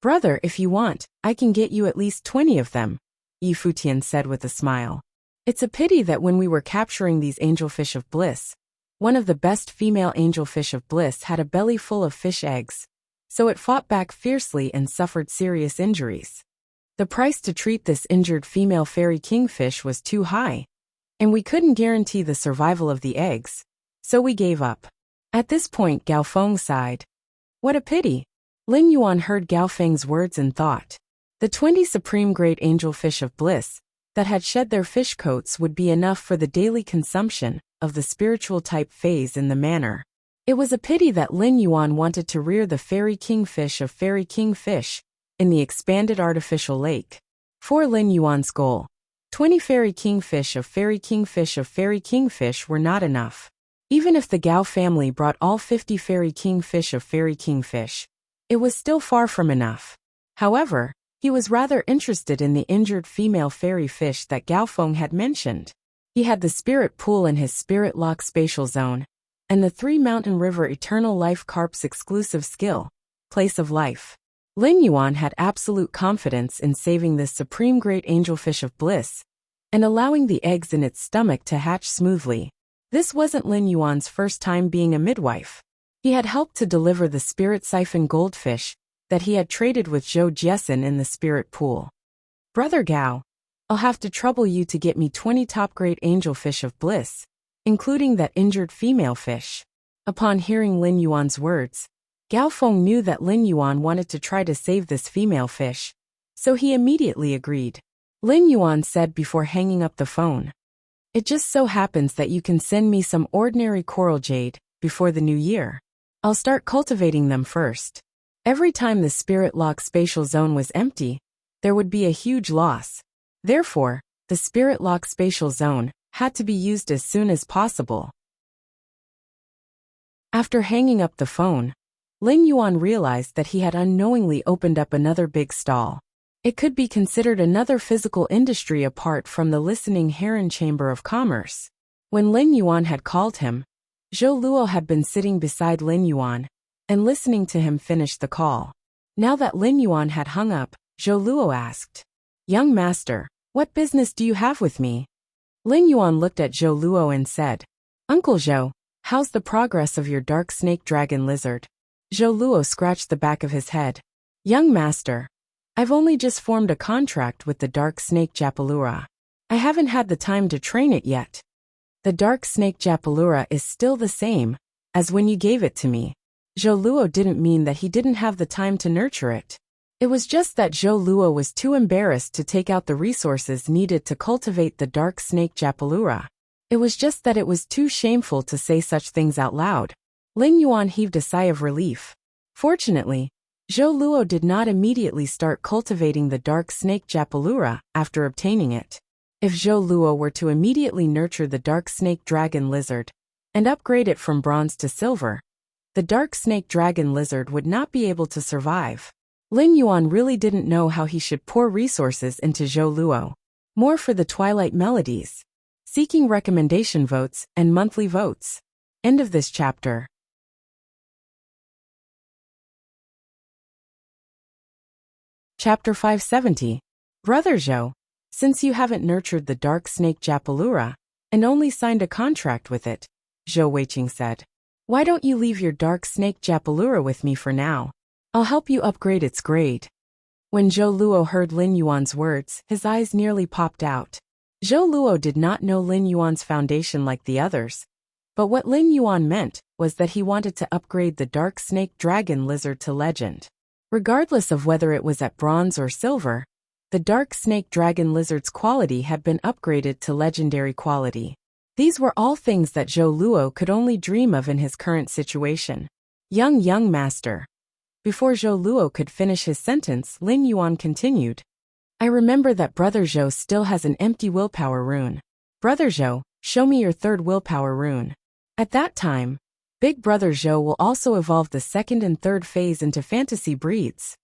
Brother, if you want, I can get you at least 20 of them, Yi Futian said with a smile. It's a pity that when we were capturing these angelfish of bliss, one of the best female angelfish of bliss had a belly full of fish eggs, so it fought back fiercely and suffered serious injuries. The price to treat this injured female fairy kingfish was too high, and we couldn't guarantee the survival of the eggs, so we gave up. At this point, Gao Feng sighed. What a pity. Lin Yuan heard Gao Feng's words and thought. The 20 supreme grade angelfish of bliss that had shed their fish coats would be enough for the daily consumption of the spiritual type phase in the manor. It was a pity that Lin Yuan wanted to rear the fairy kingfish of fairy kingfish in the expanded artificial lake. For Lin Yuan's goal, 20 fairy kingfish of fairy kingfish of fairy kingfish were not enough. Even if the Gao family brought all 50 fairy kingfish of fairy kingfish, it was still far from enough. However, he was rather interested in the injured female fairy fish that Gao Feng had mentioned. He had the spirit pool in his spirit lock spatial zone, and the 3 Mountain River Eternal Life Carp's exclusive skill, Place of Life. Lin Yuan had absolute confidence in saving this supreme great angelfish of bliss, and allowing the eggs in its stomach to hatch smoothly. This wasn't Lin Yuan's first time being a midwife. He had helped to deliver the spirit siphon goldfish that he had traded with Zhou Jiesin in the spirit pool. Brother Gao, I'll have to trouble you to get me 20 top-grade angelfish of bliss, including that injured female fish. Upon hearing Lin Yuan's words, Gao Feng knew that Lin Yuan wanted to try to save this female fish, so he immediately agreed. Lin Yuan said before hanging up the phone. It just so happens that you can send me some ordinary coral jade before the new year. I'll start cultivating them first. Every time the spirit lock spatial zone was empty, there would be a huge loss. Therefore, the spirit lock spatial zone had to be used as soon as possible. After hanging up the phone, Lin Yuan realized that he had unknowingly opened up another big stall. It could be considered another physical industry apart from the listening heron chamber of commerce. When Lin Yuan had called him, Zhou Luo had been sitting beside Lin Yuan and listening to him finish the call. Now that Lin Yuan had hung up, Zhou Luo asked, "Young master, what business do you have with me?" Lin Yuan looked at Zhou Luo and said, "Uncle Zhou, how's the progress of your dark snake dragon lizard?" Zhou Luo scratched the back of his head. "Young master, I've only just formed a contract with the dark snake Japalura. I haven't had the time to train it yet. The dark snake Japalura is still the same as when you gave it to me." Zhou Luo didn't mean that he didn't have the time to nurture it. It was just that Zhou Luo was too embarrassed to take out the resources needed to cultivate the dark snake Japalura. It was just that it was too shameful to say such things out loud. Lin Yuan heaved a sigh of relief. Fortunately, Zhou Luo did not immediately start cultivating the dark snake Japalura after obtaining it. If Zhou Luo were to immediately nurture the dark snake dragon lizard and upgrade it from bronze to silver, the dark snake dragon lizard would not be able to survive. Lin Yuan really didn't know how he should pour resources into Zhou Luo. More for the Twilight Melodies. Seeking recommendation votes and monthly votes. End of this chapter. Chapter 570. Brother Zhou, since you haven't nurtured the dark snake Japalura and only signed a contract with it, Zhou Weiqing said, why don't you leave your dark snake Japalura with me for now? I'll help you upgrade its grade. When Zhou Luo heard Lin Yuan's words, his eyes nearly popped out. Zhou Luo did not know Lin Yuan's foundation like the others, but what Lin Yuan meant was that he wanted to upgrade the dark snake dragon lizard to legend. Regardless of whether it was at bronze or silver, the dark snake dragon lizard's quality had been upgraded to legendary quality. These were all things that Zhou Luo could only dream of in his current situation. Young master. Before Zhou Luo could finish his sentence, Lin Yuan continued. I remember that Brother Zhou still has an empty willpower rune. Brother Zhou, show me your third willpower rune. At that time, Big Brother Zhou will also evolve the second and third phase into fantasy breeds.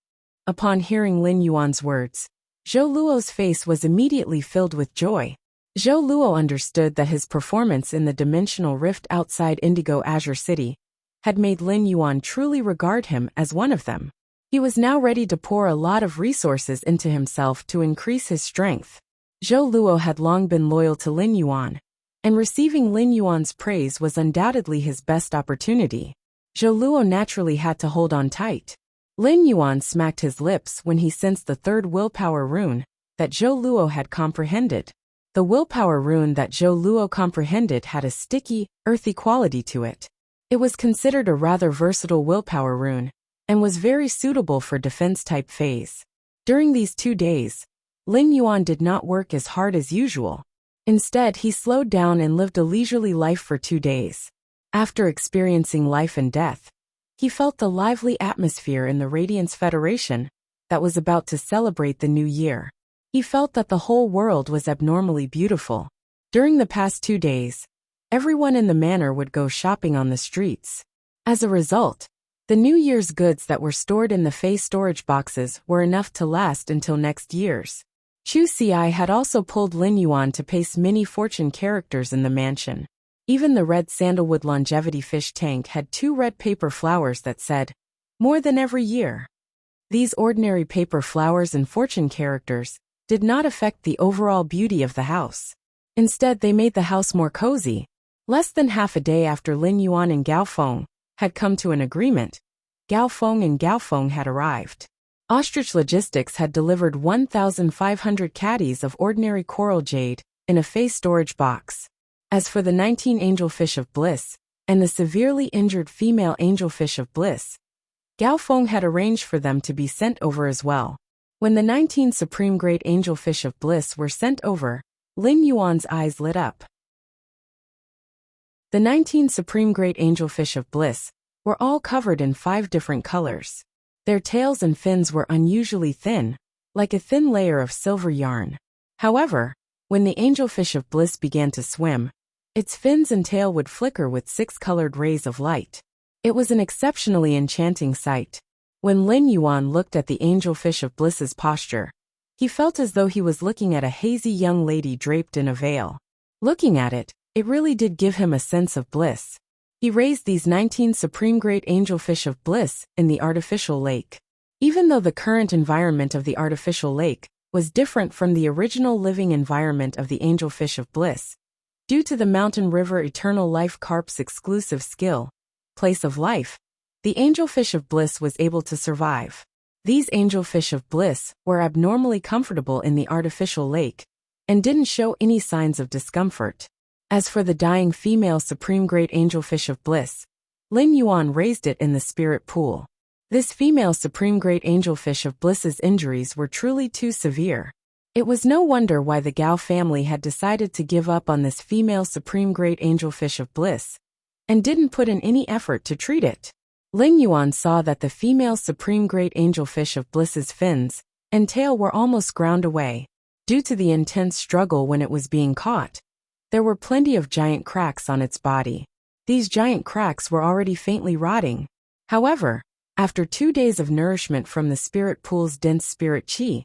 Upon hearing Lin Yuan's words, Zhou Luo's face was immediately filled with joy. Zhou Luo understood that his performance in the dimensional rift outside Indigo Azure City had made Lin Yuan truly regard him as one of them. He was now ready to pour a lot of resources into himself to increase his strength. Zhou Luo had long been loyal to Lin Yuan, and receiving Lin Yuan's praise was undoubtedly his best opportunity. Zhou Luo naturally had to hold on tight. Lin Yuan smacked his lips when he sensed the third willpower rune that Zhou Luo had comprehended. The willpower rune that Zhou Luo comprehended had a sticky, earthy quality to it. It was considered a rather versatile willpower rune, and was very suitable for defense-type phase. During these 2 days, Lin Yuan did not work as hard as usual. Instead, he slowed down and lived a leisurely life for 2 days. After experiencing life and death, he felt the lively atmosphere in the Radiance Federation that was about to celebrate the new year. He felt that the whole world was abnormally beautiful. During the past 2 days, everyone in the manor would go shopping on the streets. As a result, the New Year's goods that were stored in the Fey storage boxes were enough to last until next year's. Chu Xi had also pulled Lin Yuan to paste mini fortune characters in the mansion. Even the red sandalwood longevity fish tank had 2 red paper flowers that said, more than every year. These ordinary paper flowers and fortune characters did not affect the overall beauty of the house. Instead, they made the house more cozy. Less than half a day after Lin Yuan and Gao Feng had come to an agreement, Gao Feng and Gao Feng had arrived. Ostrich Logistics had delivered 1,500 caddies of ordinary coral jade in a Fey storage box. As for the 19 angelfish of bliss and the severely injured female angelfish of bliss, Gao Feng had arranged for them to be sent over as well. When the 19 supreme grade angelfish of bliss were sent over, Lin Yuan's eyes lit up. The 19 supreme great angelfish of bliss were all covered in 5 different colors. Their tails and fins were unusually thin, like a thin layer of silver yarn. However, when the angelfish of bliss began to swim, its fins and tail would flicker with 6 colored rays of light. It was an exceptionally enchanting sight. When Lin Yuan looked at the angelfish of bliss's posture, he felt as though he was looking at a hazy young lady draped in a veil. Looking at it, it really did give him a sense of bliss. He raised these 19 supreme great angelfish of bliss in the artificial lake. Even though the current environment of the artificial lake was different from the original living environment of the angelfish of bliss, due to the mountain river eternal life carp's exclusive skill, place of life, the angelfish of bliss was able to survive. These angelfish of bliss were abnormally comfortable in the artificial lake and didn't show any signs of discomfort. As for the dying female supreme great angelfish of bliss, Lin Yuan raised it in the spirit pool. This female supreme great angelfish of bliss's injuries were truly too severe. It was no wonder why the Gao family had decided to give up on this female supreme great angelfish of bliss and didn't put in any effort to treat it. Lin Yuan saw that the female supreme great angelfish of bliss's fins and tail were almost ground away. Due to the intense struggle when it was being caught, there were plenty of giant cracks on its body. These giant cracks were already faintly rotting. However, after 2 days of nourishment from the spirit pool's dense spirit qi,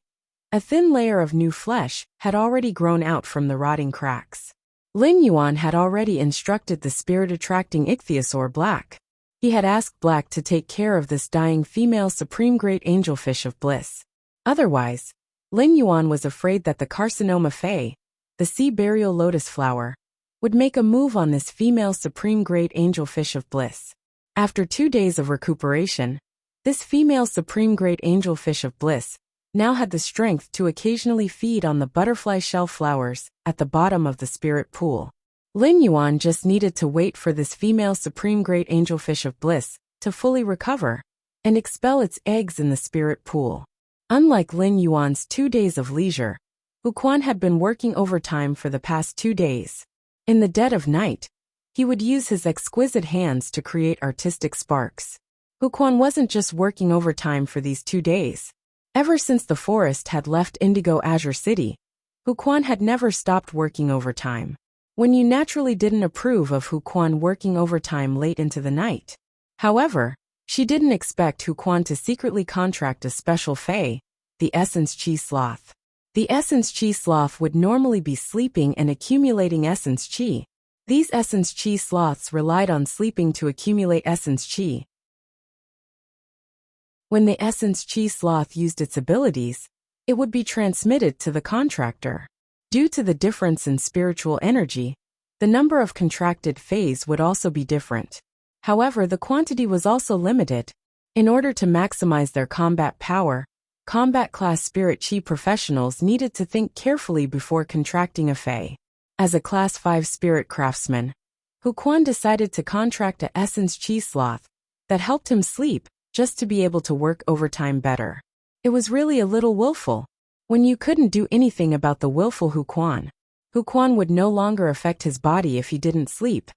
a thin layer of new flesh had already grown out from the rotting cracks. Lin Yuan had already instructed the spirit-attracting ichthyosaur Black. He had asked Black to take care of this dying female supreme great angelfish of bliss. Otherwise, Lin Yuan was afraid that the carcinoma fei, the sea burial lotus flower, would make a move on this female supreme great angelfish of bliss. After 2 days of recuperation, this female supreme great angelfish of bliss now had the strength to occasionally feed on the butterfly shell flowers at the bottom of the spirit pool. Lin Yuan just needed to wait for this female supreme great angelfish of bliss to fully recover and expel its eggs in the spirit pool. Unlike Lin Yuan's 2 days of leisure, Hu Quan had been working overtime for the past 2 days. In the dead of night, he would use his exquisite hands to create artistic sparks. Hu Quan wasn't just working overtime for these 2 days. Ever since the forest had left Indigo Azure City, Hu Quan had never stopped working overtime. When you naturally didn't approve of Hu Quan working overtime late into the night. However, she didn't expect Hu Quan to secretly contract a special fei, the Essence Qi Sloth. The Essence Qi Sloth would normally be sleeping and accumulating Essence Qi. These Essence Qi Sloths relied on sleeping to accumulate Essence Qi. When the Essence Qi Sloth used its abilities, it would be transmitted to the contractor. Due to the difference in spiritual energy, the number of contracted feis would also be different. However, the quantity was also limited. In order to maximize their combat power, combat class spirit qi professionals needed to think carefully before contracting a fei. As a class 5 spirit craftsman, Hu Quan decided to contract a Essence Qi Sloth that helped him sleep just to be able to work overtime better. It was really a little willful. When you couldn't do anything about the willful Hu Quan would no longer affect his body if he didn't sleep,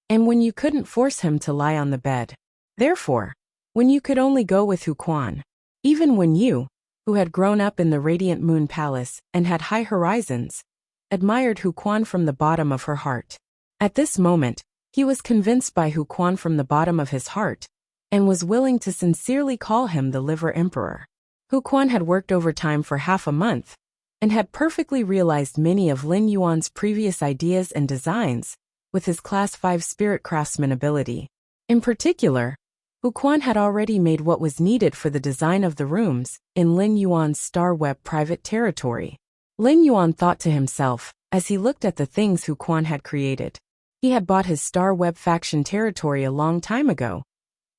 and when you couldn't force him to lie on the bed. Therefore, when you could only go with Hu Quan, even when you, who had grown up in the Radiant Moon Palace and had high horizons, admired Hu Quan from the bottom of her heart. At this moment, he was convinced by Hu Quan from the bottom of his heart, and was willing to sincerely call him the Liver Emperor. Hu Quan had worked overtime for half a month, and had perfectly realized many of Lin Yuan's previous ideas and designs with his Class 5 Spirit Craftsman ability. In particular, Hu Quan had already made what was needed for the design of the rooms in Lin Yuan's Star Web private territory. Lin Yuan thought to himself, as he looked at the things Hu Quan had created. He had bought his Star Web faction territory a long time ago,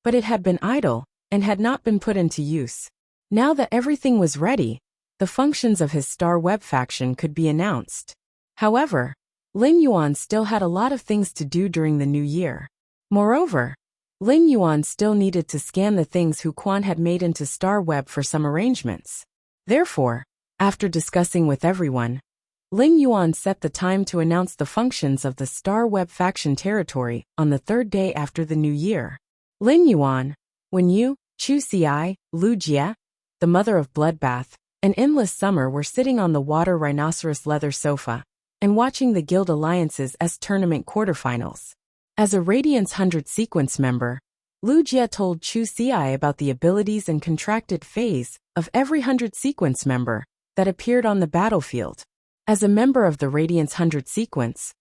but it had been idle and had not been put into use. Now that everything was ready, the functions of his Star Web faction could be announced. However, Lin Yuan still had a lot of things to do during the new year. Moreover, Lin Yuan still needed to scan the things Hu Quan had made into Star Web for some arrangements. Therefore, after discussing with everyone, Lin Yuan set the time to announce the functions of the Star Web faction territory on the third day after the new year. Lin Yuan, Wen Yu, Chu Xi, Lu Jie, the mother of Bloodbath, and Endless Summer were sitting on the water rhinoceros leather sofa and watching the Guild Alliance's tournament quarterfinals. As a Radiance 100 sequence member, Lu Jie told Chu Xi about the abilities and contracted phase of every 100 sequence member that appeared on the battlefield. As a member of the Radiance 100 sequence,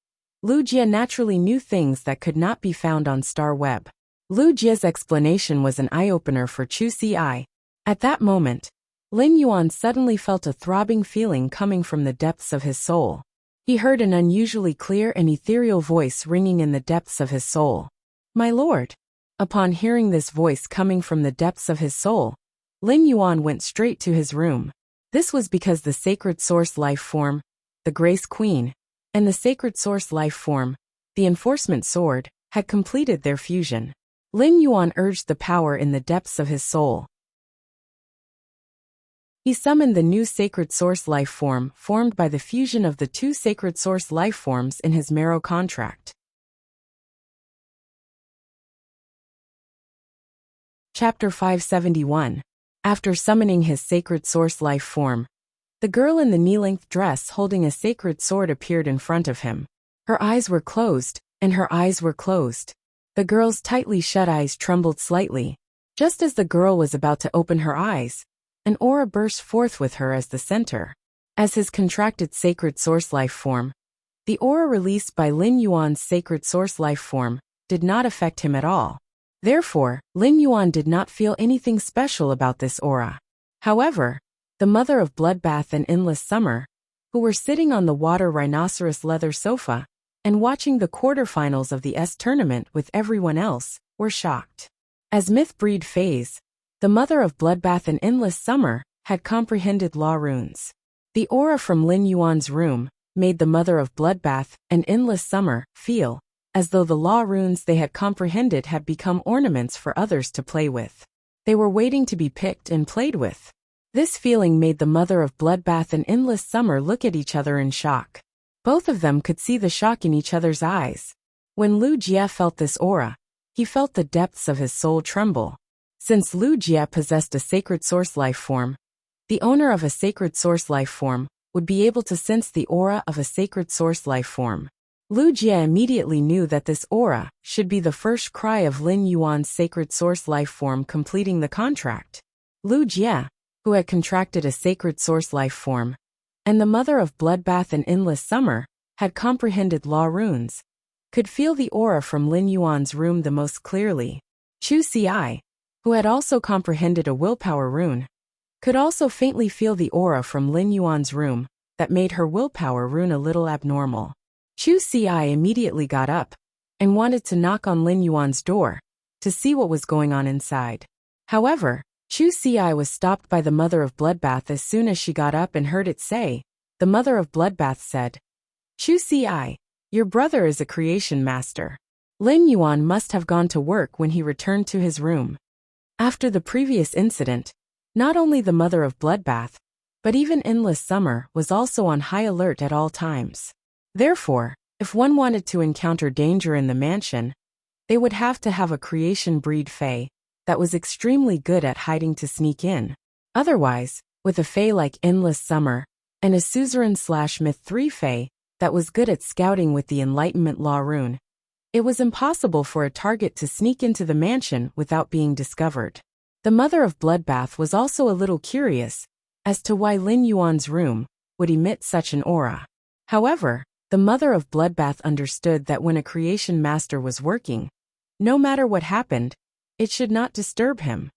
Lu Jie naturally knew things that could not be found on Star Web. Lu Jie's explanation was an eye-opener for Chu Xi. At that moment, Lin Yuan suddenly felt a throbbing feeling coming from the depths of his soul. He heard an unusually clear and ethereal voice ringing in the depths of his soul. "My lord." Upon hearing this voice coming from the depths of his soul, Lin Yuan went straight to his room. This was because the Sacred Source life form, the Grace Queen, and the Sacred Source life form, the Enforcement Sword, had completed their fusion. Lin Yuan urged the power in the depths of his soul. He summoned the new Sacred Source life form formed by the fusion of the two Sacred Source life forms in his marrow contract. Chapter 571. After summoning his Sacred Source life form, the girl in the knee-length dress holding a sacred sword appeared in front of him. Her eyes were closed, and her eyes were closed. The girl's tightly shut eyes trembled slightly. Just as the girl was about to open her eyes, an aura burst forth with her as the center. As his contracted Sacred Source life form, the aura released by Lin Yuan's Sacred Source life form did not affect him at all. Therefore, Lin Yuan did not feel anything special about this aura. However, the mother of Bloodbath and Endless Summer, who were sitting on the water rhinoceros leather sofa and watching the quarterfinals of the tournament with everyone else, were shocked. As Mythbreed phase, the mother of Bloodbath and Endless Summer had comprehended law runes. The aura from Lin Yuan's room made the mother of Bloodbath and Endless Summer feel as though the law runes they had comprehended had become ornaments for others to play with. They were waiting to be picked and played with. This feeling made the mother of Bloodbath and Endless Summer look at each other in shock. Both of them could see the shock in each other's eyes. When Lu Jie felt this aura, he felt the depths of his soul tremble. Since Lu Jie possessed a Sacred Source life form, the owner of a Sacred Source life form would be able to sense the aura of a Sacred Source life form. Lu Jie immediately knew that this aura should be the first cry of Lin Yuan's Sacred Source life form completing the contract. Lu Jie, who had contracted a Sacred Source life form, and the mother of Bloodbath and Endless Summer, had comprehended law runes, could feel the aura from Lin Yuan's room the most clearly. Chu Xi, who had also comprehended a willpower rune, could also faintly feel the aura from Lin Yuan's room that made her willpower rune a little abnormal. Chu Xi immediately got up and wanted to knock on Lin Yuan's door to see what was going on inside. However, Chu Xi was stopped by the mother of Bloodbath as soon as she got up and heard it say. The mother of Bloodbath said, "Chu Xi, your brother is a creation master." Lin Yuan must have gone to work when he returned to his room. After the previous incident, not only the mother of Bloodbath, but even Endless Summer was also on high alert at all times. Therefore, if one wanted to encounter danger in the mansion, they would have to have a creation breed fae that was extremely good at hiding to sneak in. Otherwise, with a fae like Endless Summer and a suzerain/myth 3 fae that was good at scouting with the Enlightenment Law rune, it was impossible for a target to sneak into the mansion without being discovered. The mother of Bloodbath was also a little curious as to why Lin Yuan's room would emit such an aura. However, the mother of Bloodbath understood that when a creation master was working, no matter what happened, it should not disturb him.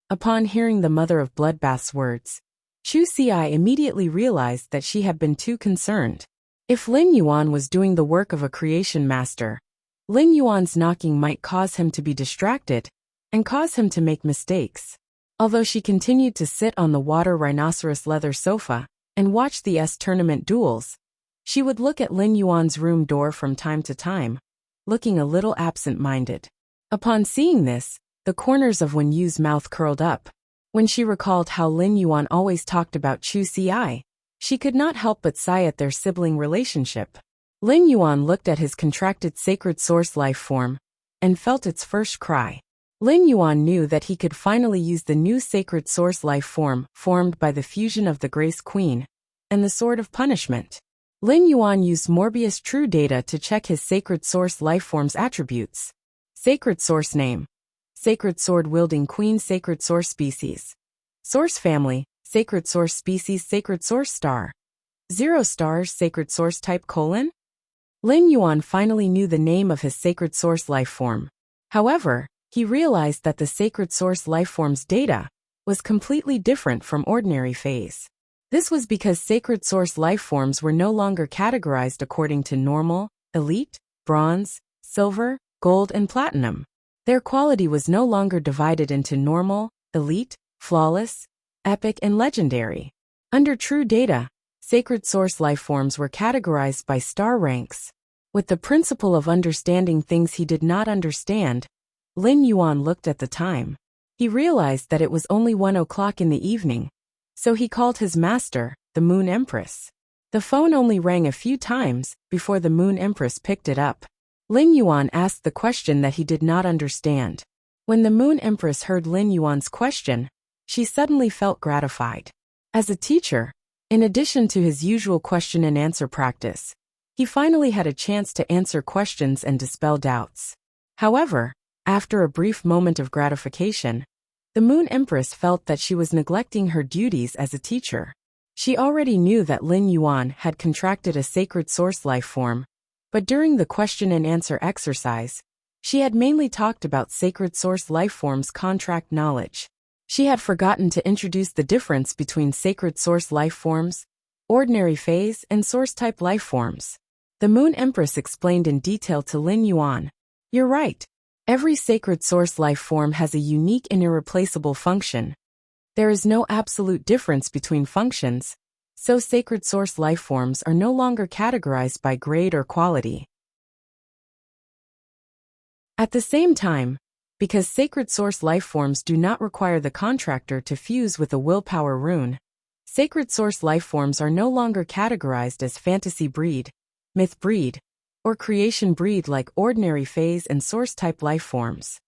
Upon hearing the mother of Bloodbath's words, Chu Xi immediately realized that she had been too concerned. If Lin Yuan was doing the work of a creation master, Lin Yuan's knocking might cause him to be distracted and cause him to make mistakes. Although she continued to sit on the water rhinoceros leather sofa and watch the tournament duels, she would look at Lin Yuan's room door from time to time, looking a little absent-minded. Upon seeing this, the corners of Wen Yu's mouth curled up. When she recalled how Lin Yuan always talked about Chu Ci, she could not help but sigh at their sibling relationship. Lin Yuan looked at his contracted sacred source life form and felt its first cry. Lin Yuan knew that he could finally use the new sacred source life form formed by the fusion of the Grace Queen and the Sword of Punishment. Lin Yuan used Morbius True Data to check his sacred source life form's attributes. Sacred source name: Sacred Sword Wielding Queen. Sacred source species: Source family: Sacred source species. Sacred source star: 0 stars. Sacred source type: Lin Yuan finally knew the name of his sacred source life form. However, he realized that the sacred source life form's data was completely different from ordinary phase. This was because sacred source life forms were no longer categorized according to normal, elite, bronze, silver, gold, and platinum. Their quality was no longer divided into normal, elite, flawless, epic, and legendary. Under True Data, sacred source life forms were categorized by star ranks. With the principle of understanding things he did not understand, Lin Yuan looked at the time. He realized that it was only 1 o'clock in the evening, so he called his master, the Moon Empress. The phone only rang a few times before the Moon Empress picked it up. Lin Yuan asked the question that he did not understand. When the Moon Empress heard Lin Yuan's question, she suddenly felt gratified. As a teacher, in addition to his usual question and answer practice, he finally had a chance to answer questions and dispel doubts. However, after a brief moment of gratification, the Moon Empress felt that she was neglecting her duties as a teacher. She already knew that Lin Yuan had contracted a sacred source life form, but during the question and answer exercise, she had mainly talked about sacred source life forms contract knowledge. She had forgotten to introduce the difference between sacred source life forms, ordinary phase, and source type life forms. The Moon Empress explained in detail to Lin Yuan. "You're right. Every sacred source life form has a unique and irreplaceable function. There is no absolute difference between functions, so sacred source life forms are no longer categorized by grade or quality." At the same time, because sacred source life forms do not require the contractor to fuse with a willpower rune, sacred source life forms are no longer categorized as fantasy breed, myth breed, or creation breed like ordinary phase and source type life forms.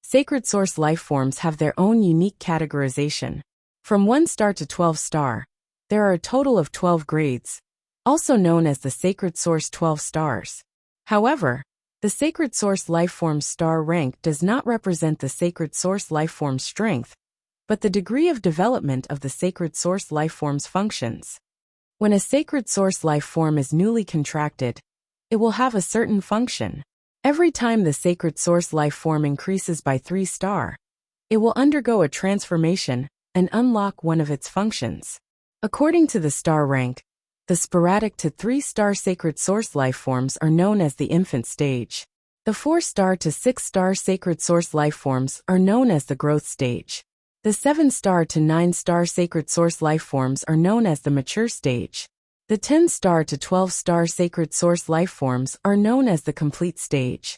Sacred source life forms have their own unique categorization. From 1 star to 12 star, there are a total of 12 grades, also known as the sacred source 12 stars. However, the sacred source life form's star rank does not represent the sacred source life form's strength, but the degree of development of the sacred source life form's functions. When a sacred source life form is newly contracted, it will have a certain function. Every time the sacred source life form increases by 3 star, it will undergo a transformation and unlock one of its functions. According to the star rank, the sporadic to 3 star sacred source life forms are known as the infant stage. The 4 star to 6 star sacred source life forms are known as the growth stage. The 7 star to 9 star sacred source life forms are known as the mature stage. The 10 star to 12 star sacred source life forms are known as the complete stage.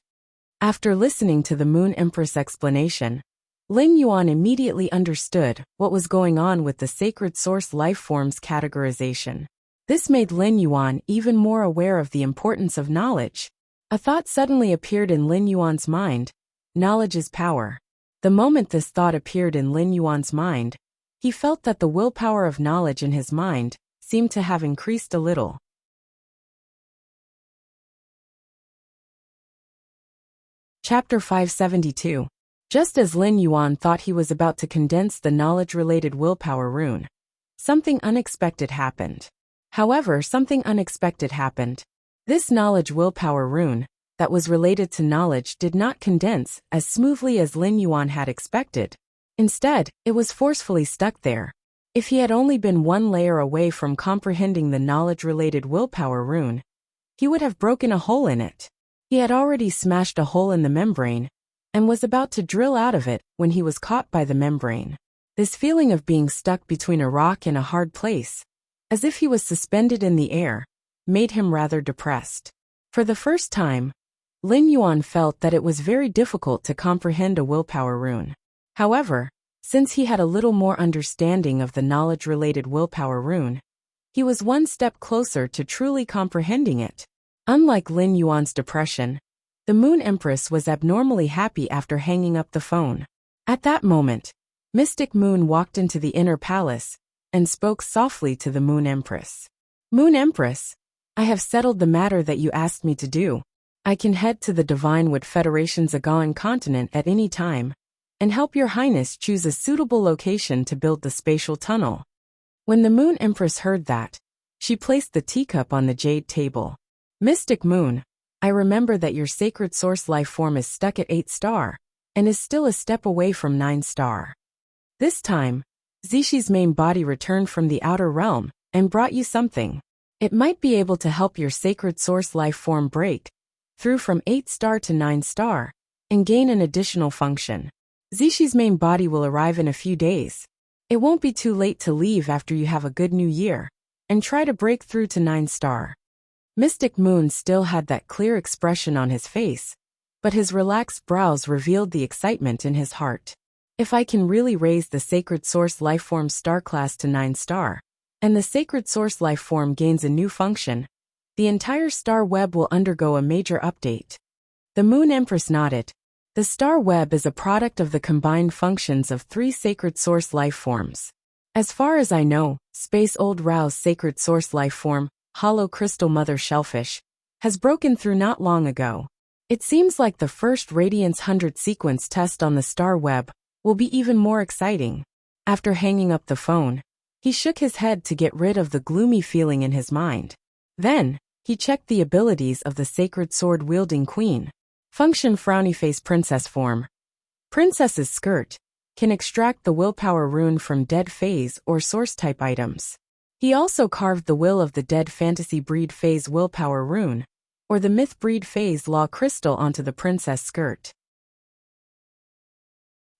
After listening to the Moon Empress explanation, Lin Yuan immediately understood what was going on with the sacred source life forms categorization. This made Lin Yuan even more aware of the importance of knowledge. A thought suddenly appeared in Lin Yuan's mind: knowledge is power. The moment this thought appeared in Lin Yuan's mind, he felt that the willpower of knowledge in his mind seemed to have increased a little. Chapter 572. Just as Lin Yuan thought he was about to condense the knowledge-related willpower rune, something unexpected happened. However, something unexpected happened. This knowledge willpower rune, that was related to knowledge, did not condense as smoothly as Lin Yuan had expected. Instead, it was forcefully stuck there. If he had only been 1 layer away from comprehending the knowledge-related willpower rune, he would have broken a hole in it. He had already smashed a hole in the membrane, and was about to drill out of it when he was caught by the membrane. This feeling of being stuck between a rock and a hard place, as if he was suspended in the air, made him rather depressed. For the first time, Lin Yuan felt that it was very difficult to comprehend a willpower rune. However, Since he had a little more understanding of the knowledge-related willpower rune, he was one step closer to truly comprehending it. Unlike Lin Yuan's depression, the Moon Empress was abnormally happy after hanging up the phone. At that moment, Mystic Moon walked into the inner palace and spoke softly to the Moon Empress. Moon Empress, I have settled the matter that you asked me to do. I can head to the Divine Wood Federation's Agawan continent at any time and help your highness choose a suitable location to build the spatial tunnel. When the Moon Empress heard that, she placed the teacup on the jade table. Mystic Moon, I remember that your sacred source life form is stuck at 8 star and is still a step away from 9 star. This time, Zishi's main body returned from the outer realm and brought you something. It might be able to help your sacred source life form break through from 8 star to 9 star and gain an additional function. Zishi's main body will arrive in a few days. It won't be too late to leave after you have a good new year and try to break through to 9 star. Mystic Moon still had that clear expression on his face, but his relaxed brows revealed the excitement in his heart. If I can really raise the sacred source lifeform star class to 9 star, and the sacred source lifeform gains a new function, the entire star web will undergo a major update. The Moon Empress nodded. The star web is a product of the combined functions of 3 sacred source lifeforms. As far as I know, Space Old Rao's sacred source lifeform, Hollow Crystal Mother Shellfish, has broken through not long ago. It seems like the first Radiance 100 sequence test on the star web will be even more exciting. After hanging up the phone, he shook his head to get rid of the gloomy feeling in his mind. Then, he checked the abilities of the sacred sword-wielding queen. Function Frowny Face Princess Form. Princess's skirt can extract the willpower rune from dead phase or source-type items. He also carved the will of the dead fantasy breed phase willpower rune, or the myth breed phase law crystal onto the princess skirt.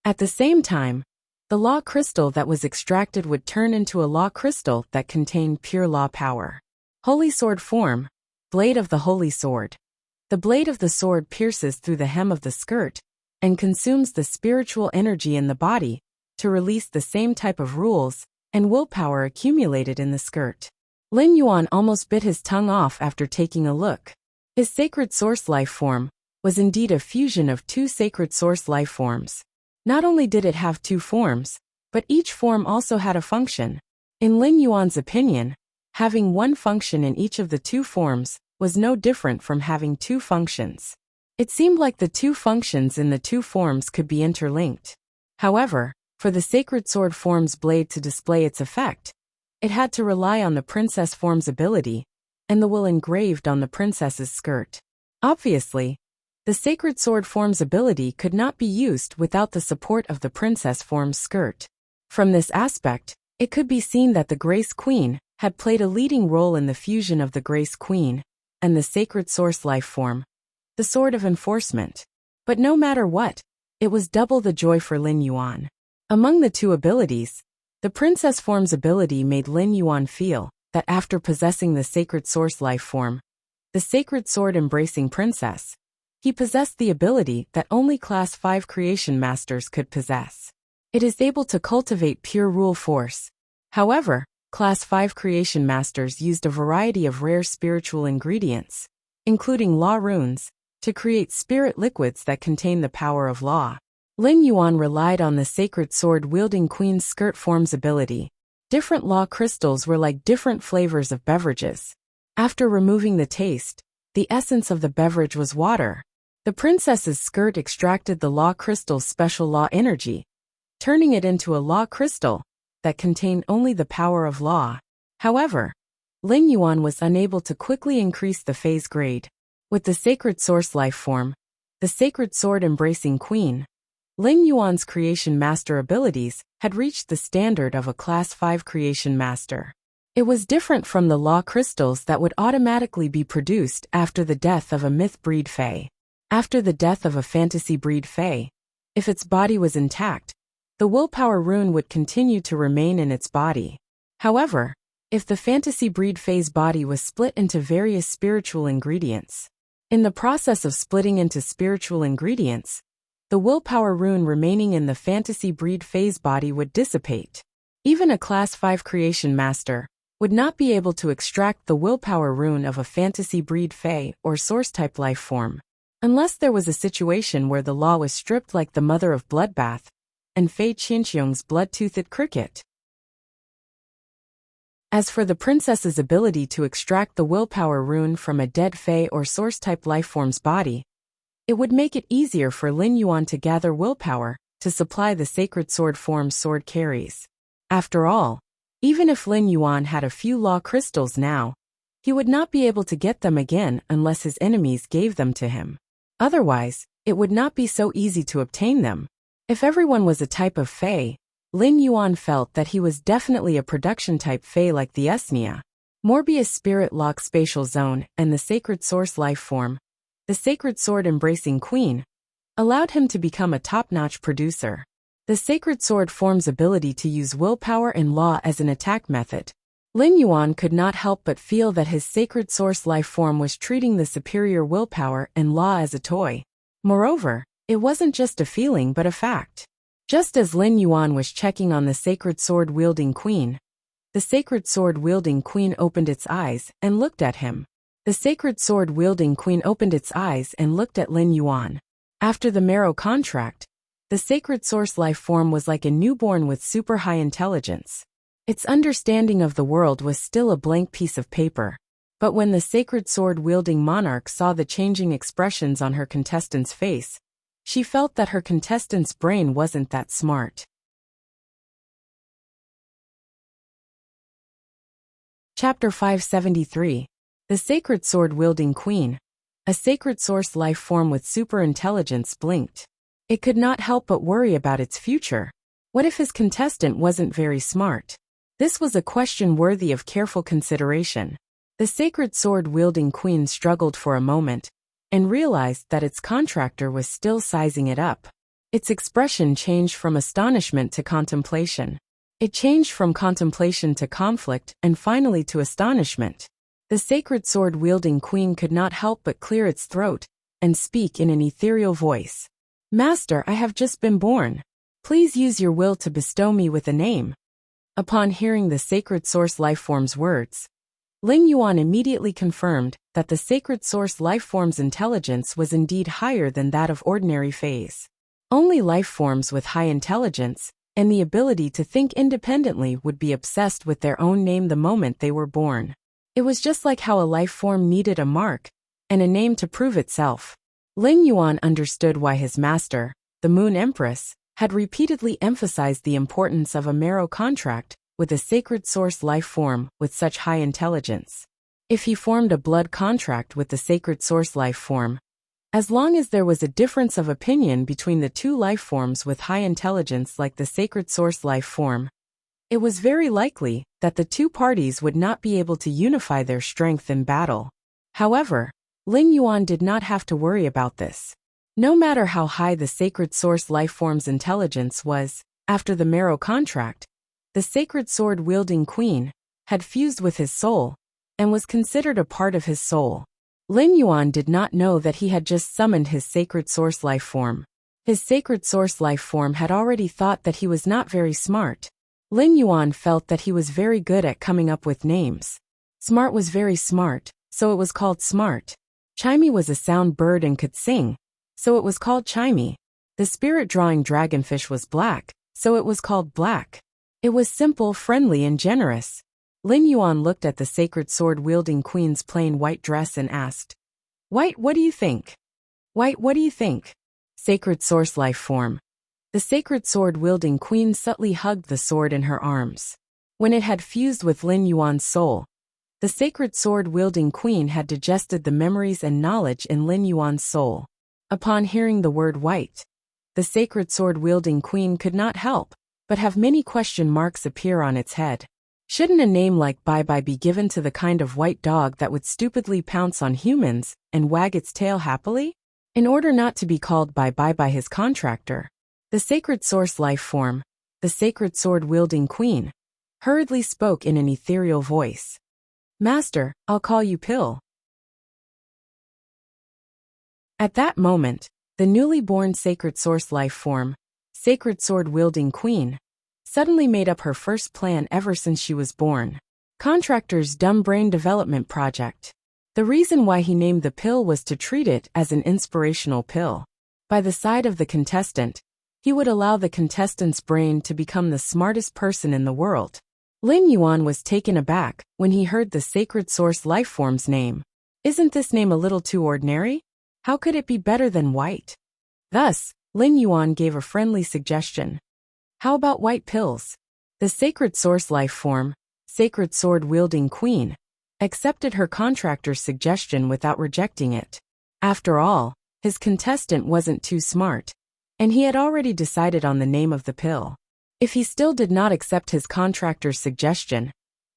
At the same time, the law crystal that was extracted would turn into a law crystal that contained pure law power. Holy Sword Form. Blade of the Holy Sword. The blade of the sword pierces through the hem of the skirt and consumes the spiritual energy in the body to release the same type of rules and willpower accumulated in the skirt. Lin Yuan almost bit his tongue off after taking a look. His sacred source life form was indeed a fusion of 2 sacred source life forms. Not only did it have 2 forms, but each form also had a function. In Lin Yuan's opinion, having one function in each of the 2 forms was no different from having 2 functions. It seemed like the 2 functions in the 2 forms could be interlinked. However, for the sacred sword form's blade to display its effect, it had to rely on the princess form's ability and the will engraved on the princess's skirt. Obviously, the sacred sword form's ability could not be used without the support of the princess form's skirt. From this aspect, it could be seen that the Grace Queen had played a leading role in the fusion of the Grace Queen and the sacred source life form, the Sword of Enforcement. But no matter what, it was double the joy for Lin Yuan. Among the 2 abilities, the princess form's ability made Lin Yuan feel that after possessing the sacred source life form, the sacred sword embracing princess, he possessed the ability that only Class 5 creation masters could possess. It is able to cultivate pure rule force. However, Class 5 creation masters used a variety of rare spiritual ingredients, including law runes, to create spirit liquids that contain the power of law. Lin Yuan relied on the sacred sword-wielding queen's skirt form's ability. Different law crystals were like different flavors of beverages. After removing the taste, the essence of the beverage was water. The princess's skirt extracted the law crystal's special law energy, turning it into a law crystal that contained only the power of law. However, Lin Yuan was unable to quickly increase the phase grade. With the sacred source life form, the sacred sword embracing queen, Lin Yuan's creation master abilities had reached the standard of a Class 5 creation master. It was different from the law crystals that would automatically be produced after the death of a myth breed fae. After the death of a fantasy breed fae, if its body was intact, the willpower rune would continue to remain in its body. However, if the fantasy breed fae's body was split into various spiritual ingredients, in the process of splitting into spiritual ingredients, the willpower rune remaining in the fantasy breed phase body would dissipate. Even a Class 5 creation master would not be able to extract the willpower rune of a fantasy breed Fey or source-type life form, unless there was a situation where the law was stripped like the mother of bloodbath and Fei Qinxiong's blood-toothed cricket. As for the princess's ability to extract the willpower rune from a dead Fey or source-type lifeform's body, it would make it easier for Lin Yuan to gather willpower to supply the sacred sword form's sword carries. After all, even if Lin Yuan had a few law crystals now, he would not be able to get them again unless his enemies gave them to him. Otherwise, it would not be so easy to obtain them. If everyone was a type of Fey, Lin Yuan felt that he was definitely a production-type Fey like the Esnia, Morbius Spirit Lock Spatial Zone, and the Sacred Source life form, the Sacred Sword Embracing Queen, allowed him to become a top-notch producer. The Sacred Sword form's ability to use willpower and law as an attack method. Lin Yuan could not help but feel that his Sacred Source life form was treating the superior willpower and law as a toy. Moreover, it wasn't just a feeling but a fact. Just as Lin Yuan was checking on the Sacred Sword-wielding queen, the Sacred Sword-wielding queen opened its eyes and looked at him. The Sacred Sword-wielding queen opened its eyes and looked at Lin Yuan. After the Marrow contract, the Sacred Source life form was like a newborn with super high intelligence. Its understanding of the world was still a blank piece of paper. But when the Sacred Sword-wielding monarch saw the changing expressions on her contestant's face, she felt that her contestant's brain wasn't that smart. Chapter 573. The Sacred Sword-wielding Queen. A Sacred Source life form with super intelligence blinked. It could not help but worry about its future. What if his contestant wasn't very smart? This was a question worthy of careful consideration. The Sacred Sword-wielding queen struggled for a moment, and realized that its contractor was still sizing it up. Its expression changed from astonishment to contemplation. It changed from contemplation to conflict, and finally to astonishment. The Sacred Sword-wielding queen could not help but clear its throat, and speak in an ethereal voice. "Master, I have just been born. Please use your will to bestow me with a name." Upon hearing the Sacred Source lifeform's words, Lin Yuan immediately confirmed that the Sacred Source lifeform's intelligence was indeed higher than that of ordinary Fays. Only lifeforms with high intelligence and the ability to think independently would be obsessed with their own name the moment they were born. It was just like how a lifeform needed a mark and a name to prove itself. Lin Yuan understood why his master, the Moon Empress, had repeatedly emphasized the importance of a Marrow contract with a Sacred Source life form with such high intelligence. If he formed a blood contract with the Sacred Source life form, as long as there was a difference of opinion between the two life forms with high intelligence like the Sacred Source life form, it was very likely that the two parties would not be able to unify their strength in battle. However, Lin Yuan did not have to worry about this. No matter how high the Sacred Source lifeform's intelligence was, after the Marrow contract, the Sacred Sword-wielding queen had fused with his soul and was considered a part of his soul. Lin Yuan did not know that he had just summoned his Sacred Source lifeform. His Sacred Source lifeform had already thought that he was not very smart. Lin Yuan felt that he was very good at coming up with names. Smart was very smart, so it was called Smart. Chimey was a sound bird and could sing, so it was called Chimey. The spirit-drawing dragonfish was black, so it was called Black. It was simple, friendly, and generous. Lin Yuan looked at the Sacred Sword-wielding queen's plain white dress and asked, "White, what do you think? White, what do you think?" Sacred Source life form. The Sacred Sword-wielding queen subtly hugged the sword in her arms. When it had fused with Lin Yuan's soul, the Sacred Sword-wielding queen had digested the memories and knowledge in Lin Yuan's soul. Upon hearing the word white, the Sacred Sword-wielding queen could not help but have many question marks appear on its head. Shouldn't a name like Bye-Bye be given to the kind of white dog that would stupidly pounce on humans and wag its tail happily? In order not to be called Bye-Bye by his contractor, the Sacred Source life form, the Sacred Sword-wielding queen, hurriedly spoke in an ethereal voice. "Master, I'll call you Pill." At that moment, the newly born sacred source life form, sacred sword-wielding queen, suddenly made up her first plan ever since she was born. Contractor's dumb brain development project. The reason why he named the pill was to treat it as an inspirational pill. By the side of the contestant, he would allow the contestant's brain to become the smartest person in the world. Lin Yuan was taken aback when he heard the sacred source life form's name. Isn't this name a little too ordinary? How could it be better than white? Thus, Lin Yuan gave a friendly suggestion. How about white pills? The sacred source life form, sacred sword-wielding queen, accepted her contractor's suggestion without rejecting it. After all, his contestant wasn't too smart, and he had already decided on the name of the pill. If he still did not accept his contractor's suggestion,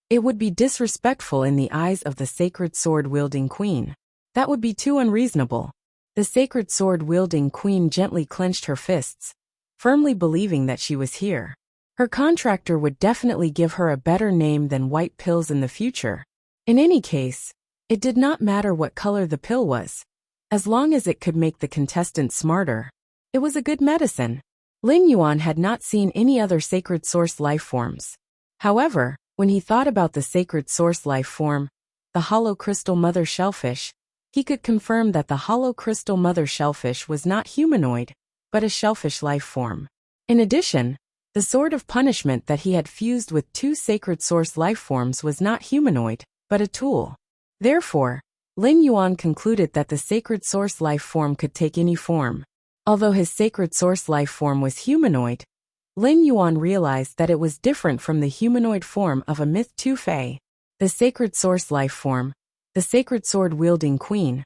it would be disrespectful in the eyes of the sacred sword-wielding queen. That would be too unreasonable. The sacred sword-wielding queen gently clenched her fists, firmly believing that she was here. Her contractor would definitely give her a better name than white pills in the future. In any case, it did not matter what color the pill was, as long as it could make the contestant smarter. It was a good medicine. Lin Yuan had not seen any other sacred source life forms. However, when he thought about the sacred source life form, the hollow crystal mother shellfish, he could confirm that the hollow crystal mother shellfish was not humanoid, but a shellfish life form. In addition, the sword of punishment that he had fused with two sacred source life forms was not humanoid, but a tool. Therefore, Lin Yuan concluded that the sacred source life form could take any form. Although his sacred source life form was humanoid, Lin Yuan realized that it was different from the humanoid form of a myth 2 Fae. The sacred source life form, the sacred sword-wielding queen,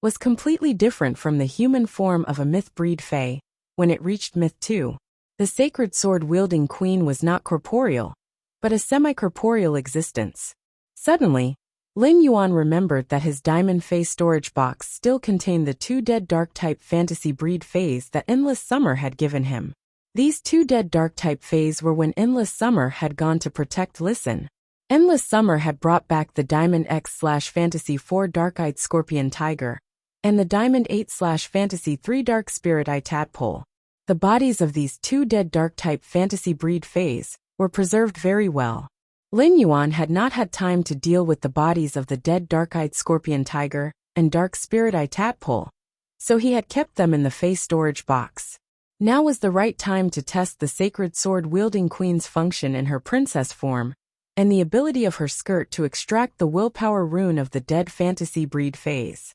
was completely different from the human form of a myth breed Fae. When it reached myth 2, the sacred sword-wielding queen was not corporeal, but a semi-corporeal existence. Suddenly, Lin Yuan remembered that his diamond Fae storage box still contained the two dead dark-type fantasy breed Faes that Endless Summer had given him. These two dead dark-type Faes were when Endless Summer had gone to protect Listen. Endless Summer had brought back the Diamond X/Fantasy 4 Dark-Eyed Scorpion Tiger, and the Diamond 8/Fantasy 3 Dark Spirit Eye Tadpole. The bodies of these two dead dark-type fantasy breed Faes were preserved very well. Lin Yuan had not had time to deal with the bodies of the dead dark-eyed scorpion tiger and dark spirit eye tadpole, so he had kept them in the Fae storage box. Now was the right time to test the sacred sword-wielding queen's function in her princess form, and the ability of her skirt to extract the willpower rune of the dead fantasy breed Faes.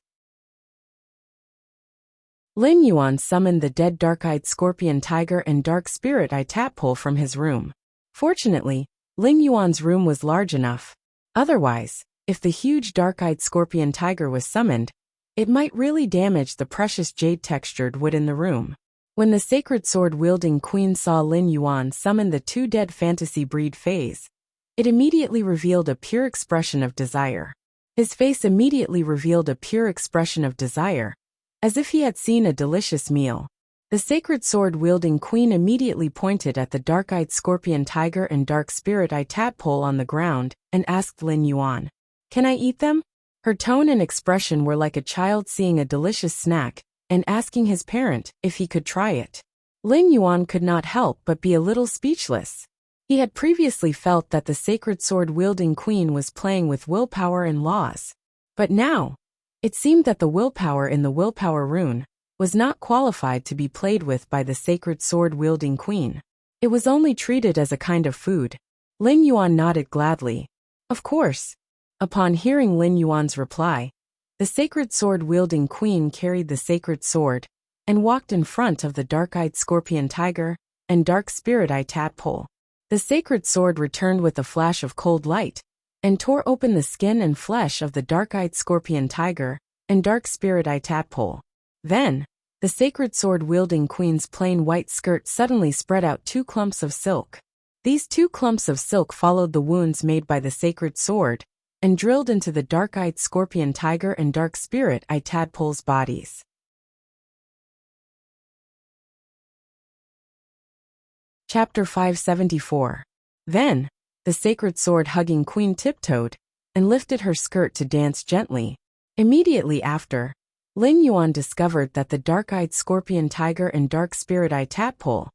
Lin Yuan summoned the dead dark-eyed scorpion tiger and dark spirit eye tadpole from his room. Fortunately, Lin Yuan's room was large enough. Otherwise, if the huge dark-eyed scorpion tiger was summoned, it might really damage the precious jade-textured wood in the room. When the sacred sword-wielding queen saw Lin Yuan summon the two dead fantasy breed Faes, it immediately revealed a pure expression of desire. His face immediately revealed a pure expression of desire, as if he had seen a delicious meal. The sacred sword-wielding queen immediately pointed at the dark-eyed scorpion tiger and dark spirit eye tadpole on the ground and asked Lin Yuan, "Can I eat them?" Her tone and expression were like a child seeing a delicious snack and asking his parent if he could try it. Lin Yuan could not help but be a little speechless. He had previously felt that the sacred sword-wielding queen was playing with willpower and laws. But now, it seemed that the willpower in the willpower rune was not qualified to be played with by the sacred sword-wielding queen. It was only treated as a kind of food. Lin Yuan nodded gladly. Of course. Upon hearing Lin Yuan's reply, the sacred sword-wielding queen carried the sacred sword and walked in front of the dark-eyed scorpion tiger and dark spirit eye tadpole. The sacred sword returned with a flash of cold light and tore open the skin and flesh of the dark-eyed scorpion tiger and dark spirit eye tadpole. Then, the sacred sword-wielding queen's plain white skirt suddenly spread out two clumps of silk. These two clumps of silk followed the wounds made by the sacred sword and drilled into the dark-eyed scorpion tiger and dark spirit eye tadpole's bodies. Chapter 574. Then, the sacred sword-hugging queen tiptoed and lifted her skirt to dance gently. Immediately after, Lin Yuan discovered that the dark-eyed scorpion tiger and dark spirit-eye tadpole,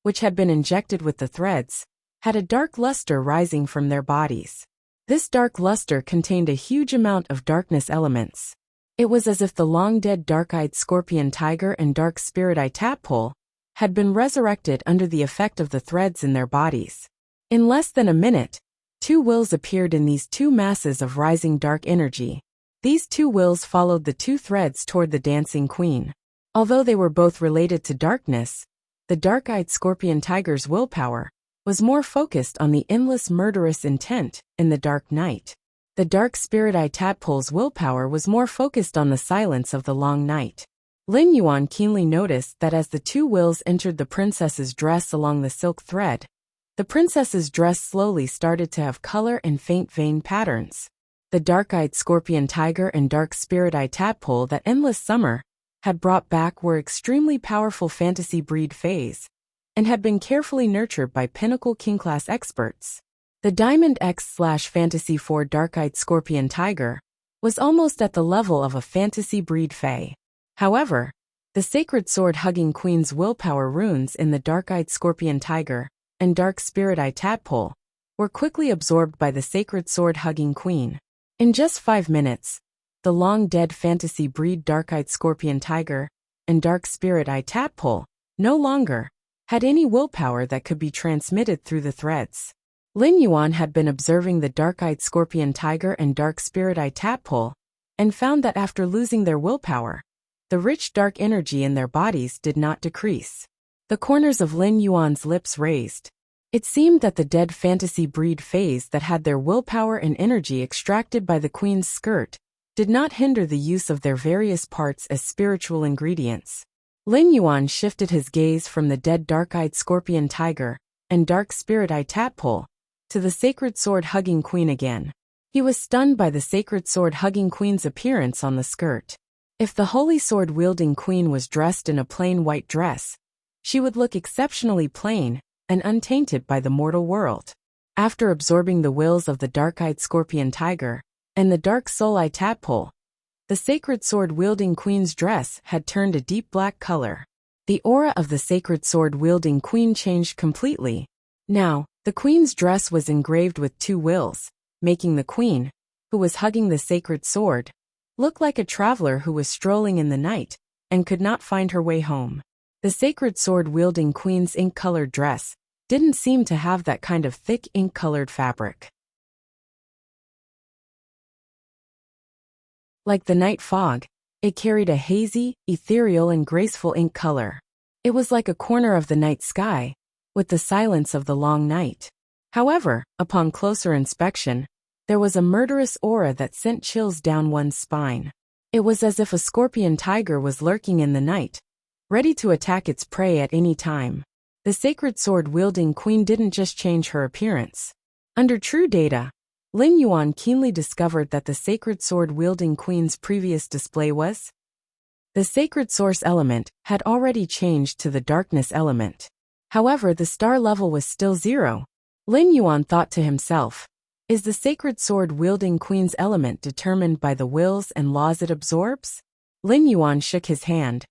which had been injected with the threads, had a dark luster rising from their bodies. This dark luster contained a huge amount of darkness elements. It was as if the long-dead dark-eyed scorpion tiger and dark spirit-eye tadpole had been resurrected under the effect of the threads in their bodies. In less than a minute, two wills appeared in these two masses of rising dark energy. These two wills followed the two threads toward the dancing queen. Although they were both related to darkness, the dark-eyed scorpion tiger's willpower was more focused on the endless murderous intent in the dark night. The dark spirit-eye tadpole's willpower was more focused on the silence of the long night. Lin Yuan keenly noticed that as the two wills entered the princess's dress along the silk thread, the princess's dress slowly started to have color and faint vein patterns. The dark-eyed scorpion tiger and dark spirit-eye tadpole that Endless Summer had brought back were extremely powerful fantasy breed fays, and had been carefully nurtured by pinnacle king-class experts. The Diamond X/Fantasy 4 dark-eyed scorpion tiger was almost at the level of a fantasy breed fae. However, the sacred sword-hugging queen's willpower runes in the dark-eyed scorpion tiger and dark spirit-eye tadpole were quickly absorbed by the sacred sword-hugging queen. In just 5 minutes, the long-dead fantasy breed dark-eyed scorpion tiger and dark spirit-eye tadpole no longer had any willpower that could be transmitted through the threads. Lin Yuan had been observing the dark-eyed scorpion tiger and dark spirit-eye tadpole and found that after losing their willpower, the rich dark energy in their bodies did not decrease. The corners of Lin Yuan's lips raised. It seemed that the dead fantasy breed fays that had their willpower and energy extracted by the queen's skirt did not hinder the use of their various parts as spiritual ingredients. Lin Yuan shifted his gaze from the dead dark-eyed scorpion tiger and dark spirit-eye tadpole to the sacred sword-hugging queen again. He was stunned by the sacred sword-hugging queen's appearance on the skirt. If the holy sword-wielding queen was dressed in a plain white dress, she would look exceptionally plain and untainted by the mortal world. After absorbing the wills of the dark-eyed scorpion tiger and the dark soul-eye tadpole, the sacred sword-wielding queen's dress had turned a deep black color. The aura of the sacred sword-wielding queen changed completely. Now, the queen's dress was engraved with two wills, making the queen, who was hugging the sacred sword, look like a traveler who was strolling in the night and could not find her way home. The sacred sword-wielding queen's ink-colored dress didn't seem to have that kind of thick ink-colored fabric. Like the night fog, it carried a hazy, ethereal and graceful ink color. It was like a corner of the night sky, with the silence of the long night. However, upon closer inspection, there was a murderous aura that sent chills down one's spine. It was as if a scorpion tiger was lurking in the night, ready to attack its prey at any time. The sacred sword-wielding queen didn't just change her appearance. Under true data, Lin Yuan keenly discovered that the sacred sword-wielding queen's previous display was the sacred source element had already changed to the darkness element. However, the star level was still 0. Lin Yuan thought to himself, is the sacred sword-wielding queen's element determined by the wills and laws it absorbs? Lin Yuan shook his hand,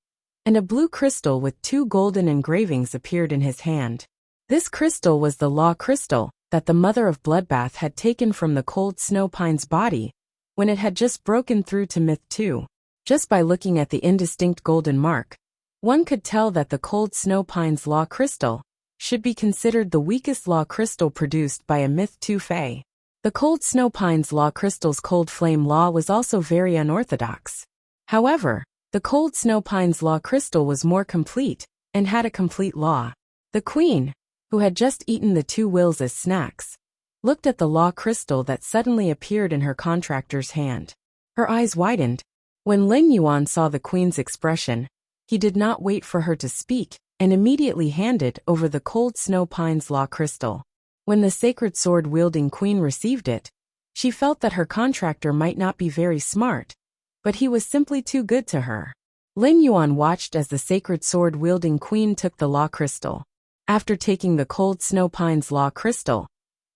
and a blue crystal with 2 golden engravings appeared in his hand. This crystal was the law crystal that the mother of Bloodbath had taken from the cold snow pine's body when it had just broken through to Myth 2. Just by looking at the indistinct golden mark, one could tell that the cold snow pine's law crystal should be considered the weakest law crystal produced by a Myth 2 fae. The cold snow pine's law crystal's cold flame law was also very unorthodox. However, the cold snow pine's law crystal was more complete and had a complete law. The queen, who had just eaten the 2 wills as snacks, looked at the law crystal that suddenly appeared in her contractor's hand. Her eyes widened. When Lin Yuan saw the queen's expression, he did not wait for her to speak and immediately handed over the cold snow pine's law crystal. When the sacred sword-wielding queen received it, she felt that her contractor might not be very smart, but he was simply too good to her. Lin Yuan watched as the sacred sword-wielding queen took the law crystal. After taking the cold snow pine's law crystal,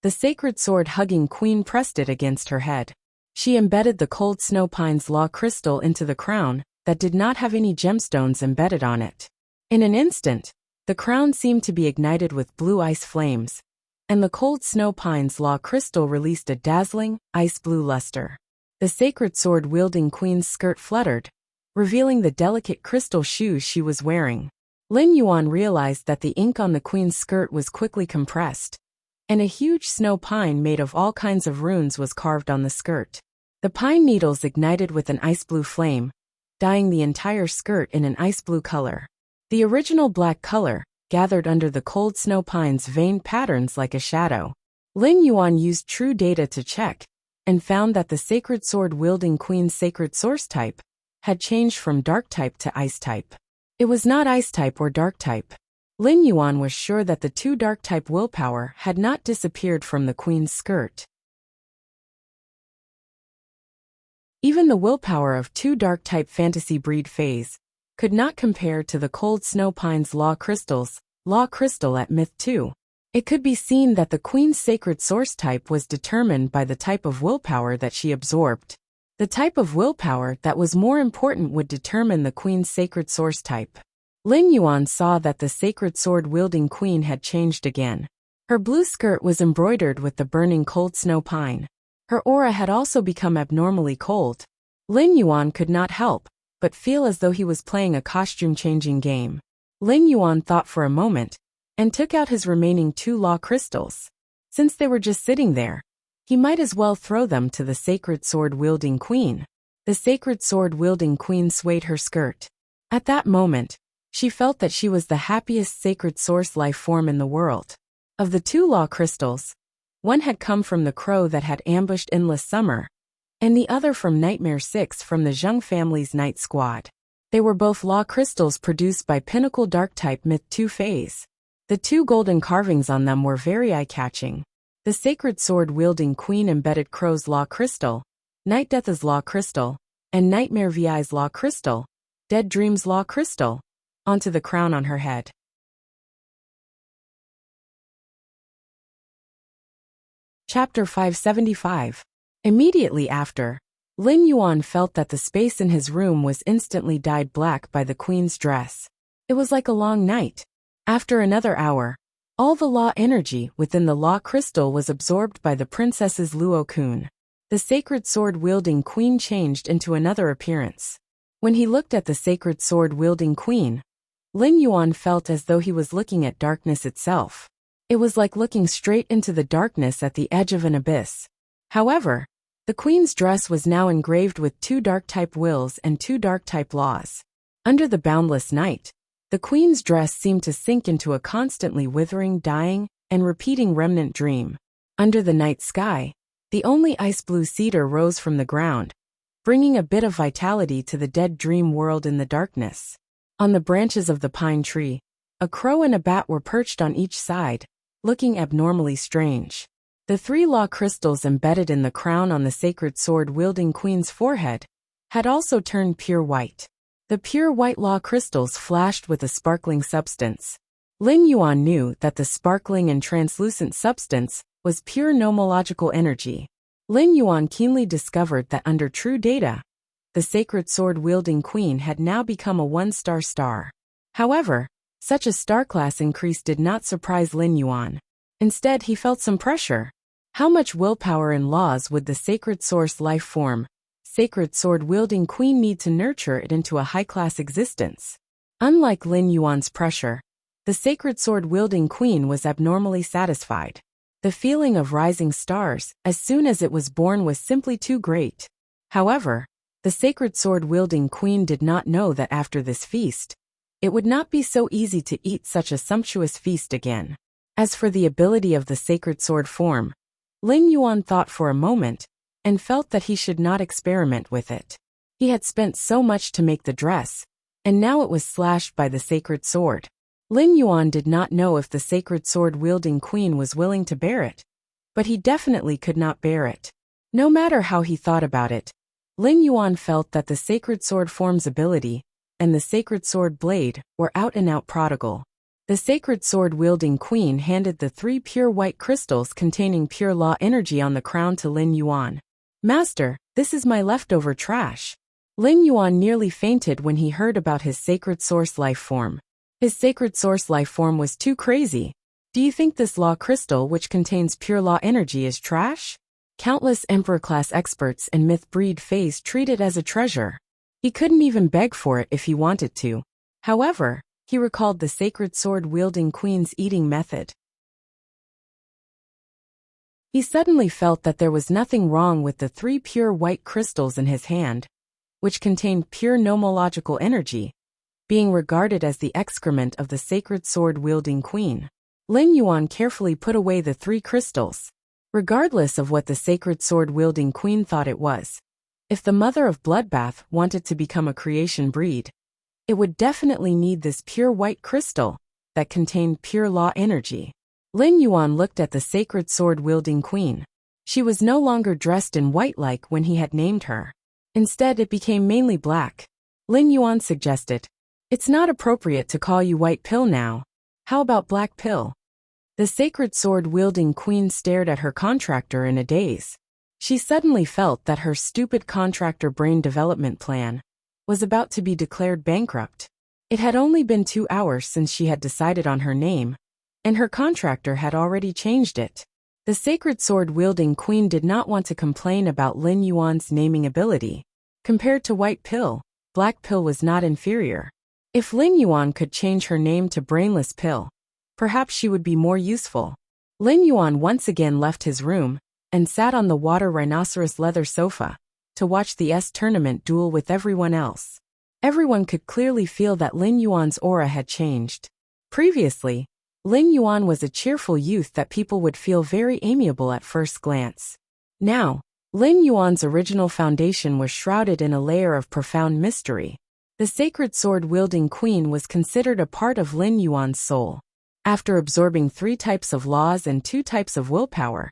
the sacred sword-hugging queen pressed it against her head. She embedded the cold snow pine's law crystal into the crown that did not have any gemstones embedded on it. In an instant, the crown seemed to be ignited with blue ice flames, and the cold snow pine's law crystal released a dazzling, ice-blue luster. The sacred sword-wielding queen's skirt fluttered, revealing the delicate crystal shoes she was wearing. Lin Yuan realized that the ink on the queen's skirt was quickly compressed, and a huge snow pine made of all kinds of runes was carved on the skirt. The pine needles ignited with an ice-blue flame, dyeing the entire skirt in an ice-blue color. The original black color gathered under the cold snow pine's veined patterns like a shadow. Lin Yuan used true data to check, and found that the sacred sword-wielding queen's sacred source type had changed from dark type to ice type. It was not ice type or dark type. Lin Yuan was sure that the two dark type willpower had not disappeared from the queen's skirt. Even the willpower of two dark type fantasy breed phase could not compare to the cold snow pine's law crystal at Myth 2. It could be seen that the queen's sacred source type was determined by the type of willpower that she absorbed. The type of willpower that was more important would determine the queen's sacred source type. Lin Yuan saw that the sacred sword-wielding queen had changed again. Her blue skirt was embroidered with the burning cold snow pine. Her aura had also become abnormally cold. Lin Yuan could not help but feel as though he was playing a costume-changing game. Lin Yuan thought for a moment, and took out his remaining two law crystals. Since they were just sitting there, he might as well throw them to the sacred sword-wielding queen. The sacred sword-wielding queen swayed her skirt. At that moment, she felt that she was the happiest sacred source life form in the world. Of the two law crystals, one had come from the crow that had ambushed Endless Summer, and the other from Nightmare 6 from the Zheng family's Night Squad. They were both law crystals produced by Pinnacle Dark-type Myth 2 phase. The two golden carvings on them were very eye-catching. The sacred sword-wielding queen embedded Crow's law crystal, Night Death's law crystal, and Nightmare VI's law crystal, Dead Dream's law crystal, onto the crown on her head. Chapter 575. Immediately after, Lin Yuan felt that the space in his room was instantly dyed black by the queen's dress. It was like a long night. After another hour, all the law energy within the law crystal was absorbed by the princess's Luo-kun. The sacred sword-wielding queen changed into another appearance. When he looked at the sacred sword-wielding queen, Lin Yuan felt as though he was looking at darkness itself. It was like looking straight into the darkness at the edge of an abyss. However, the queen's dress was now engraved with two dark-type wills and two dark-type laws. Under the boundless night, the queen's dress seemed to sink into a constantly withering, dying, and repeating remnant dream. Under the night sky, the only ice-blue cedar rose from the ground, bringing a bit of vitality to the dead dream world in the darkness. On the branches of the pine tree, a crow and a bat were perched on each side, looking abnormally strange. The three law crystals embedded in the crown on the sacred sword-wielding queen's forehead had also turned pure white. The pure white law crystals flashed with a sparkling substance. Lin Yuan knew that the sparkling and translucent substance was pure nomological energy. Lin Yuan keenly discovered that under true data, the sacred sword-wielding queen had now become a one-star star. However, such a star class increase did not surprise Lin Yuan. Instead, he felt some pressure. How much willpower and laws would the sacred source life form, sacred sword-wielding queen need to nurture it into a high-class existence? Unlike Lin Yuan's pressure, the sacred sword-wielding queen was abnormally satisfied. The feeling of rising stars as soon as it was born was simply too great. However, the sacred sword-wielding queen did not know that after this feast, it would not be so easy to eat such a sumptuous feast again. As for the ability of the sacred sword form, Lin Yuan thought for a moment, and felt that he should not experiment with it. He had spent so much to make the dress, and now it was slashed by the sacred sword. Lin Yuan did not know if the sacred sword-wielding queen was willing to bear it, but he definitely could not bear it. No matter how he thought about it, Lin Yuan felt that the sacred sword form's ability and the sacred sword blade were out-and-out prodigal. The sacred sword-wielding queen handed the three pure white crystals containing pure law energy on the crown to Lin Yuan. "Master, this is my leftover trash." Lin Yuan nearly fainted when he heard about his sacred source life form. His sacred source life form was too crazy. Do you think this law crystal, which contains pure law energy, is trash? Countless Emperor-class experts and myth-breed Fays treat it as a treasure. He couldn't even beg for it if he wanted to. However, he recalled the sacred sword-wielding queen's eating method. He suddenly felt that there was nothing wrong with the 3 pure white crystals in his hand, which contained pure nomological energy, being regarded as the excrement of the sacred sword-wielding queen. Lin Yuan carefully put away the 3 crystals. Regardless of what the sacred sword-wielding queen thought it was, if the mother of Bloodbath wanted to become a creation breed, it would definitely need this pure white crystal that contained pure law energy. Lin Yuan looked at the sacred sword-wielding queen. She was no longer dressed in white like when he had named her. Instead, it became mainly black. Lin Yuan suggested, "It's not appropriate to call you White Pill now. How about Black Pill?" The sacred sword-wielding queen stared at her contractor in a daze. She suddenly felt that her stupid contractor brain development plan was about to be declared bankrupt. It had only been 2 hours since she had decided on her name, and her contractor had already changed it. The sacred sword-wielding queen did not want to complain about Lin Yuan's naming ability. Compared to White Pill, Black Pill was not inferior. If Lin Yuan could change her name to Brainless Pill, perhaps she would be more useful. Lin Yuan once again left his room and sat on the water rhinoceros leather sofa to watch the tournament duel with everyone else. Everyone could clearly feel that Lin Yuan's aura had changed. Previously, Lin Yuan was a cheerful youth that people would feel very amiable at first glance. Now, Lin Yuan's original foundation was shrouded in a layer of profound mystery. The sacred sword-wielding queen was considered a part of Lin Yuan's soul. After absorbing 3 types of laws and 2 types of willpower,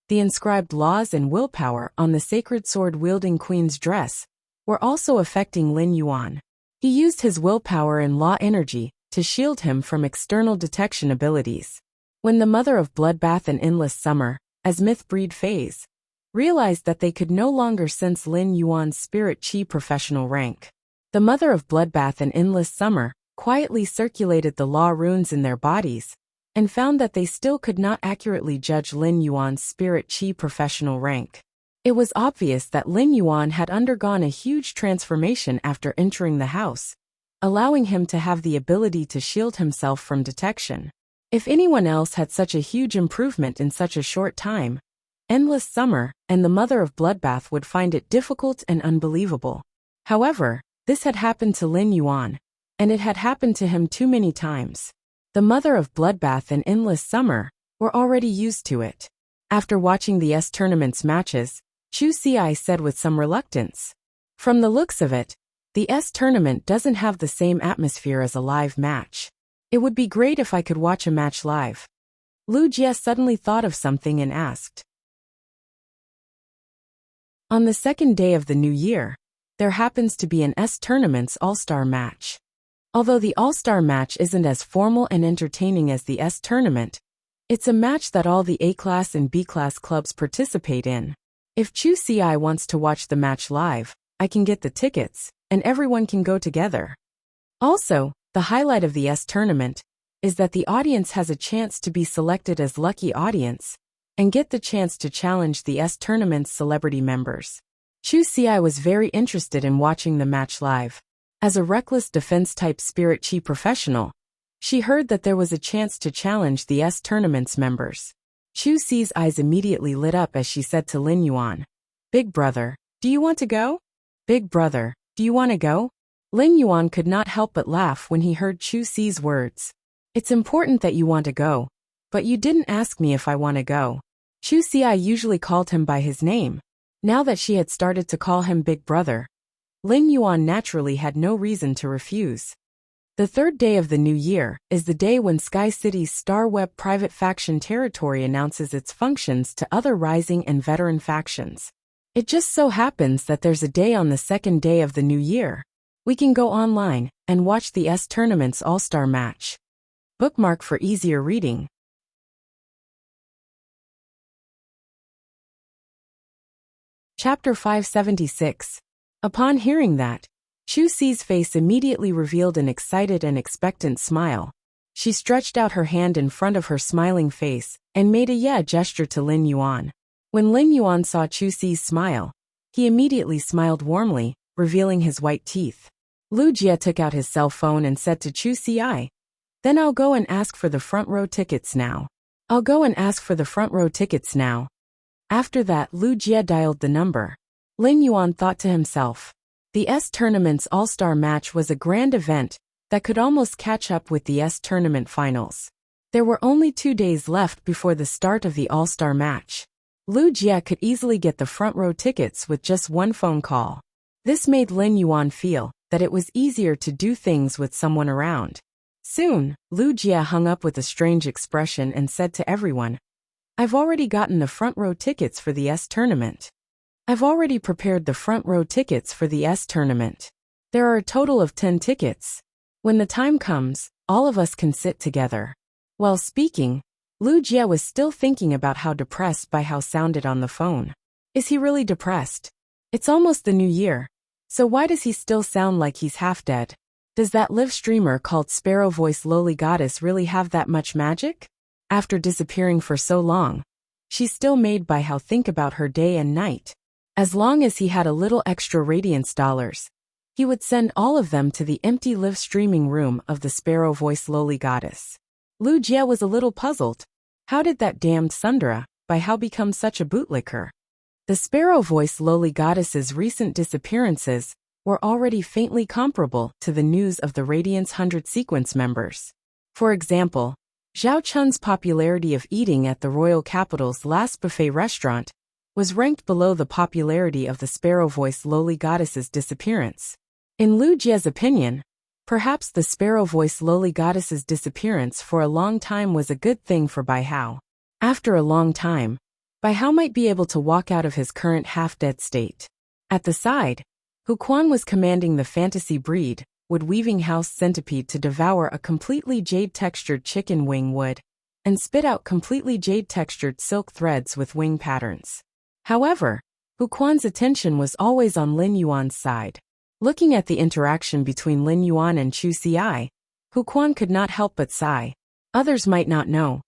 the inscribed laws and willpower on the sacred sword-wielding queen's dress were also affecting Lin Yuan. He used his willpower and law energy to shield him from external detection abilities. When the mother of Bloodbath and Endless Summer, as myth-breed Fays, realized that they could no longer sense Lin Yuan's spirit chi professional rank, the mother of Bloodbath and Endless Summer quietly circulated the law runes in their bodies and found that they still could not accurately judge Lin Yuan's spirit chi professional rank. It was obvious that Lin Yuan had undergone a huge transformation after entering the house, allowing him to have the ability to shield himself from detection. If anyone else had such a huge improvement in such a short time, Endless Summer and the mother of Bloodbath would find it difficult and unbelievable. However, this had happened to Lin Yuan, and it had happened to him too many times. The mother of Bloodbath and Endless Summer were already used to it. After watching the tournament's matches, Chu Ci said with some reluctance, "From the looks of it, the tournament doesn't have the same atmosphere as a live match. It would be great if I could watch a match live." Lu Jie suddenly thought of something and asked, "On the 2nd day of the new year, there happens to be an tournament's all-star match. Although the all-star match isn't as formal and entertaining as the tournament, it's a match that all the A-class and B-class clubs participate in. If Chu Ci wants to watch the match live, I can get the tickets, and everyone can go together. Also, the highlight of the tournament is that the audience has a chance to be selected as lucky audience and get the chance to challenge the tournament's celebrity members." Chu Ci was very interested in watching the match live. As a reckless defense-type spirit chi professional, she heard that there was a chance to challenge the tournament's members. Chu Ci's eyes immediately lit up as she said to Lin Yuan, "Big brother, do you want to go? Big brother, do you want to go?" Lin Yuan could not help but laugh when he heard Chu Ci's words. "It's important that you want to go, but you didn't ask me if I want to go." Chu Ci usually called him by his name. Now that she had started to call him Big Brother, Lin Yuan naturally had no reason to refuse. The 3rd day of the new year is the day when Sky City's Star Web private faction territory announces its functions to other rising and veteran factions. It just so happens that there's a day on the 2nd day of the new year. We can go online and watch the tournament's all-star match. Bookmark for easier reading. Chapter 576. Upon hearing that, Chu Si's face immediately revealed an excited and expectant smile. She stretched out her hand in front of her smiling face and made a yeah gesture to Lin Yuan. When Lin Yuan saw Chu Si's smile, he immediately smiled warmly, revealing his white teeth. Lu Jie took out his cell phone and said to Chu Si, "Then I'll go and ask for the front row tickets now. I'll go and ask for the front row tickets now." After that, Lu Jie dialed the number. Lin Yuan thought to himself, the S Tournament's All-Star match was a grand event that could almost catch up with the S Tournament finals. There were only 2 days left before the start of the All-Star match. Lu Jie could easily get the front row tickets with just one phone call. This made Lin Yuan feel that it was easier to do things with someone around. Soon, Lu Jie hung up with a strange expression and said to everyone, "I've already gotten the front row tickets for the S Tournament. I've already prepared the front row tickets for the S Tournament. There are a total of 10 tickets. When the time comes, all of us can sit together." While speaking, Lu Jie was still thinking about how depressed by how sounded on the phone. Is he really depressed? It's almost the new year, so why does he still sound like he's half dead? Does that live streamer called Sparrow Voice Lowly Goddess really have that much magic? After disappearing for so long, she's still made by how think about her day and night. As long as he had a little extra radiance dollars, he would send all of them to the empty live streaming room of the Sparrow Voice Lowly Goddess. Lu Jie was a little puzzled. How did that damned Sundara by how become such a bootlicker? The Sparrow Voice Lowly Goddess's recent disappearances were already faintly comparable to the news of the Radiance 100 sequence members. For example, Zhao Chun's popularity of eating at the royal capital's last buffet restaurant was ranked below the popularity of the Sparrow Voice Lowly Goddess's disappearance. In Lu Jie's opinion, perhaps the Sparrow Voice Lowly Goddess's disappearance for a long time was a good thing for Bai Hao. After a long time, Bai Hao might be able to walk out of his current half-dead state. At the side, Hu Quan was commanding the fantasy breed, wood weaving house centipede to devour a completely jade-textured chicken wing wood and spit out completely jade-textured silk threads with wing patterns. However, Hu Quan's attention was always on Lin Yuan's side. Looking at the interaction between Lin Yuan and Chu Si, Hu Quan could not help but sigh. Others might not know,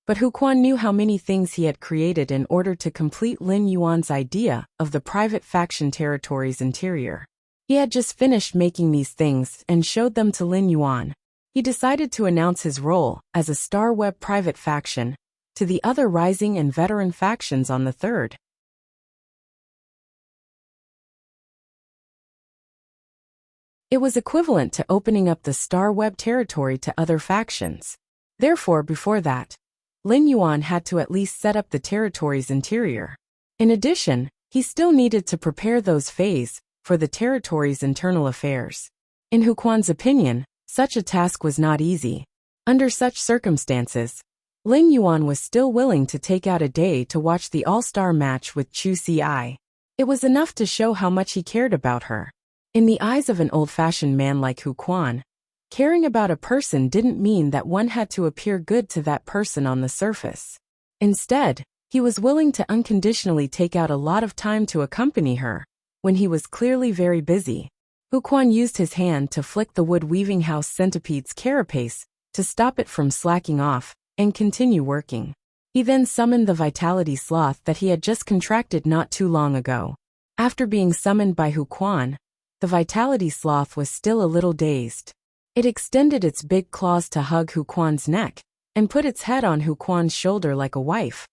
but Hu Quan knew how many things he had created in order to complete Lin Yuan's idea of the private faction territory's interior. He had just finished making these things and showed them to Lin Yuan. He decided to announce his role as a Star Web private faction to the other rising and veteran factions on the 3rd. It was equivalent to opening up the Star Web territory to other factions. Therefore, before that, Lin Yuan had to at least set up the territory's interior. In addition, he still needed to prepare those phase for the territory's internal affairs. In Hu Quan's opinion, such a task was not easy. Under such circumstances, Lin Yuan was still willing to take out a day to watch the all-star match with Chu Si. It was enough to show how much he cared about her. In the eyes of an old-fashioned man like Hu Quan, caring about a person didn't mean that one had to appear good to that person on the surface. Instead, he was willing to unconditionally take out a lot of time to accompany her, when he was clearly very busy. Hu Quan used his hand to flick the wood weaving house centipede's carapace to stop it from slacking off and continue working. He then summoned the vitality sloth that he had just contracted not too long ago. After being summoned by Hu Quan, the vitality sloth was still a little dazed. It extended its big claws to hug Hu Quan's neck and put its head on Hu Quan's shoulder like a wife,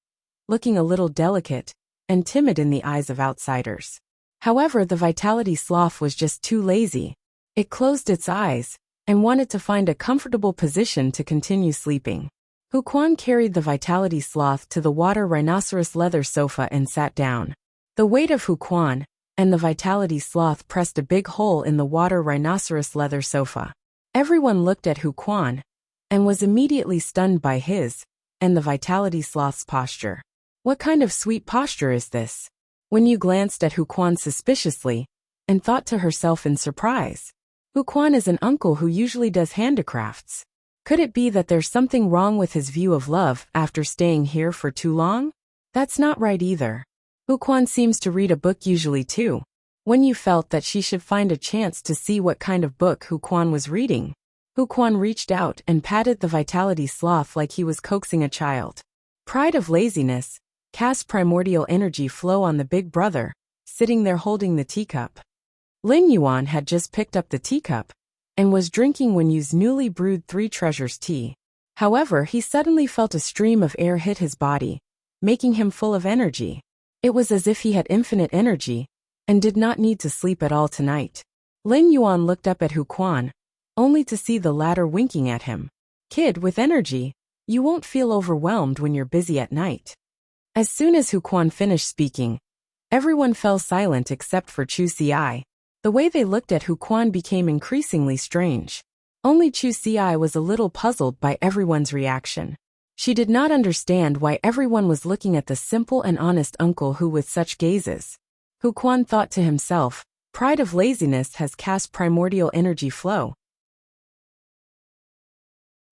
looking a little delicate and timid in the eyes of outsiders. However, the vitality sloth was just too lazy. It closed its eyes and wanted to find a comfortable position to continue sleeping. Hu Quan carried the vitality sloth to the water rhinoceros leather sofa and sat down. The weight of Hu Quan and the vitality sloth pressed a big hole in the water rhinoceros leather sofa. Everyone looked at Hu Quan and was immediately stunned by his and the vitality sloth's posture. What kind of sweet posture is this? When you glanced at Hu Quan suspiciously and thought to herself in surprise, Hu Quan is an uncle who usually does handicrafts. Could it be that there's something wrong with his view of love after staying here for too long? That's not right either. Hu Quan seems to read a book usually too. When you felt that she should find a chance to see what kind of book Hu Quan was reading, Hu Quan reached out and patted the vitality sloth like he was coaxing a child. Pride of laziness cast primordial energy flow on the big brother, sitting there holding the teacup. Lin Yuan had just picked up the teacup and was drinking Wen Yu's newly brewed Three Treasures tea. However, he suddenly felt a stream of air hit his body, making him full of energy. It was as if he had infinite energy and did not need to sleep at all tonight. Lin Yuan looked up at Hu Quan, only to see the latter winking at him. Kid with energy, you won't feel overwhelmed when you're busy at night. As soon as Hu Quan finished speaking, everyone fell silent except for Chu Ci. The way they looked at Hu Quan became increasingly strange. Only Chu Ci was a little puzzled by everyone's reaction. She did not understand why everyone was looking at the simple and honest uncle who with such gazes. Hu Quan thought to himself, pride of laziness has cast primordial energy flow.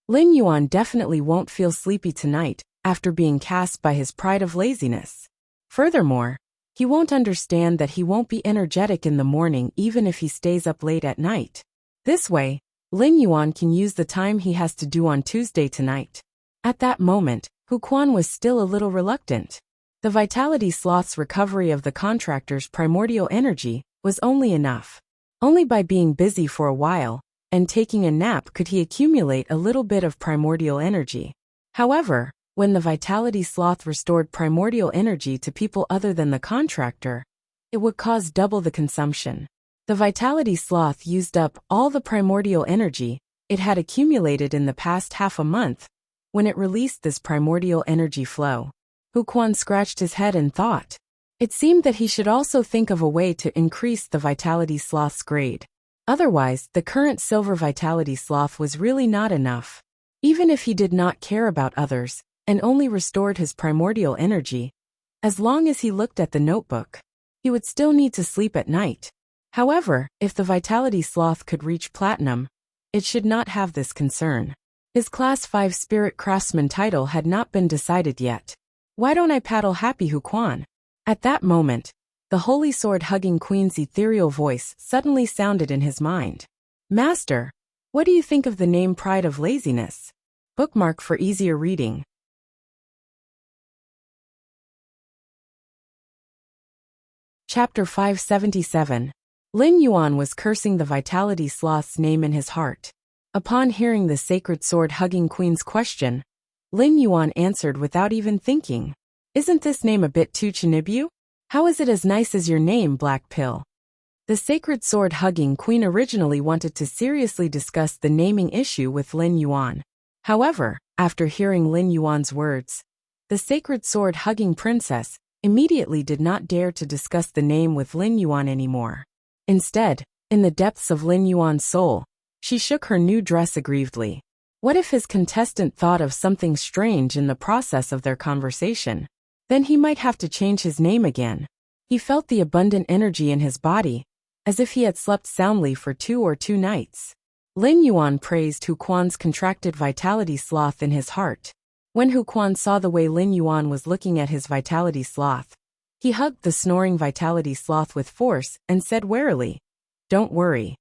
Lin Yuan definitely won't feel sleepy tonight after being cast by his pride of laziness. Furthermore, he won't understand that he won't be energetic in the morning even if he stays up late at night. This way, Lin Yuan can use the time he has to do on Tuesday tonight. At that moment, Hu Quan was still a little reluctant. The vitality sloth's recovery of the contractor's primordial energy was only enough. Only by being busy for a while and taking a nap could he accumulate a little bit of primordial energy. However, when the vitality sloth restored primordial energy to people other than the contractor, it would cause double the consumption. The vitality sloth used up all the primordial energy it had accumulated in the past half a month when it released this primordial energy flow. Hu Quan scratched his head and thought. It seemed that he should also think of a way to increase the vitality sloth's grade. Otherwise, the current silver vitality sloth was really not enough. Even if he did not care about others and only restored his primordial energy, as long as he looked at the notebook, he would still need to sleep at night. However, if the vitality sloth could reach platinum, it should not have this concern. His Class 5 Spirit Craftsman title had not been decided yet. Why don't I paddle happy Hu Quan? At that moment, the holy sword-hugging queen's ethereal voice suddenly sounded in his mind. Master, what do you think of the name Pride of Laziness? Bookmark for easier reading. Chapter 577. Lin Yuan was cursing the vitality sloth's name in his heart. Upon hearing the sacred sword-hugging queen's question, Lin Yuan answered without even thinking. Isn't this name a bit too Chinibyu? How is it as nice as your name, Black Pill? The sacred sword-hugging queen originally wanted to seriously discuss the naming issue with Lin Yuan. However, after hearing Lin Yuan's words, the sacred sword-hugging princess immediately did not dare to discuss the name with Lin Yuan anymore. Instead, in the depths of Lin Yuan's soul, she shook her new dress aggrievedly. What if his contestant thought of something strange in the process of their conversation? Then he might have to change his name again. He felt the abundant energy in his body, as if he had slept soundly for 2 nights. Lin Yuan praised Hu Quan's contracted vitality sloth in his heart. When Hu Quan saw the way Lin Yuan was looking at his vitality sloth, he hugged the snoring vitality sloth with force and said warily, Don't worry.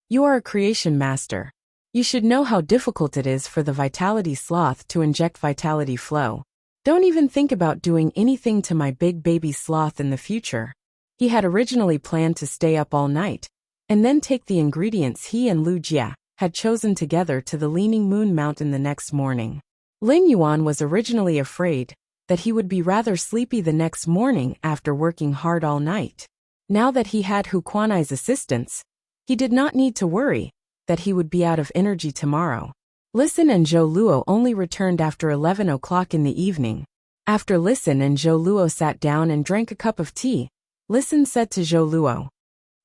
You are a creation master. You should know how difficult it is for the vitality sloth to inject vitality flow. Don't even think about doing anything to my big baby sloth in the future. He had originally planned to stay up all night, and then take the ingredients he and Lu Jia had chosen together to the Leaning Moon Mountain the next morning. Lin Yuan was originally afraid that he would be rather sleepy the next morning after working hard all night. Now that he had Hu Quan's assistance, he did not need to worry that he would be out of energy tomorrow. Listen and Zhou Luo only returned after 11 o'clock in the evening. After Listen and Zhou Luo sat down and drank a cup of tea, Listen said to Zhou Luo,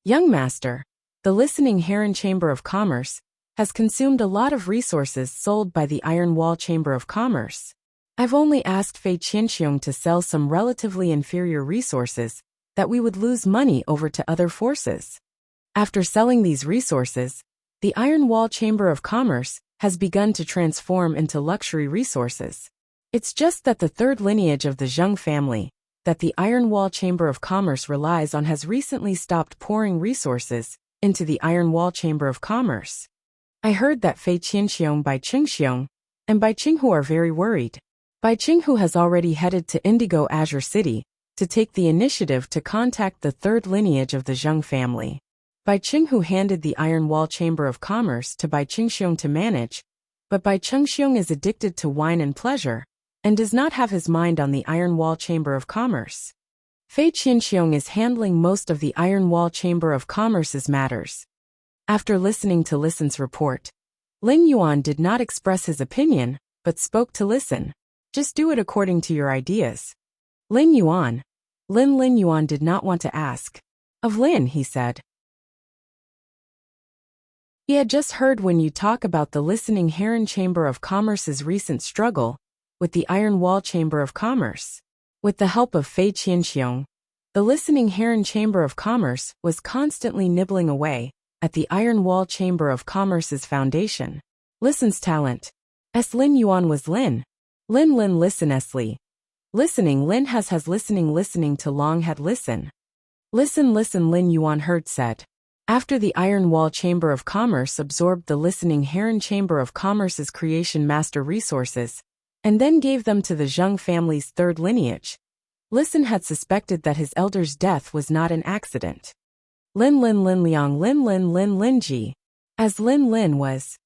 Young master, the Listening Heron Chamber of Commerce has consumed a lot of resources sold by the Iron Wall Chamber of Commerce. I've only asked Fei Qianxiong to sell some relatively inferior resources that we would lose money over to other forces. After selling these resources, the Iron Wall Chamber of Commerce has begun to transform into luxury resources. It's just that the third lineage of the Zheng family that the Iron Wall Chamber of Commerce relies on has recently stopped pouring resources into the Iron Wall Chamber of Commerce. I heard that Fei Qianxiong Bai Qingxiong and Bai Qinghu are very worried. Bai Qinghu has already headed to Indigo Azure City to take the initiative to contact the third lineage of the Zheng family. Bai Qinghu handed the Iron Wall Chamber of Commerce to Bai Qingxiong to manage, but Bai Qingxiong is addicted to wine and pleasure and does not have his mind on the Iron Wall Chamber of Commerce. Fei Qianxiong is handling most of the Iron Wall Chamber of Commerce's matters. After listening to Listen's report, Lin Yuan did not express his opinion, but spoke to Listen. Just do it according to your ideas. Lin Yuan did not want to ask of Lin, he said. He had just heard when you talk about the Listening Heron Chamber of Commerce's recent struggle with the Iron Wall Chamber of Commerce. With the help of Fei Qianxiong, the Listening Heron Chamber of Commerce was constantly nibbling away at the Iron Wall Chamber of Commerce's foundation. Listen's talent. S. Lin Yuan was Lin. Lin listen S. Li. Listening Lin has listening to long had listen. Listen Lin Yuan heard said. After the Iron Wall Chamber of Commerce absorbed the Listening Heron Chamber of Commerce's creation master resources, and then gave them to the Zheng family's third lineage, Listen had suspected that his elder's death was not an accident. Lin Liang Lin Ji. As Lin was.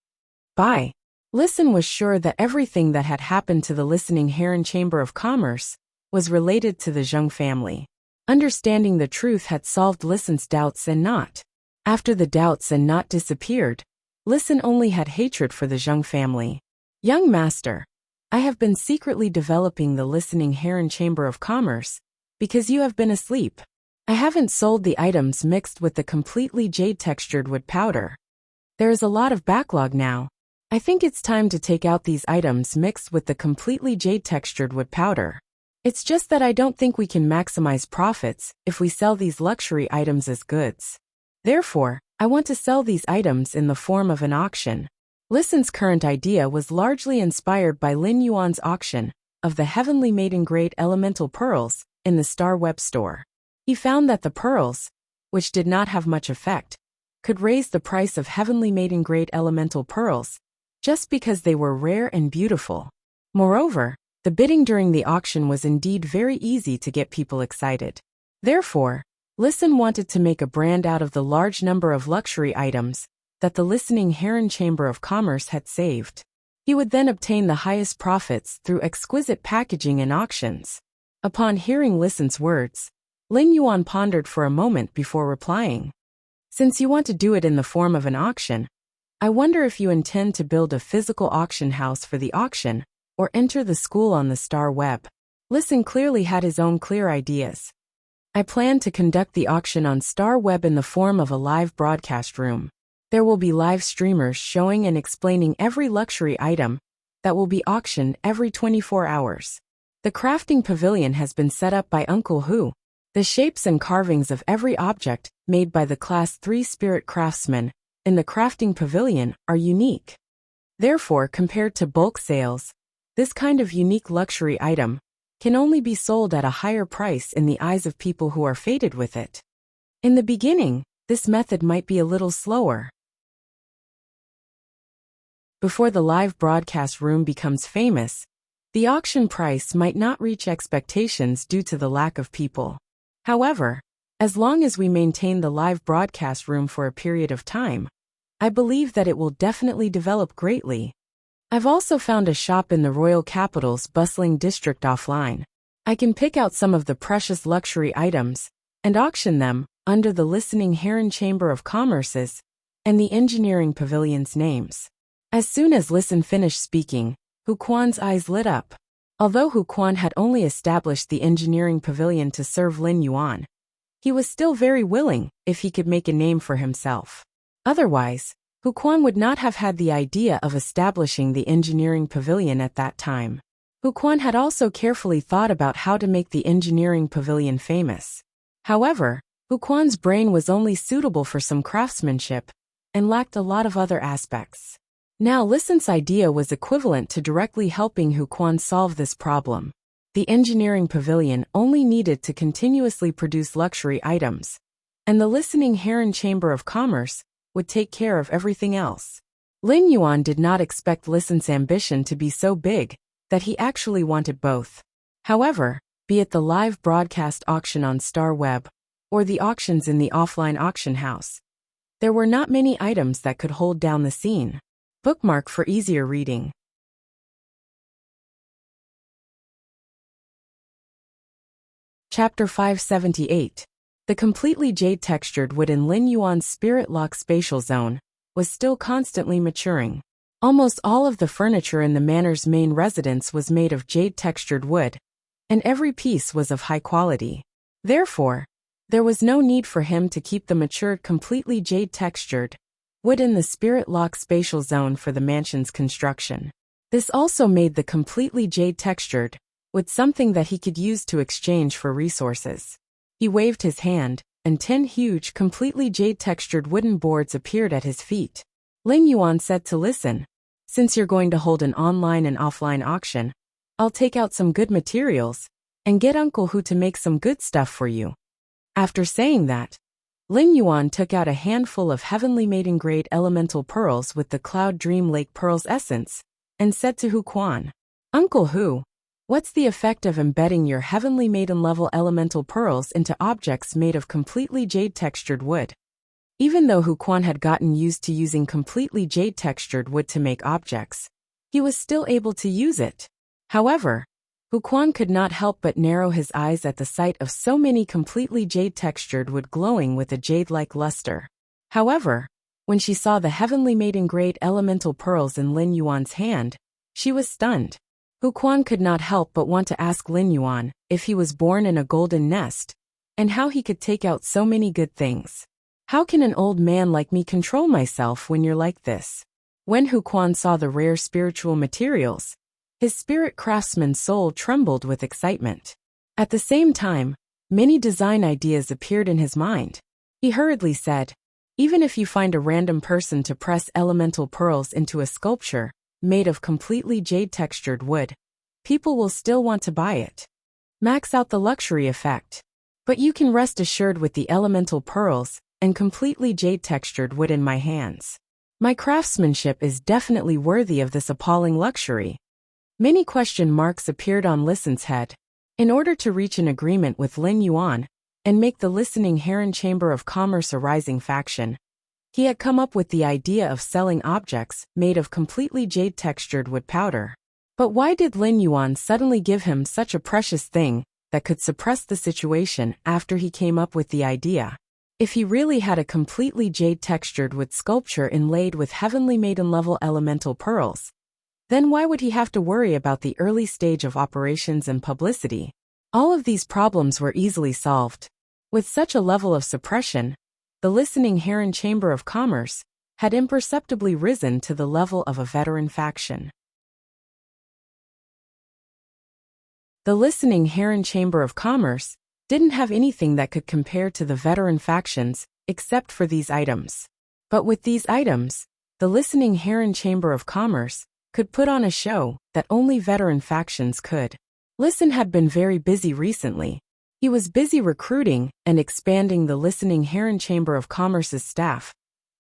By. Listen was sure that everything that had happened to the Listening Heron Chamber of Commerce was related to the Zheng family. Understanding the truth had solved Listen's doubts and not. After the doubts and not disappeared, Listen only had hatred for the Zheng family. Young master, I have been secretly developing the Listening Heron Chamber of Commerce because you have been asleep. I haven't sold the items mixed with the completely jade-textured wood powder. There is a lot of backlog now. I think it's time to take out these items mixed with the completely jade-textured wood powder. It's just that I don't think we can maximize profits if we sell these luxury items as goods. Therefore, I want to sell these items in the form of an auction. Listen's current idea was largely inspired by Lin Yuan's auction of the heavenly maiden-grade elemental pearls in the Star Web store. He found that the pearls, which did not have much effect, could raise the price of heavenly maiden-grade elemental pearls just because they were rare and beautiful. Moreover, the bidding during the auction was indeed very easy to get people excited. Therefore, Listen wanted to make a brand out of the large number of luxury items that the Listening Heron Chamber of Commerce had saved. He would then obtain the highest profits through exquisite packaging and auctions. Upon hearing Listen's words, Lin Yuan pondered for a moment before replying. Since you want to do it in the form of an auction, I wonder if you intend to build a physical auction house for the auction or enter the school on the Star Web. Listen clearly had his own clear ideas. I plan to conduct the auction on Star Web in the form of a live broadcast room. There will be live streamers showing and explaining every luxury item that will be auctioned every 24 hours. The crafting pavilion has been set up by Uncle Hu. The shapes and carvings of every object made by the Class 3 spirit craftsmen in the crafting pavilion are unique. Therefore, compared to bulk sales, this kind of unique luxury item can only be sold at a higher price in the eyes of people who are fated with it. In the beginning, this method might be a little slower. Before the live broadcast room becomes famous, the auction price might not reach expectations due to the lack of people. However, as long as we maintain the live broadcast room for a period of time, I believe that it will definitely develop greatly. I've also found a shop in the royal capital's bustling district offline. I can pick out some of the precious luxury items and auction them under the Listening Heron Chamber of Commerce's and the Engineering Pavilion's names. As soon as Listen finished speaking, Hu Quan's eyes lit up. Although Hu Quan had only established the Engineering Pavilion to serve Lin Yuan, he was still very willing if he could make a name for himself. Otherwise, Hu Quan would not have had the idea of establishing the Engineering Pavilion at that time. Hu Quan had also carefully thought about how to make the Engineering Pavilion famous. However, Hu Quan's brain was only suitable for some craftsmanship and lacked a lot of other aspects. Now Listen's idea was equivalent to directly helping Hu Quan solve this problem. The engineering pavilion only needed to continuously produce luxury items, and the listening Heron Chamber of Commerce would take care of everything else. Lin Yuan did not expect Listen's ambition to be so big that he actually wanted both. However, be it the live broadcast auction on Star Web or the auctions in the offline auction house, there were not many items that could hold down the scene. Bookmark for easier reading. Chapter 578. The completely jade-textured wood in Lin Yuan's Spirit Lock spatial zone was still constantly maturing. Almost all of the furniture in the manor's main residence was made of jade-textured wood, and every piece was of high quality. Therefore, there was no need for him to keep the matured completely jade-textured wood in the Spirit Lock spatial zone for the mansion's construction. This also made the completely jade-textured wood something that he could use to exchange for resources. He waved his hand, and 10 huge, completely jade-textured wooden boards appeared at his feet. Lin Yuan said to Listen, "Since you're going to hold an online and offline auction, I'll take out some good materials and get Uncle Hu to make some good stuff for you." After saying that, Lin Yuan took out a handful of heavenly maiden-grade elemental pearls with the Cloud Dream Lake Pearls essence and said to Hu Quan, "Uncle Hu, what's the effect of embedding your heavenly maiden-level elemental pearls into objects made of completely jade-textured wood?" Even though Hu Quan had gotten used to using completely jade-textured wood to make objects, he was still able to use it. However, Hu Quan could not help but narrow his eyes at the sight of so many completely jade-textured wood glowing with a jade-like luster. However, when she saw the heavenly maiden-grade elemental pearls in Lin Yuan's hand, she was stunned. Hu Quan could not help but want to ask Lin Yuan if he was born in a golden nest, and how he could take out so many good things. "How can an old man like me control myself when you're like this?" When Hu Quan saw the rare spiritual materials, his spirit craftsman's soul trembled with excitement. At the same time, many design ideas appeared in his mind. He hurriedly said, "Even if you find a random person to press elemental pearls into a sculpture made of completely jade-textured wood, people will still want to buy it. Max out the luxury effect. But you can rest assured with the elemental pearls and completely jade-textured wood in my hands, my craftsmanship is definitely worthy of this appalling luxury." Many question marks appeared on Listen's head. In order to reach an agreement with Lin Yuan and make the listening Heron Chamber of Commerce a rising faction, he had come up with the idea of selling objects made of completely jade-textured wood powder. But why did Lin Yuan suddenly give him such a precious thing that could suppress the situation after he came up with the idea? If he really had a completely jade-textured wood sculpture inlaid with heavenly maiden-level elemental pearls, then why would he have to worry about the early stage of operations and publicity? All of these problems were easily solved. With such a level of suppression, the listening Heron Chamber of Commerce had imperceptibly risen to the level of a veteran faction. The listening Heron Chamber of Commerce didn't have anything that could compare to the veteran factions except for these items. But with these items, the listening Heron Chamber of Commerce could put on a show that only veteran factions could. Listen had been very busy recently. He was busy recruiting and expanding the listening Heron Chamber of Commerce's staff,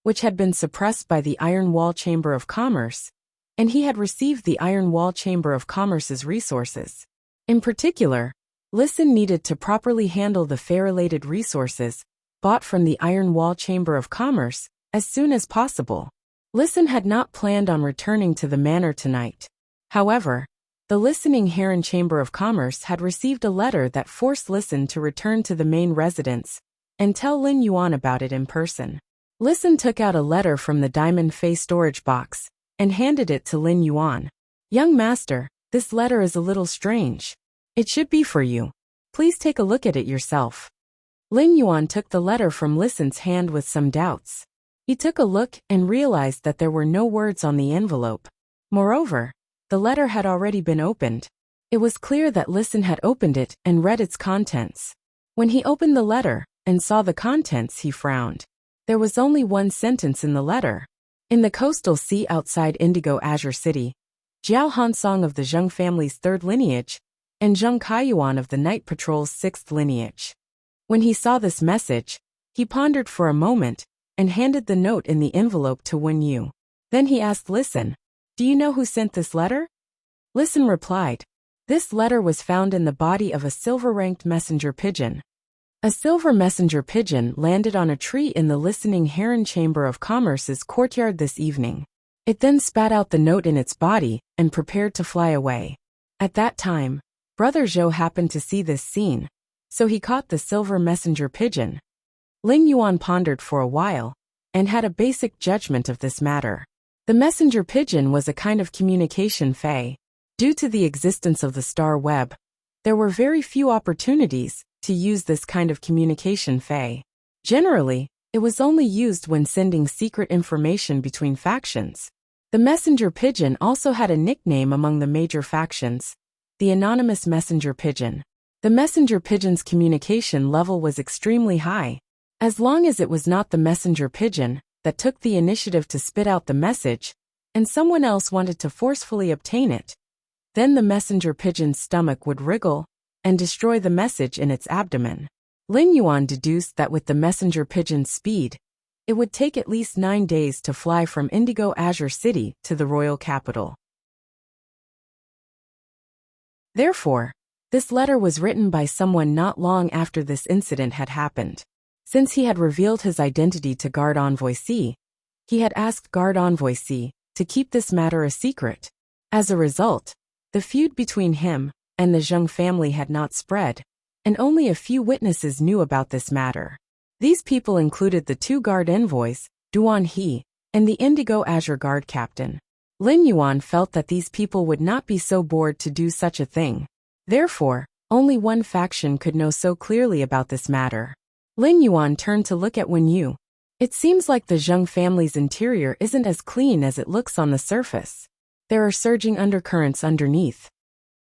which had been suppressed by the Iron Wall Chamber of Commerce, and he had received the Iron Wall Chamber of Commerce's resources. In particular, Listen needed to properly handle the fair-related resources bought from the Iron Wall Chamber of Commerce as soon as possible. Listen had not planned on returning to the manor tonight. However, the listening Heron Chamber of Commerce had received a letter that forced Listen to return to the main residence and tell Lin Yuan about it in person. Listen took out a letter from the diamond face storage box and handed it to Lin Yuan. "Young master, this letter is a little strange. It should be for you. Please take a look at it yourself." Lin Yuan took the letter from Listen's hand with some doubts. He took a look and realized that there were no words on the envelope. Moreover, the letter had already been opened. It was clear that Listen had opened it and read its contents. When he opened the letter and saw the contents, he frowned. There was only one sentence in the letter. "In the coastal sea outside Indigo Azure City, Jiao Hansong of the Zheng family's third lineage and Zheng Kaiyuan of the Night Patrol's 6th lineage. When he saw this message, he pondered for a moment and handed the note in the envelope to Wen Yu. Then he asked Listen, "Do you know who sent this letter?" Listen replied, "This letter was found in the body of a silver-ranked messenger pigeon." A silver messenger pigeon landed on a tree in the listening Heron Chamber of Commerce's courtyard this evening. It then spat out the note in its body and prepared to fly away. At that time, Brother Zhou happened to see this scene, so he caught the silver messenger pigeon. Lin Yuan pondered for a while and had a basic judgment of this matter. The messenger pigeon was a kind of communication fey. Due to the existence of the star web, there were very few opportunities to use this kind of communication fey. Generally, it was only used when sending secret information between factions. The messenger pigeon also had a nickname among the major factions, the anonymous messenger pigeon. The messenger pigeon's communication level was extremely high. As long as it was not the messenger pigeon that took the initiative to spit out the message, and someone else wanted to forcefully obtain it, then the messenger pigeon's stomach would wriggle and destroy the message in its abdomen. Lin Yuan deduced that with the messenger pigeon's speed, it would take at least 9 days to fly from Indigo Azure City to the royal capital. Therefore, this letter was written by someone not long after this incident had happened. Since he had revealed his identity to Guard Envoy C, he had asked Guard Envoy C to keep this matter a secret. As a result, the feud between him and the Zheng family had not spread, and only a few witnesses knew about this matter. These people included the 2 guard envoys, Duan He, and the Indigo Azure Guard captain. Lin Yuan felt that these people would not be so bored to do such a thing. Therefore, only one faction could know so clearly about this matter. Lin Yuan turned to look at Wen Yu. It seems like the Zheng family's interior isn't as clean as it looks on the surface. There are surging undercurrents underneath.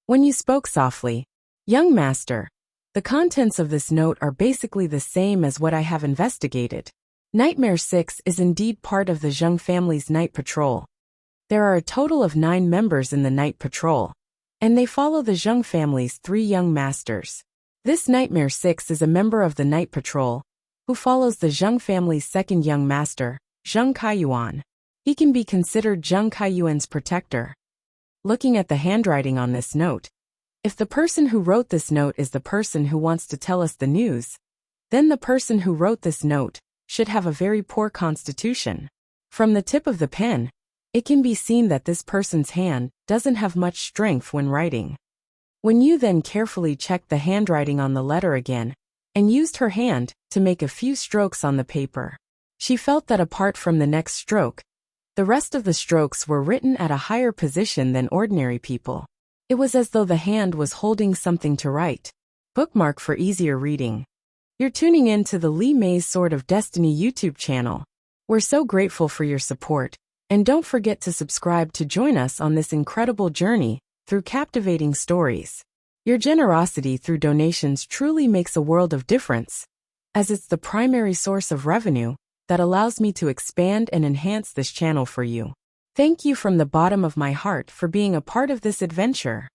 Wen Yu spoke softly, "Young master, the contents of this note are basically the same as what I have investigated. Nightmare 6 is indeed part of the Zheng family's night patrol. There are a total of 9 members in the night patrol, and they follow the Zheng family's 3 young masters. This Nightmare 6 is a member of the night patrol, who follows the Zheng family's 2nd young master, Zheng Kaiyuan. He can be considered Zheng Kaiyuan's protector." Looking at the handwriting on this note, if the person who wrote this note is the person who wants to tell us the news, then the person who wrote this note should have a very poor constitution. From the tip of the pen, it can be seen that this person's hand doesn't have much strength when writing. Wen Yu then carefully checked the handwriting on the letter again, and used her hand to make a few strokes on the paper. She felt that apart from the next stroke, the rest of the strokes were written at a higher position than ordinary people. It was as though the hand was holding something to write. Bookmark for easier reading. You're tuning in to the Li Mei's Sword of Destiny YouTube channel. We're so grateful for your support, and don't forget to subscribe to join us on this incredible journey through captivating stories. Your generosity through donations truly makes a world of difference, as it's the primary source of revenue that allows me to expand and enhance this channel for you. Thank you from the bottom of my heart for being a part of this adventure.